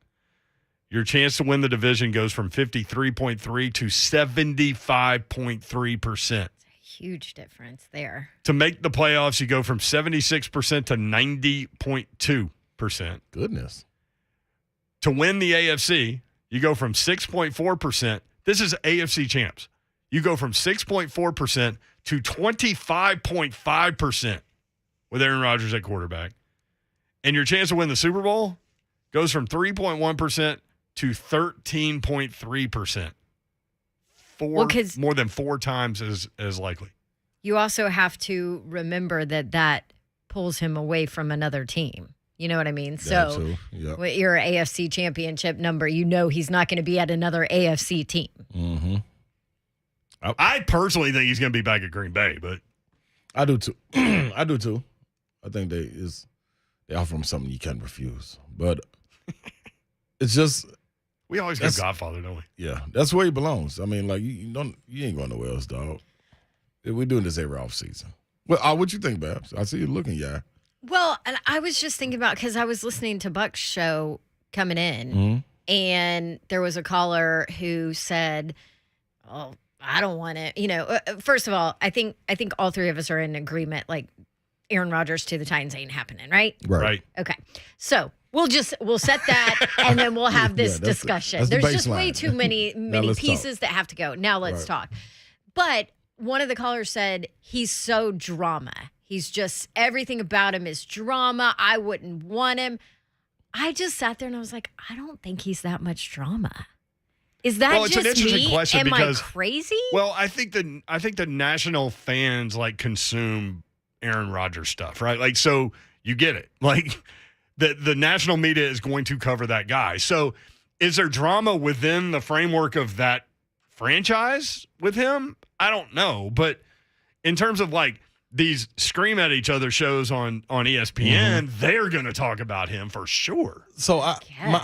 Your chance to win the division goes from 53.3 to 75.3%. Huge difference there. To make the playoffs, you go from 76% to 90.2%. Goodness. To win the AFC, you go from 6.4%. This is AFC champs. You go from 6.4% to 25.5% with Aaron Rodgers at quarterback. And your chance to win the Super Bowl goes from 3.1% to 13.3%. More than 4 times as likely. You also have to remember that pulls him away from another team. You know what I mean? So with your AFC championship number, you know he's not going to be at another AFC team. Mm-hmm. I personally think he's going to be back at Green Bay, but I do too. I do too. I think they offer him something you can't refuse. But it's just we always go Godfather, don't we? Yeah, that's where he belongs. I mean, like you ain't going nowhere else, dog. We're doing this every off season. Well, what you think, Babs? I see you looking, yeah. Well, and I was just thinking about because I was listening to Buck's show coming in, Mm-hmm. and there was a caller who said, "Oh, I don't want it." You know, first of all, I think all three of us are in agreement. Like, Aaron Rodgers to the Titans ain't happening, right? Right. Okay. So we'll set that, and then we'll have this discussion. There's just way too many pieces that have to go. Now let's talk. But one of the callers said he's so drama. He's just, everything about him is drama. I wouldn't want him. I just sat there and I was like, I don't think he's that much drama. Is that it's just an interesting me? question Am because, I crazy? Well, I think the national fans like consume Aaron Rodgers stuff, right? Like, so you get it. Like, the national media is going to cover that guy. So is there drama within the framework of that franchise with him? I don't know. But in terms of like these scream at each other shows on ESPN, they're going to talk about him for sure. So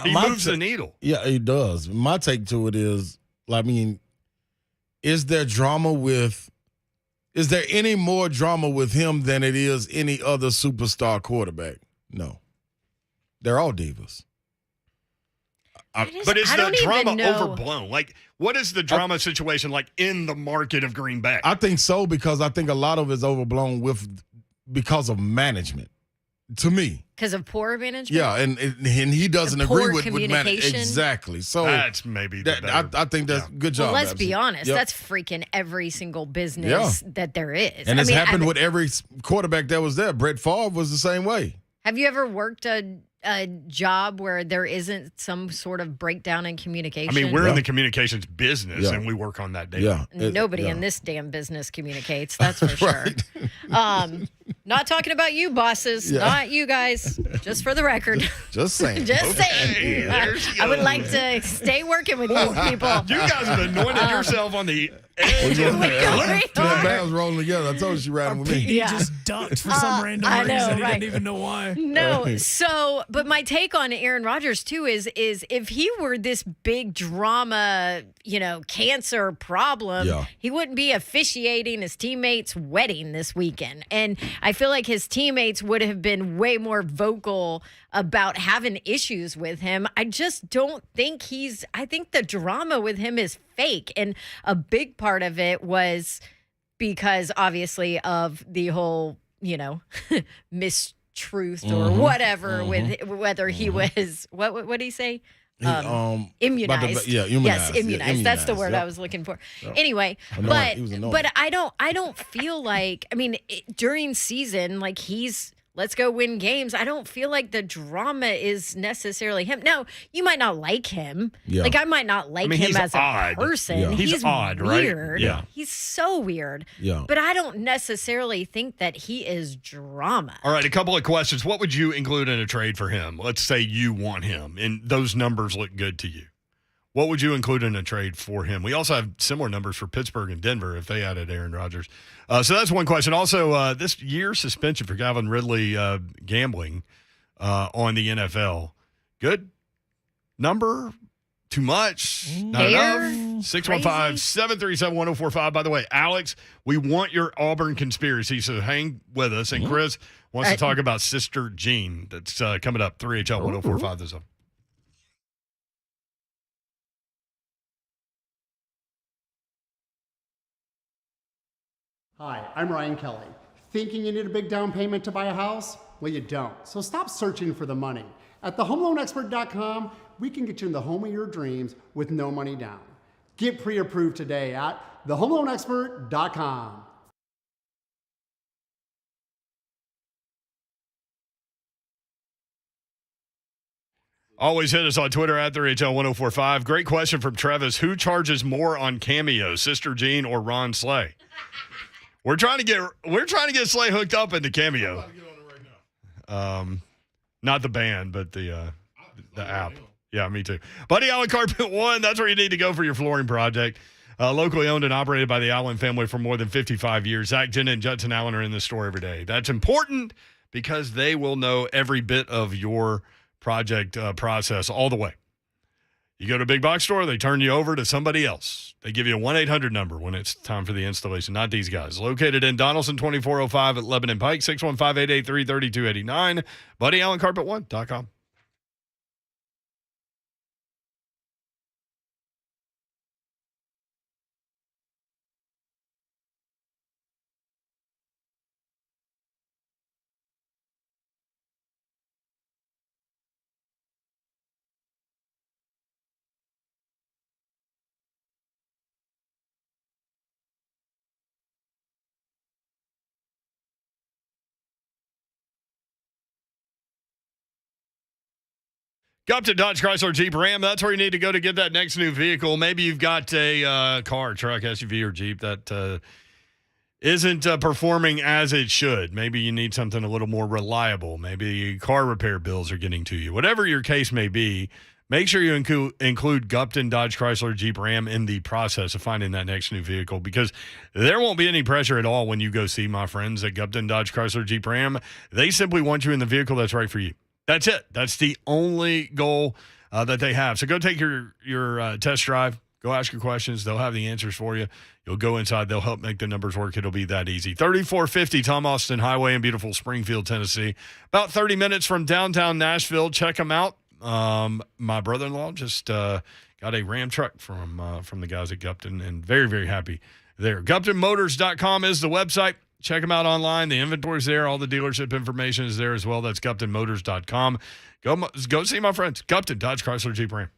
he moves the needle. Yeah, he does. My take to it is, I mean, is there any more drama with him than it is any other superstar quarterback? No. They're all divas. But is the drama overblown? Like, what is the drama situation like in the market of Green Bay? I think so, because I think a lot of it is overblown because of management. To me, because of poor management. Yeah, and he doesn't agree with management. Exactly. So that's maybe I think that's good job. Well, let's be honest. Yep. That's freaking every single business that there is. And it's happened with every quarterback that was there. Brett Favre was the same way. Have you ever worked a a job where there isn't some sort of breakdown in communication? I mean, we're in the communications business, and we work on that daily. Yeah. Nobody in this damn business communicates, that's for sure. Not talking about you, bosses. Yeah. Not you guys. Just for the record. Just saying. Just saying. I would like to stay working with you people. You guys have anointed yourself on the edge of the Two bands rolling together. I told you she riding with me. He just ducked for some random reason. He right. didn't even know why. No, so, but my take on Aaron Rodgers too is if he were this big drama, cancer problem, he wouldn't be officiating his teammates' wedding this weekend. And I feel like his teammates would have been way more vocal about having issues with him. I just don't think I think the drama with him is fake. And a big part of it was because obviously of the whole, mistruth or whatever with whether he was, what did he say? Immunized. Immunized. Yes, immunized. Yeah, That's the word immunized. I was looking for. Yep. Anyway, Annoying. but I don't feel like, during season, like let's go win games. I don't feel like the drama is necessarily him. Now, you might not like him. Yeah. Like I might not like him he's as a odd. person. Yeah. He's odd, right? weird. Yeah. He's so weird. Yeah. But I don't necessarily think that he is drama. All right, a couple of questions. What would you include in a trade for him? Let's say you want him, and those numbers look good to you. What would you include in a trade for him? We also have similar numbers for Pittsburgh and Denver if they added Aaron Rodgers. So that's one question. Also, this year's suspension for Calvin Ridley gambling on the NFL. Good number? Too much? Not enough? 615-737-1045. By the way, Alex, we want your Auburn conspiracy, so hang with us. And Chris wants to talk about Sister Jean. That's coming up, 3HL 1045 this up. Hi, I'm Ryan Kelly. Thinking you need a big down payment to buy a house? Well, you don't. So stop searching for the money. At thehomeloanexpert.com, we can get you in the home of your dreams with no money down. Get pre-approved today at thehomeloanexpert.com. Always hit us on Twitter at 3HL1045. Great question from Travis. Who charges more on Cameo, Sister Jean or Ron Slay? We're trying to get Slay hooked up into Cameo. Not the band, but the app. Yeah, me too. Buddy Allen Carpet One. That's where you need to go for your flooring project. Locally owned and operated by the Allen family for more than 55 years. Zach, Jenna, and Judson Allen are in the store every day. That's important because they will know every bit of your project process all the way. You go to a big box store, they turn you over to somebody else. They give you a 1-800 number when it's time for the installation. Not these guys. Located in Donaldson, 2405 at Lebanon Pike, 615-883-3289. BuddyAllenCarpet1.com. Upton Dodge Chrysler Jeep Ram. That's where you need to go to get that next new vehicle. Maybe you've got a car, truck, SUV, or Jeep that isn't performing as it should. Maybe you need something a little more reliable. Maybe car repair bills are getting to you. Whatever your case may be, make sure you include Gupton Dodge Chrysler Jeep Ram in the process of finding that next new vehicle, because there won't be any pressure at all when you go see my friends at Gupton Dodge Chrysler Jeep Ram. They simply want you in the vehicle that's right for you. That's it. That's the only goal that they have. So go take your test drive. Go ask your questions. They'll have the answers for you. You'll go inside. They'll help make the numbers work. It'll be that easy. 3450 Tom Austin Highway in beautiful Springfield, Tennessee. About 30 minutes from downtown Nashville. Check them out. My brother-in-law just got a Ram truck from the guys at Gupton, and very, very happy there. GuptonMotors.com is the website. Check them out online. The inventory's there. All the dealership information is there as well. That's GuptonMotors.com. Go see my friends. Gupton Dodge Chrysler Jeep Ram.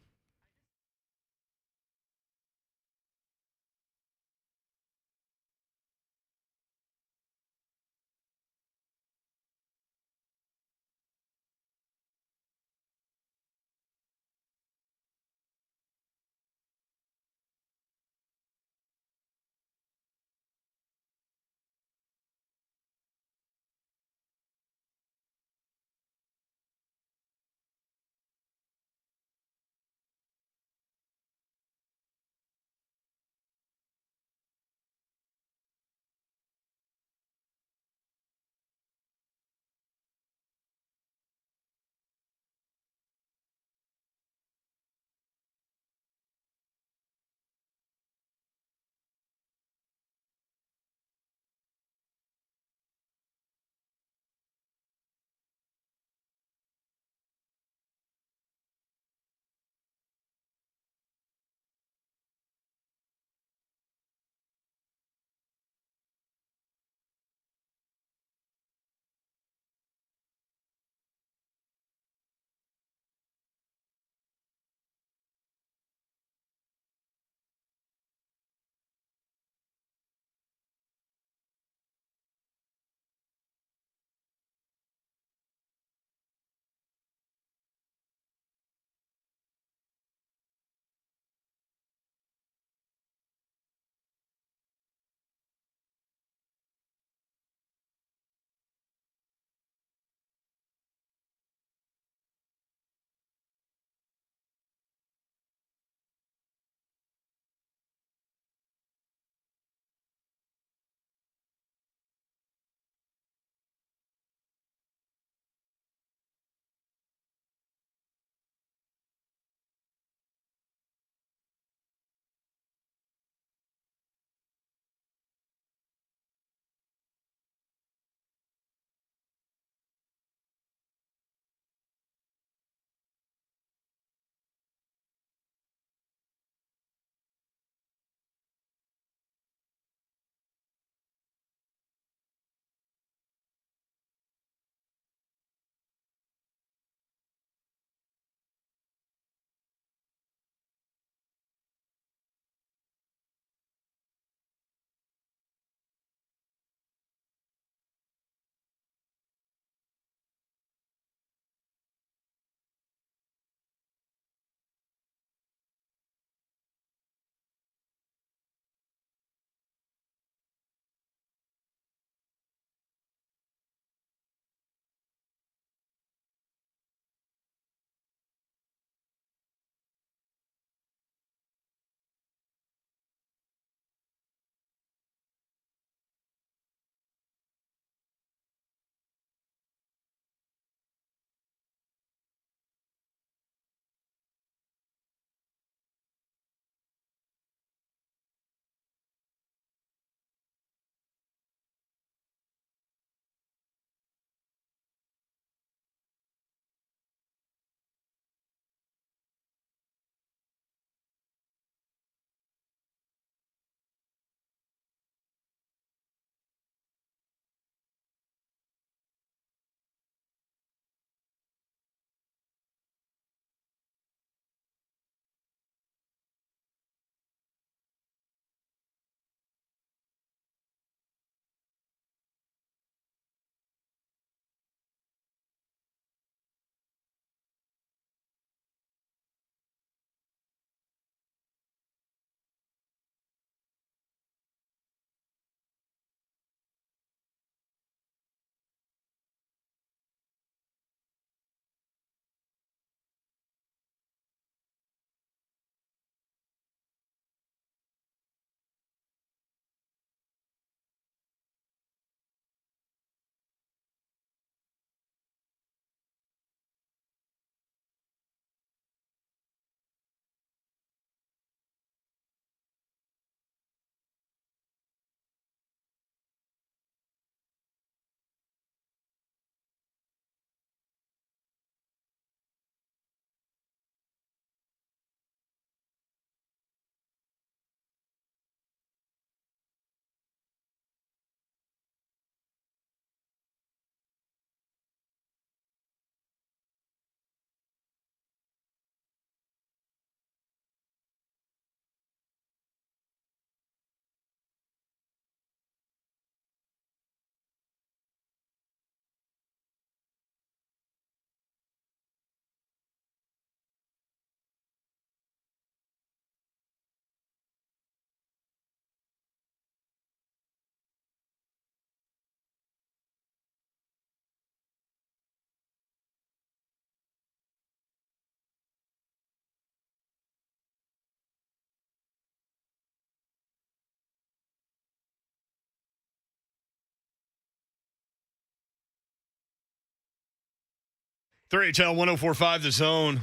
3HL 104.5 The Zone.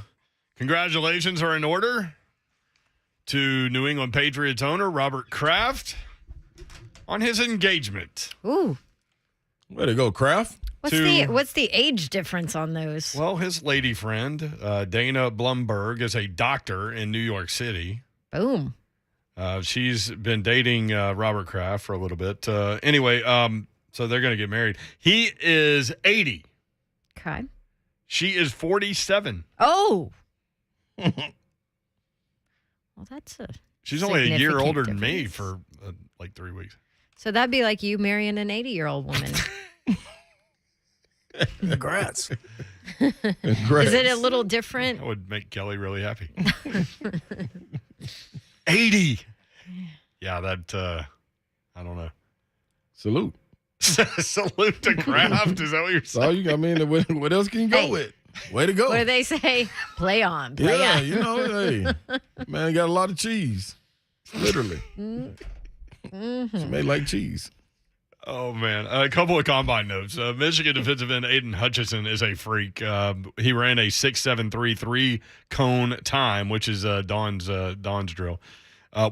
Congratulations are in order to New England Patriots owner Robert Kraft on his engagement. Ooh. Way to go, Kraft. What's the age difference on those? Well, his lady friend, Dana Blumberg, is a doctor in New York City. Boom. She's been dating Robert Kraft for a little bit. Anyway, so they're going to get married. He is 80. Okay. She is 47. Oh. Well, that's a She's only a year significant older than me difference. for like 3 weeks. So that'd be like you marrying an 80-year-old woman. Congrats. Is it a little different? That would make Kelly really happy. 80. Yeah, that, I don't know. Salute. Salute to Kraft. Is that what you're saying? So you, I mean, what else can you go with? Way to go. What do they say? Play on. Play on. You know, hey, man, got a lot of cheese. Literally. She made like cheese. Oh, man. A couple of combine notes. Michigan defensive end Aiden Hutchinson is a freak. He ran a 6.733 cone time, which is Dawn's drill,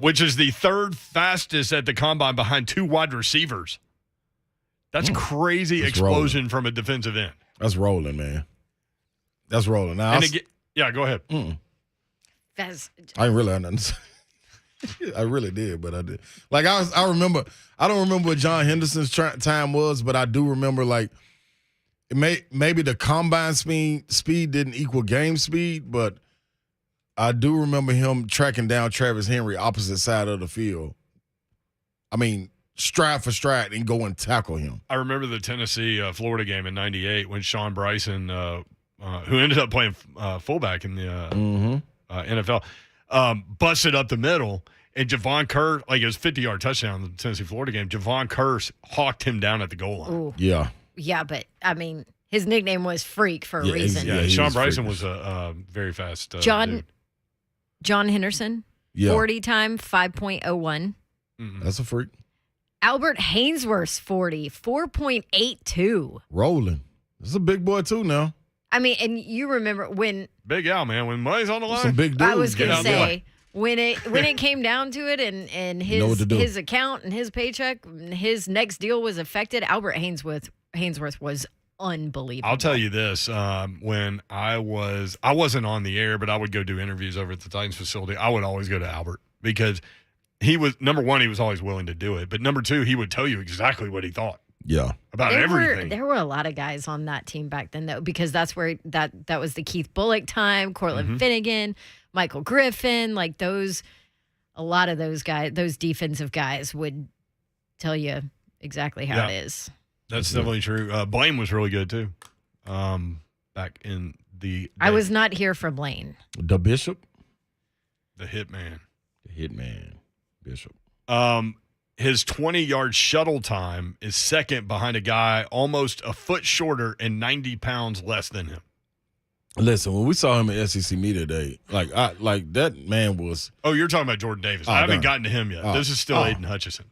which is the third fastest at the combine behind 2 wide receivers. That's crazy explosion rolling. from a defensive end. That's rolling, man. That's rolling. Now, yeah, go ahead. I didn't really have nothing to say. I really did, but I did. Like, I remember, I don't remember what John Henderson's time was, but I do remember, like, maybe the combine speed didn't equal game speed, but I do remember him tracking down Travis Henry opposite side of the field. I mean, stride for stride and go and tackle him. I remember the Tennessee-Florida game in '98 when Sean Bryson, who ended up playing fullback in the NFL, busted up the middle, and Javon Kerr, like it was 50-yard touchdown in the Tennessee-Florida game, Javon Kerr hawked him down at the goal line. Ooh. Yeah. Yeah, but, I mean, his nickname was Freak for a reason. Yeah, Sean Bryson was a very fast dude. John Henderson, 40 time, 5.01. Mm-hmm. That's a freak. Albert Hainsworth's 40, 4.82. Rolling. This is a big boy, too, now. I mean, and you remember when Big Al, man, when money's on the line. Some big dudes. I was going to say, the when it came down to it and his account and his paycheck, and his next deal was affected, Albert Hainsworth was unbelievable. I'll tell you this, when I wasn't on the air, but I would go do interviews over at the Titans facility, I would always go to Albert because he was, number one, he was always willing to do it, but number two, he would tell you exactly what he thought. Yeah. About everything. There were a lot of guys on that team back then, though, because that's where that was the Keith Bullock time, Cortland Finnegan, Michael Griffin, like those, a lot of those guys, those defensive guys would tell you exactly how it is. That's definitely true. Blaine was really good, too, back in the day. I was not here for Blaine. The Bishop? The Hitman. Bishop. His 20-yard shuttle time is second behind a guy almost a foot shorter and 90 pounds less than him. Listen, when we saw him at SEC Media Day, like that man was. Oh, you're talking about Jordan Davis. I haven't gotten to him yet. This is still Aiden Hutchinson.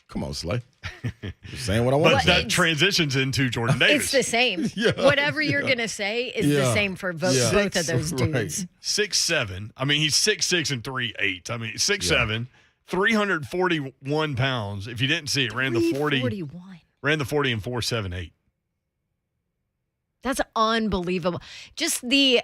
Come on, Slay. Just saying what I want But to say. that transitions into Jordan Davis. It's the same. Whatever you're going to say is the same for both of those dudes. 6'7". I mean, he's 6'6" and 3'8". I mean, 6'7", 341 pounds. If you didn't see it, ran the 40 in 4.78. That's unbelievable. Just the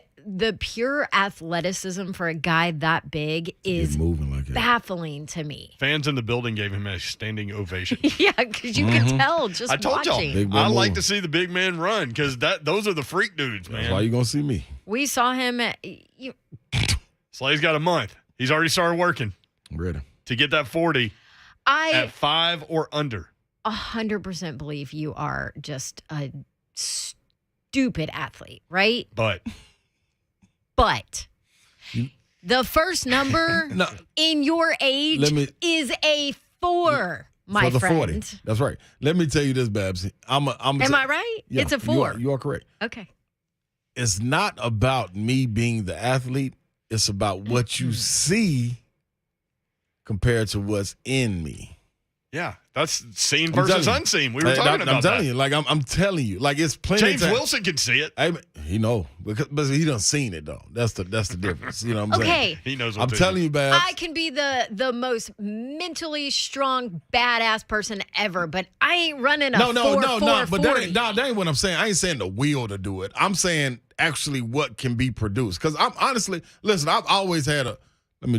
pure athleticism for a guy that big is moving like baffling to me. Fans in the building gave him a standing ovation. Yeah, because you could tell just I told watching. y'all, I like to see the big man run because those are the freak dudes, man. That's why you gonna see me. We saw him at. Slay's got a month. He's already started working. I'm ready to get that 40 at 5 or under. 100% believe you are just a stupid athlete, right? But the first number in your age is a 4, my for the friend. 40. That's right. Let me tell you this, Babs. Am I right? Yeah, it's a 4. You are correct. Okay. It's not about me being the athlete. It's about what you see compared to what's in me. Yeah. That's seen versus unseen. We were talking about I'm telling you, like I'm telling you, like it's plenty. James Wilson can see it. He know, but he done seen it though. That's the difference. You know what I'm saying? Okay. He knows. I'm telling you, Babs. I can be the most mentally strong, badass person ever, but I ain't running a No. But that 40. ain't what I'm saying. I ain't saying the will to do it. I'm saying actually what can be produced. Because I'm honestly, listen, I've always had let me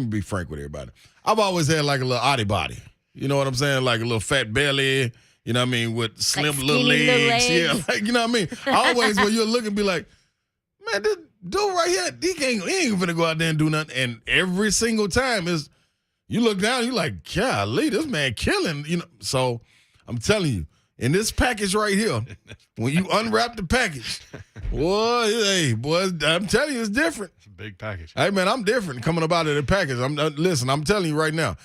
be frank with everybody. I've always had like a little oddie body. You know what I'm saying? Like a little fat belly, you know what I mean, with slim like little legs. Yeah, legs. like, you know what I mean? Always when you're looking, be like, man, this dude right here, he ain't gonna go out there and do nothing. And every single time is, you look down, you're like, golly, this man killing, you know. So I'm telling you, in this package right here, when you unwrap the package, boy, I'm telling you, it's different. It's a big package. Hey, man, I'm different coming about it in package. Listen, I'm telling you right now,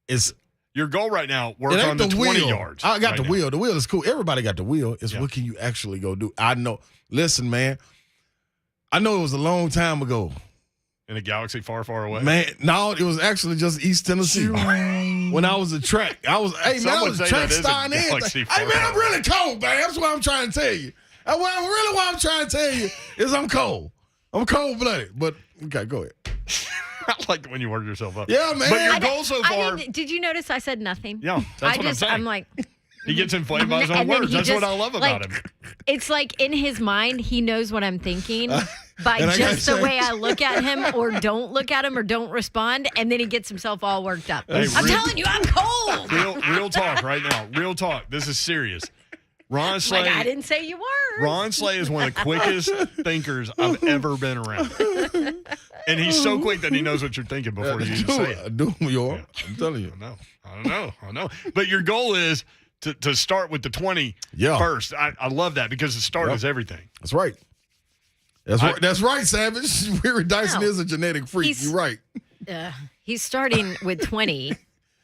it's. Your goal right now, work on the 20 yards. I got the wheel. The wheel is cool. Everybody got the wheel. It's what can you actually go do? I know. Listen, man. I know it was a long time ago. In a galaxy far, far away? Man, no, it was actually just East Tennessee. When I was a track. I was a track star and everything. Hey, man, I'm really cold, man. That's what I'm trying to tell you. What I'm trying to tell you is I'm cold. I'm cold-blooded. But, okay, go ahead. I like when you work yourself up. Yeah, man. But your goal so far. Did you notice I said nothing? Yeah, that's what I'm saying. I'm like. He gets inflamed by his own words. That's what I love about him. It's like in his mind, he knows what I'm thinking by just the way I look at him or don't look at him or don't respond. And then he gets himself all worked up. Hey, I'm telling you, I'm cold. Real talk right now. Real talk. This is serious. Ron Slay. Like, I didn't say you were. Ron Slay is one of the quickest thinkers I've ever been around. And he's so quick that he knows what you're thinking before you even say it. I'm telling you. I don't know. But your goal is to start with the 20 first. I love that because the start is everything. That's right. That's right, Savage. Weary Dyson is a genetic freak. You're right. He's starting with 20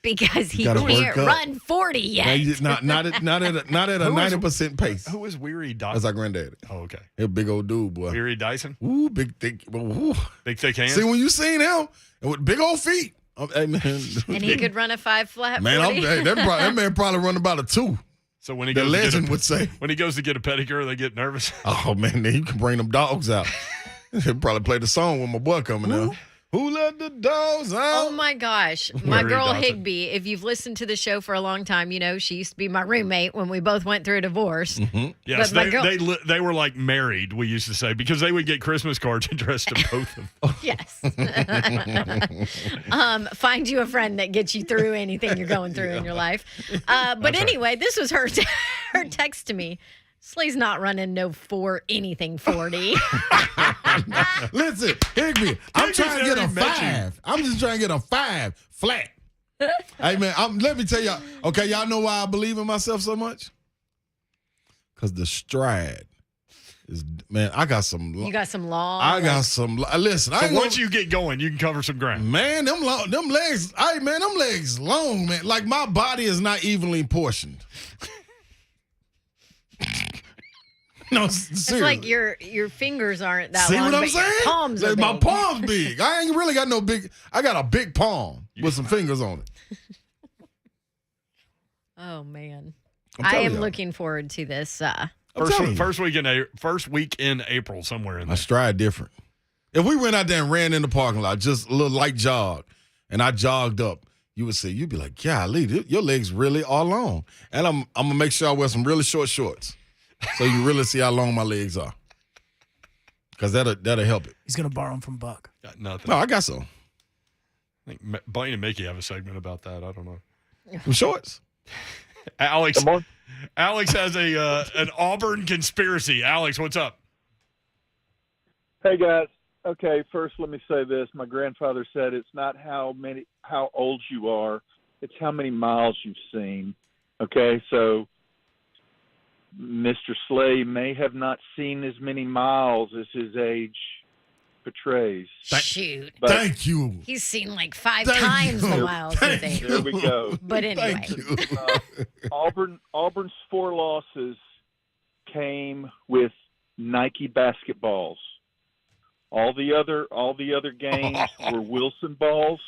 because he can't run 40 yet. Not at a 90% pace. Who is Weary Dyson? That's our granddaddy. Oh, okay. He's a big old dude, boy. Weary Dyson? Ooh, big, thick. Ooh. Big, thick hands? See, when you seen him, and with big old feet. Hey, man. And he could run a 5 flat. Man, that man probably run about a 2. So when he the goes legend would say. When he goes to get a pedicure, they get nervous. Oh, man, then you can bring them dogs out. He'll probably play the song when my boy coming out. Who let the dogs out? Oh, my gosh. My girl Higby, if you've listened to the show for a long time, you know she used to be my roommate when we both went through a divorce. Mm-hmm. Yes, they were like married, we used to say, because they would get Christmas cards addressed to both of them. Yes. Find you a friend that gets you through anything you're going through in your life. But anyway, this was her text to me. Slay's not running no 40. Listen, Higby, I'm trying to get a 5. I'm just trying to get a 5 flat. Hey, man, let me tell y'all. Okay, y'all know why I believe in myself so much? Because the stride is, man, I got some. You got some long. I got some. Listen, so once you get going, you can cover some ground. Man, them legs, them legs long, man. Like my body is not evenly portioned. No, seriously. It's like your fingers aren't that long. See what I'm but saying? Your palms are my big. palm's big. I ain't really got no big. I got a big palm with some fingers on it. Oh man, I am looking forward to this. First week in April, somewhere in there. I stride different. If we went out there and ran in the parking lot, just a little light jog, and I jogged up, you'd be like, golly, your legs really are long. And I'm gonna make sure I wear some really short shorts. So you really see how long my legs are. Because that'll help it. He's going to borrow them from Buck. Got nothing. No, I got some. I think Blaine and Mickey have a segment about that. I don't know. Some shorts. Alex has an Auburn conspiracy. Alex, what's up? Hey, guys. Okay, first let me say this. My grandfather said it's not how old you are, it's how many miles you've seen. Okay, so Mr. Slay may have not seen as many miles as his age portrays. Shoot. Thank you. He's seen like 5 times the miles his age. There we go. But anyway. Auburn's 4 losses came with Nike basketballs. All the other games were Wilson balls,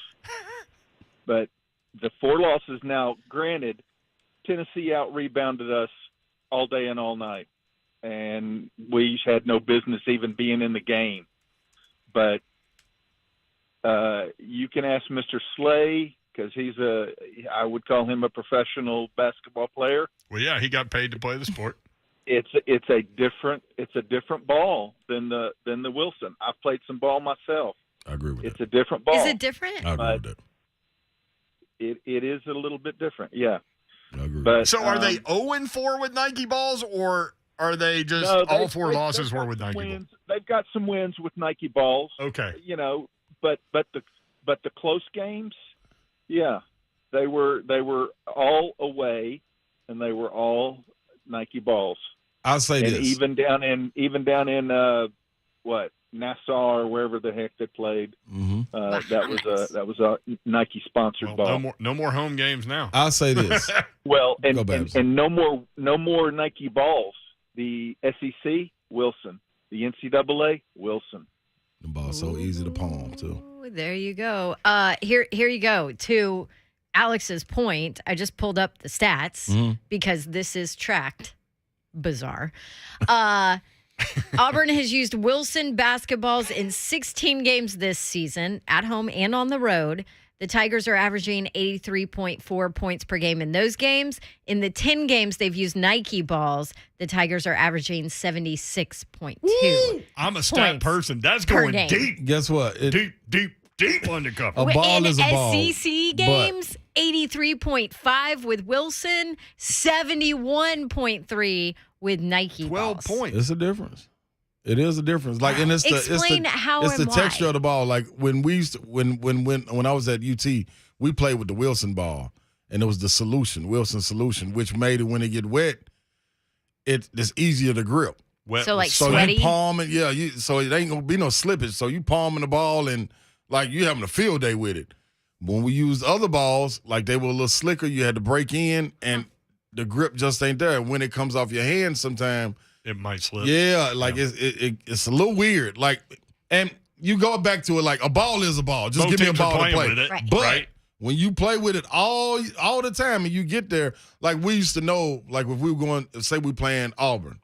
but the 4 losses now, granted, Tennessee out-rebounded us all day and all night, and we had no business even being in the game. But you can ask Mr. Slay, because I would call him a professional basketball player. Well, yeah, he got paid to play the sport. It's a different ball than the Wilson. I've played some ball myself. I agree with that. It's a different ball. Is it different? I agree with that. It is a little bit different, yeah. I agree. But, So are they 0-4 with Nike balls, or are they just all 4 losses were with Nike balls? They've got some wins with Nike balls. Okay. But the close games, yeah, they were all away, and they were all Nike balls. I'll say and this. Even down in Nassau or wherever the heck they played, that was a Nike sponsored ball. No more home games now. I'll say this. Well, and no more Nike balls. The SEC, Wilson. The NCAA, Wilson. The ball's so easy to palm too. Ooh, there you go. Here you go. To Alex's point, I just pulled up the stats because this is tracked. Bizarre. Auburn has used Wilson basketballs in 16 games this season, at home and on the road. The Tigers are averaging 83.4 points per game in those games. In the 10 games they've used Nike balls, the Tigers are averaging 76.2. I'm a stat person. That's going deep. Guess what? Deep undercover. A ball is a ball. SEC games, 83.5 with Wilson, 71.3 with Nike 12 points. It's a difference. It is a difference. Like, and Explain how it's and the why. texture of the ball. Like when when I was at UT, we played with the Wilson ball, and it was the Wilson solution, which made it when it get wet, it's easier to grip. So like so sweaty? you palm it, so it ain't gonna be no slippage. So you palming the ball and like you having a field day with it. When we used other balls, like they were a little slicker, you had to break in and the grip just ain't there. When it comes off your hand sometime, it might slip. Yeah, like it's a little weird. Like, and you go back to it like a ball is a ball. Just Both give me a teams are ball to playing play. with it. Right. But when you play with it all the time and you get there, like we used to know, like if we were going, say we playing Auburn.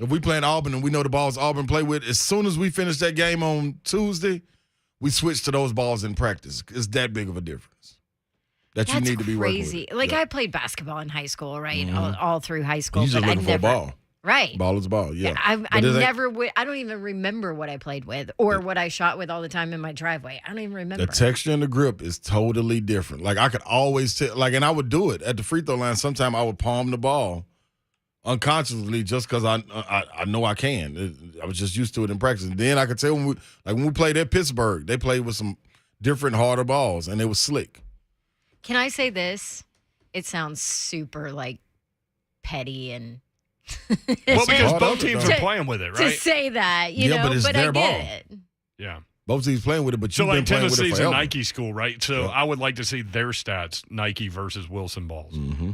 If we playing Auburn and we know the balls Auburn play with, as soon as we finish that game on Tuesday, we switch to those balls in practice. It's that big of a difference that you need to be working with. Crazy. Like I played basketball in high school, right? All through high school. You just but looking for a ball. Right. Ball is a ball, yeah. I never would. I don't even remember what I played with or what I shot with all the time in my driveway. I don't even remember. The texture and the grip is totally different. Like I could always tell, like, and I would do it at the free throw line. Sometimes I would palm the ball unconsciously just because I know I can. I was just used to it in practice. And then I could tell when we played at Pittsburgh, they played with some different, harder balls, and they was slick. Can I say this? It sounds super like petty and. Well, because both teams are playing with it, right? To say that, you know, but it's but their I ball. get it. Yeah. Both teams playing with it, but you've been playing with it Tennessee's forever. a Nike school, right? So I would like to see their stats, Nike versus Wilson balls. Mm-hmm.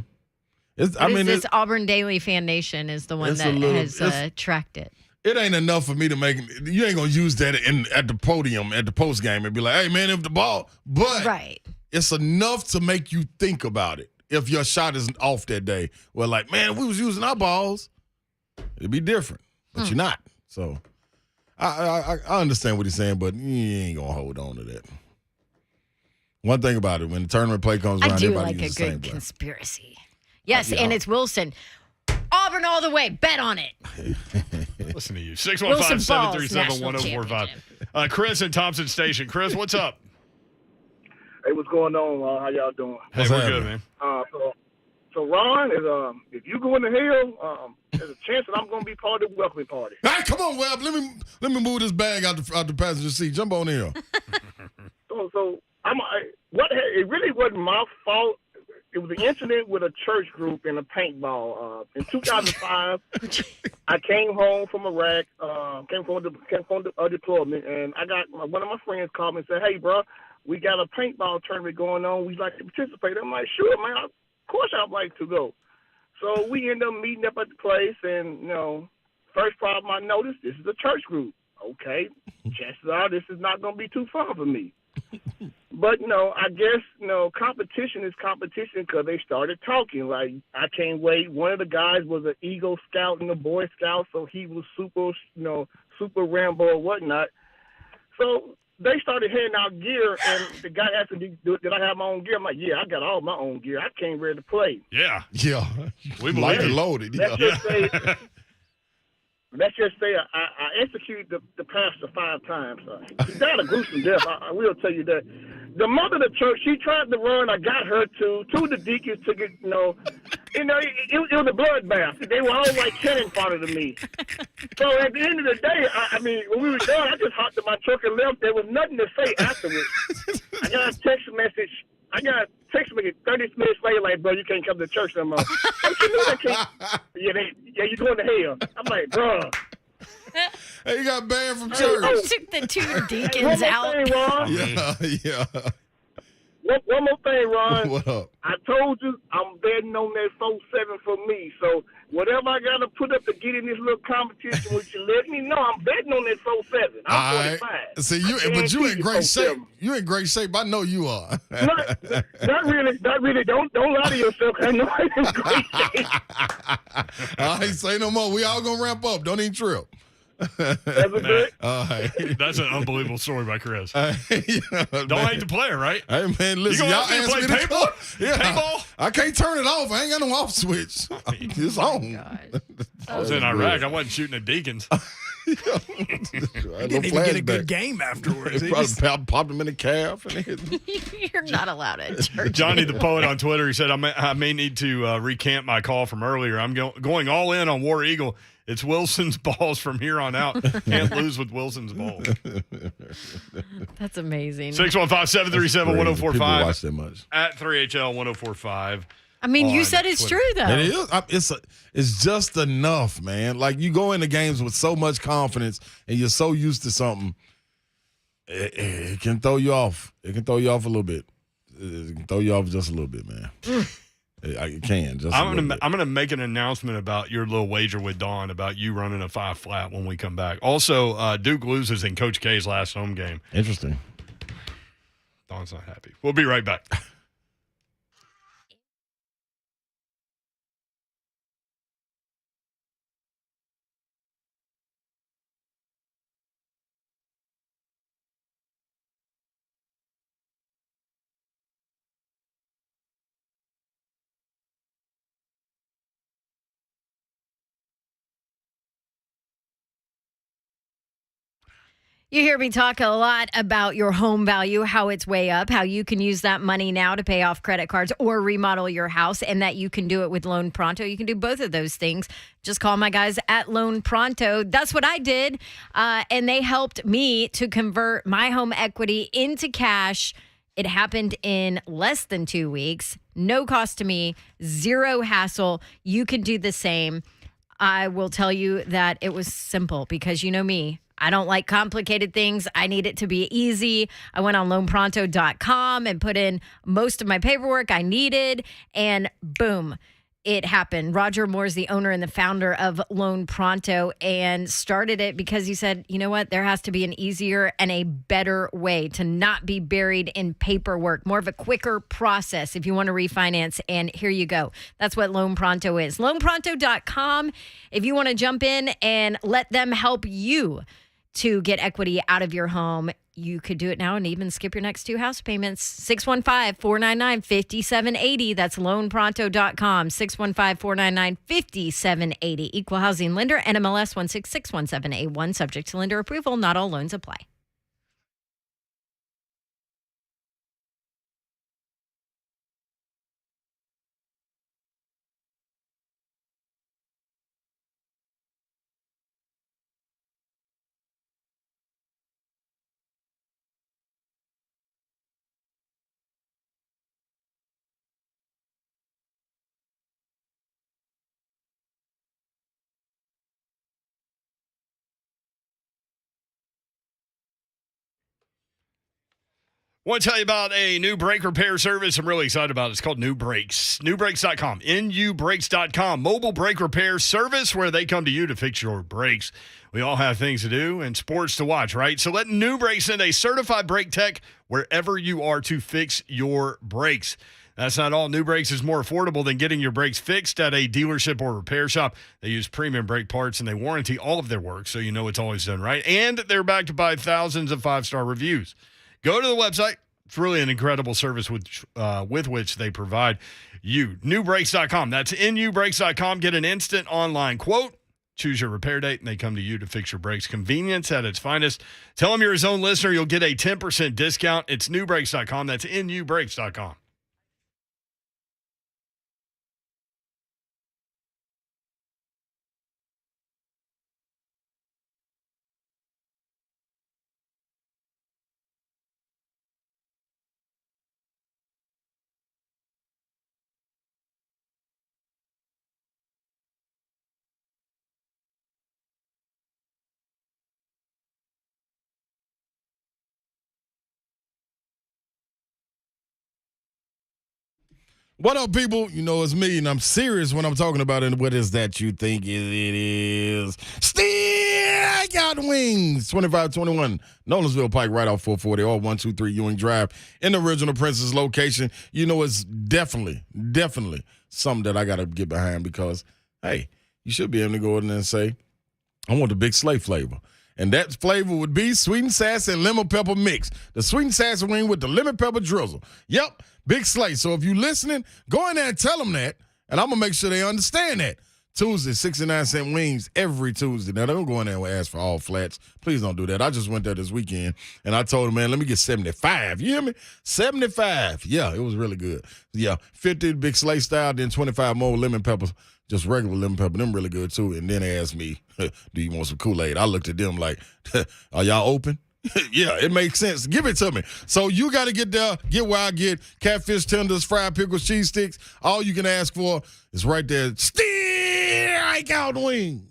This Auburn Daily Fan Nation is the one that has tracked it. It ain't enough for me to make. You ain't gonna use that at the podium at the post game and be like, "Hey, man, if the ball," but it's enough to make you think about it. If your shot isn't off that day, well, like, man, if we was using our balls, it'd be different. But you're not. So I understand what he's saying, but you ain't gonna hold on to that. One thing about it, when the tournament play comes around, I do everybody like a uses the same good play. conspiracy. Yes, and it's Wilson. Auburn all the way. Bet on it. Listen to you. 615-737-1045. Chris in Thompson Station. Chris, what's up? Hey, what's going on? How y'all doing? Hey, we're good, man. So Ron, if you go in the hell, there's a chance that I'm going to be part of the welcoming party. Hey, come on, Webb. Let me move this bag out the passenger seat. Jump on in. So it really wasn't my fault. It was an incident with a church group in a paintball. In 2005, I came home from Iraq, came from the deployment, and I got one of my friends called me and said, "Hey, bro, we got a paintball tournament going on. We'd like to participate." I'm like, "Sure, man. Of course I'd like to go." So we end up meeting up at the place, and first problem I noticed, this is a church group. Okay, chances are this is not going to be too far from me. But I guess competition is competition because they started talking. Like, I can't wait. One of the guys was an Eagle Scout and a Boy Scout, so he was super Rambo or whatnot. So they started handing out gear, and the guy asked me, did I have my own gear? I'm like, yeah, I got all my own gear. I came ready to play. Yeah. We believe it. Loaded. Let's just say I executed the pastor 5 times. He died a gruesome death. I will tell you that. The mother of the church, she tried to run. I got her to. 2 of the deacons took it. It was a bloodbath. They were all like cannon fodder to me. So at the end of the day, when we were done, I just hopped in my truck and left. There was nothing to say afterwards. I got a text message 30 minutes later, like, bro, you can't come to church no more. Don't you know that can't? Yeah, you're going to hell. I'm like, bro. Hey, you got banned from church. Took the 2 deacons out. Thing, Ron. Yeah. One more thing, Ron. What up? I told you I'm betting on that 4-7 for me. So whatever I got to put up to get in this little competition, would you let me know? I'm betting on that 4-7. I'm 45. See, you in great shape. You in great shape. I know you are. Not really. Don't lie to yourself. I know I'm in great shape. I ain't say no more. We all gonna ramp up. Don't even trip. That's an unbelievable story by Chris. Don't hate the player, right? Hey, man, listen, y'all asked me to paintball? Yeah. Paintball? I can't turn it off. I ain't got no off switch. It's on. I was in Iraq. I wasn't shooting at deacons. He didn't even get a good game afterwards. They probably popped him in the calf. You're not allowed at church. Johnny the Poet on Twitter, he said, I may need to recant my call from earlier. I'm going all in on War Eagle. It's Wilson's balls from here on out. Can't lose with Wilson's balls. That's amazing. 615-737-1045. People watch that much. At 3HL1045. I mean, you said it's Twitter. true, though. It is. It's just enough, man. Like, you go into games with so much confidence and you're so used to something, it can throw you off. It can throw you off a little bit. It can throw you off just a little bit, man. It can. I'm gonna make an announcement about your little wager with Dawn about you running a 5 flat when we come back. Also, Duke loses in Coach K's last home game. Interesting. Dawn's not happy. We'll be right back. You hear me talk a lot about your home value, how it's way up, how you can use that money now to pay off credit cards or remodel your house, and that you can do it with Loan Pronto. You can do both of those things. Just call my guys at Loan Pronto. That's what I did, and they helped me to convert my home equity into cash. It happened in less than 2 weeks. No cost to me, zero hassle. You can do the same. I will tell you that it was simple because you know me. I don't like complicated things. I need it to be easy. I went on loanpronto.com and put in most of my paperwork I needed, and boom, it happened. Roger Moore is the owner and the founder of Loan Pronto and started it because he said, you know what, there has to be an easier and a better way to not be buried in paperwork, more of a quicker process if you want to refinance. And here you go. That's what Loan Pronto is. Loanpronto.com. If you want to jump in and let them help you to get equity out of your home, you could do it now and even skip your next 2 house payments. 615-499-5780. That's loanpronto.com. 615-499-5780. Equal housing lender, NMLS 1661781. Subject to lender approval. Not all loans apply. Want to tell you about a new brake repair service I'm really excited about. It's called New Brakes. NewBrakes.com. NUBrakes.com. Mobile brake repair service where they come to you to fix your brakes. We all have things to do and sports to watch, right? So let New Brakes send a certified brake tech wherever you are to fix your brakes. That's not all. New Brakes is more affordable than getting your brakes fixed at a dealership or repair shop. They use premium brake parts and they warranty all of their work so you know it's always done right. And they're backed by thousands of 5-star reviews. Go to the website. It's really an incredible service with which they provide you. NewBrakes.com. That's NUBrakes.com. Get an instant online quote. Choose your repair date, and they come to you to fix your brakes. Convenience at its finest. Tell them you're his own listener. You'll get a 10% discount. It's NewBrakes.com. That's NUBrakes.com. What up, people? You know it's me, and I'm serious when I'm talking about it. What is that you think it is? Stick out wings. 2521 Nolensville Pike, right off 440, or 123 Ewing Drive in the original Princess location. You know it's definitely something that I got to get behind because, hey, you should be able to go in there and say, I want the Big Slay flavor. And that flavor would be sweet and sassy and lemon pepper mix. The sweet and sassy wing with the lemon pepper drizzle. Yep, Big Slay. So if you listening, go in there and tell them that, and I'm going to make sure they understand that. Tuesday, 69-cent wings every Tuesday. Now, don't go in there and ask for all flats. Please don't do that. I just went there this weekend, and I told them, man, let me get 75. You hear me? 75. Yeah, it was really good. Yeah, 50 Big Slay style, then 25 more lemon peppers. Just regular lemon pepper, them really good too. And then they asked me, do you want some Kool-Aid? I looked at them like, are y'all open? Yeah, it makes sense. Give it to me. So you got to get there, get where I get catfish tenders, fried pickles, cheese sticks. All you can ask for is right there. Stick out wings.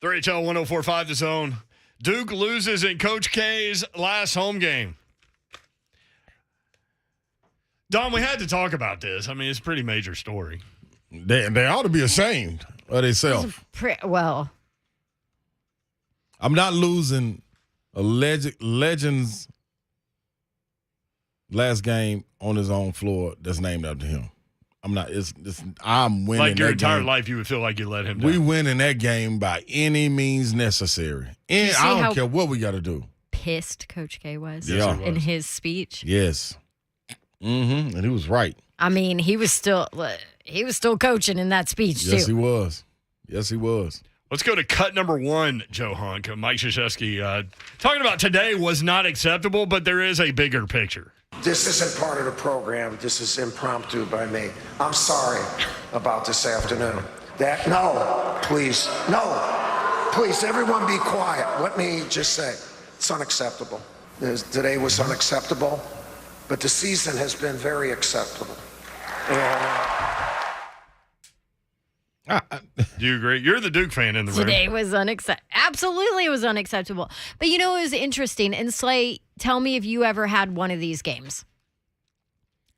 3HL 104.5 The Zone. Duke loses in Coach K's last home game. Don, we had to talk about this. I mean, it's a pretty major story. They ought to be ashamed of themselves. Well, I'm not losing a legend's last game on his own floor that's named after him. I'm not. I'm winning. Like your that entire game. life, you would feel like you let him down. We win in that game by any means necessary. And I don't care what we got to do. Pissed Coach K was in his speech. Yes. And he was right. I mean, he was still coaching in that speech too. Yes, he was. Yes, he was. Let's go to cut number 1, Joe Hunk. Mike Krzyzewski talking about today was not acceptable, but there is a bigger picture. This isn't part of the program. This is impromptu by me. I'm sorry about this afternoon. Please, everyone be quiet. Let me just say, it's unacceptable. Today was unacceptable, but the season has been very acceptable. Do you agree? You're the Duke fan in the room. Today was unacceptable. Absolutely, it was unacceptable. But it was interesting. And Slay, tell me if you ever had one of these games.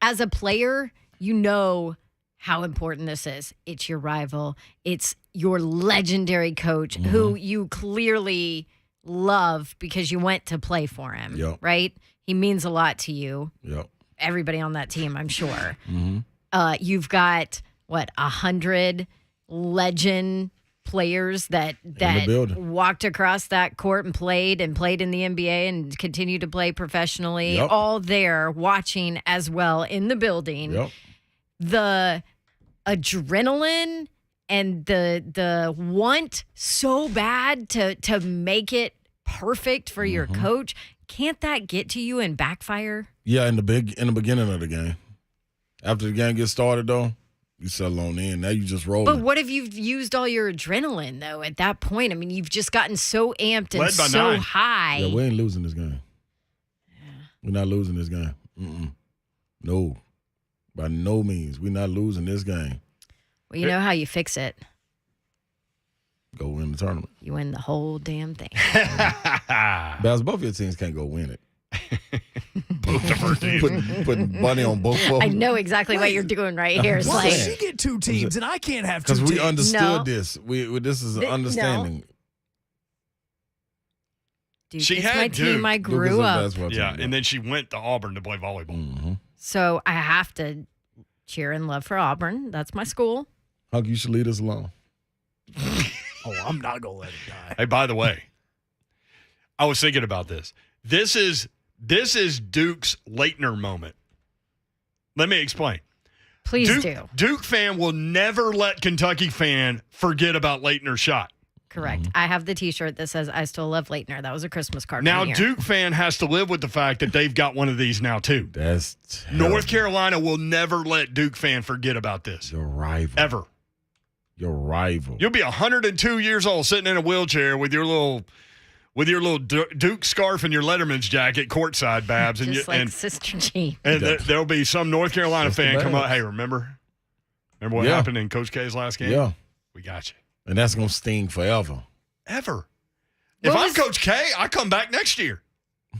As a player, you know how important this is. It's your rival. It's your legendary coach who you clearly love because you went to play for him, right? He means a lot to you. Yep. Everybody on that team, I'm sure. You've got, 100 legend players that walked across that court and played in the NBA and continue to play professionally, all there watching as well in the building. The adrenaline and the want so bad to make it perfect for your coach, can't that get to you and backfire? Yeah, in the beginning of the game. After the game gets started, though, you settle on in. Now you just rolling. But what if you've used all your adrenaline, though, at that point? I mean, you've just gotten so amped and so high. Yeah, we ain't losing this game. We're not losing this game. No. By no means. We're not losing this game. Well, you know how you fix it. Go win the tournament. You win the whole damn thing. Baz, both your teams can't go win it. Both of our teams. Putting money on both of them. I know exactly what you're doing right here. Why does she get 2 teams and I can't have 2 teams? Because we understood this. This is an understanding. Dude, she it's had my team I grew up. Yeah, and then she went to Auburn to play volleyball. So I have to cheer and love for Auburn. That's my school. Hunk, you should leave us alone. I'm not going to let it die. Hey, by the way, I was thinking about this. This is Duke's Leitner moment. Let me explain. Please do. Duke fan will never let Kentucky fan forget about Leitner's shot. Correct. I have the T-shirt that says "I still love Leitner." That was a Christmas card. Now Duke fan has to live with the fact that they've got one of these now too. That's terrible. North Carolina will never let Duke fan forget about this. Your rival. Ever. Your rival. You'll be 102 years old sitting in a wheelchair with your little Duke scarf and your Letterman's jacket courtside, Babs. And Sister Jean. And there'll be some North Carolina fan come up. Hey, remember what happened in Coach K's last game? Yeah. We got you. And that's going to sting forever. Ever. If I'm Coach K, I come back next year.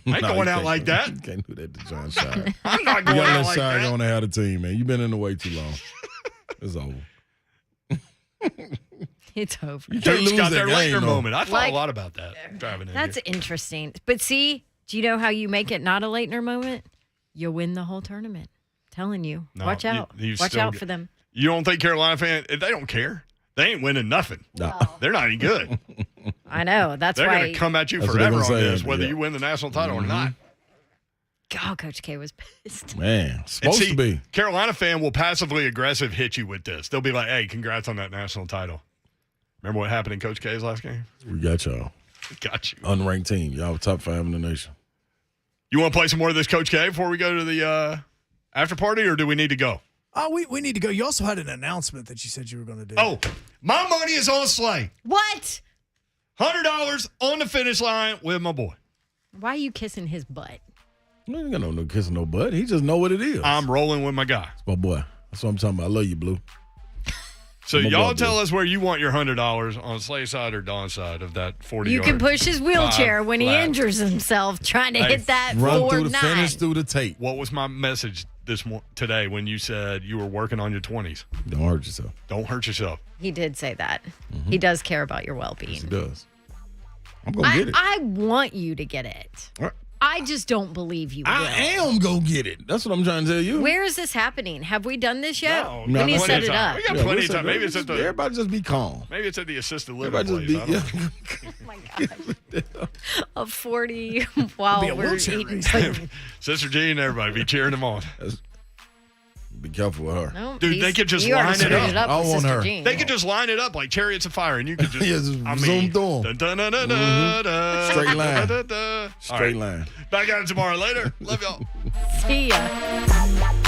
I ain't going out like that. You can't do that to John Shire. I'm not going out like Shire that. going to have a team, man. You've been in the way too long. It's over. It's over. You can't lose got that their game, Leitner though. moment. I thought a lot about that driving in. That's interesting. But see, do you know how you make it not a Leitner moment? You win the whole tournament. I'm telling you. No, watch out. Watch out for them. You don't think Carolina fan, they don't care. They ain't winning nothing. No. They're not any good. I know. That's They're why. going to come at you That's what forever they're on gonna say, this, whether yeah. you win the national title or not. God, Coach K was pissed. Man, supposed to be. Carolina fan will passively aggressive hit you with this. They'll be like, hey, congrats on that national title. Remember what happened in Coach K's last game? We got y'all. Got you. Unranked team. Y'all top 5 in the nation. You want to play some more of this Coach K before we go to the after party, or do we need to go? We need to go. You also had an announcement that you said you were going to do. Oh, my money is on Slay. What? $100 on the finish line with my boy. Why are you kissing his butt? He ain't got no kissing no butt. He just know what it is. I'm rolling with my guy. It's my boy. That's what I'm talking about. I love you, Blue. So y'all tell us where you want your $100 on Slay's side or Don's side of that 40 You can push his wheelchair when he injures himself trying to hit that Run 4-9. through the finish through the tape. What was my message today when you said you were working on your 20s? Don't hurt yourself. Don't hurt yourself. He did say that. He does care about your well-being. He does. I'm going to get it. I want you to get it. All right. I just don't believe you will. I am going to get it. That's what I'm trying to tell you. Where is this happening? Have we done this yet? No, We need to set it up. We got plenty of time. Maybe it's at the. Everybody just be calm. Maybe it's at the assisted living Everybody place. just be. Oh my gosh. A 40 while we're eating. Sister Jean, everybody be cheering them on. Be careful with her. No, Dude, they could just line it up. I want her. They could just line it up like chariots of fire, and you could just, zoom through them. Straight line. Straight line. Back at it tomorrow. Later. Love y'all. See ya.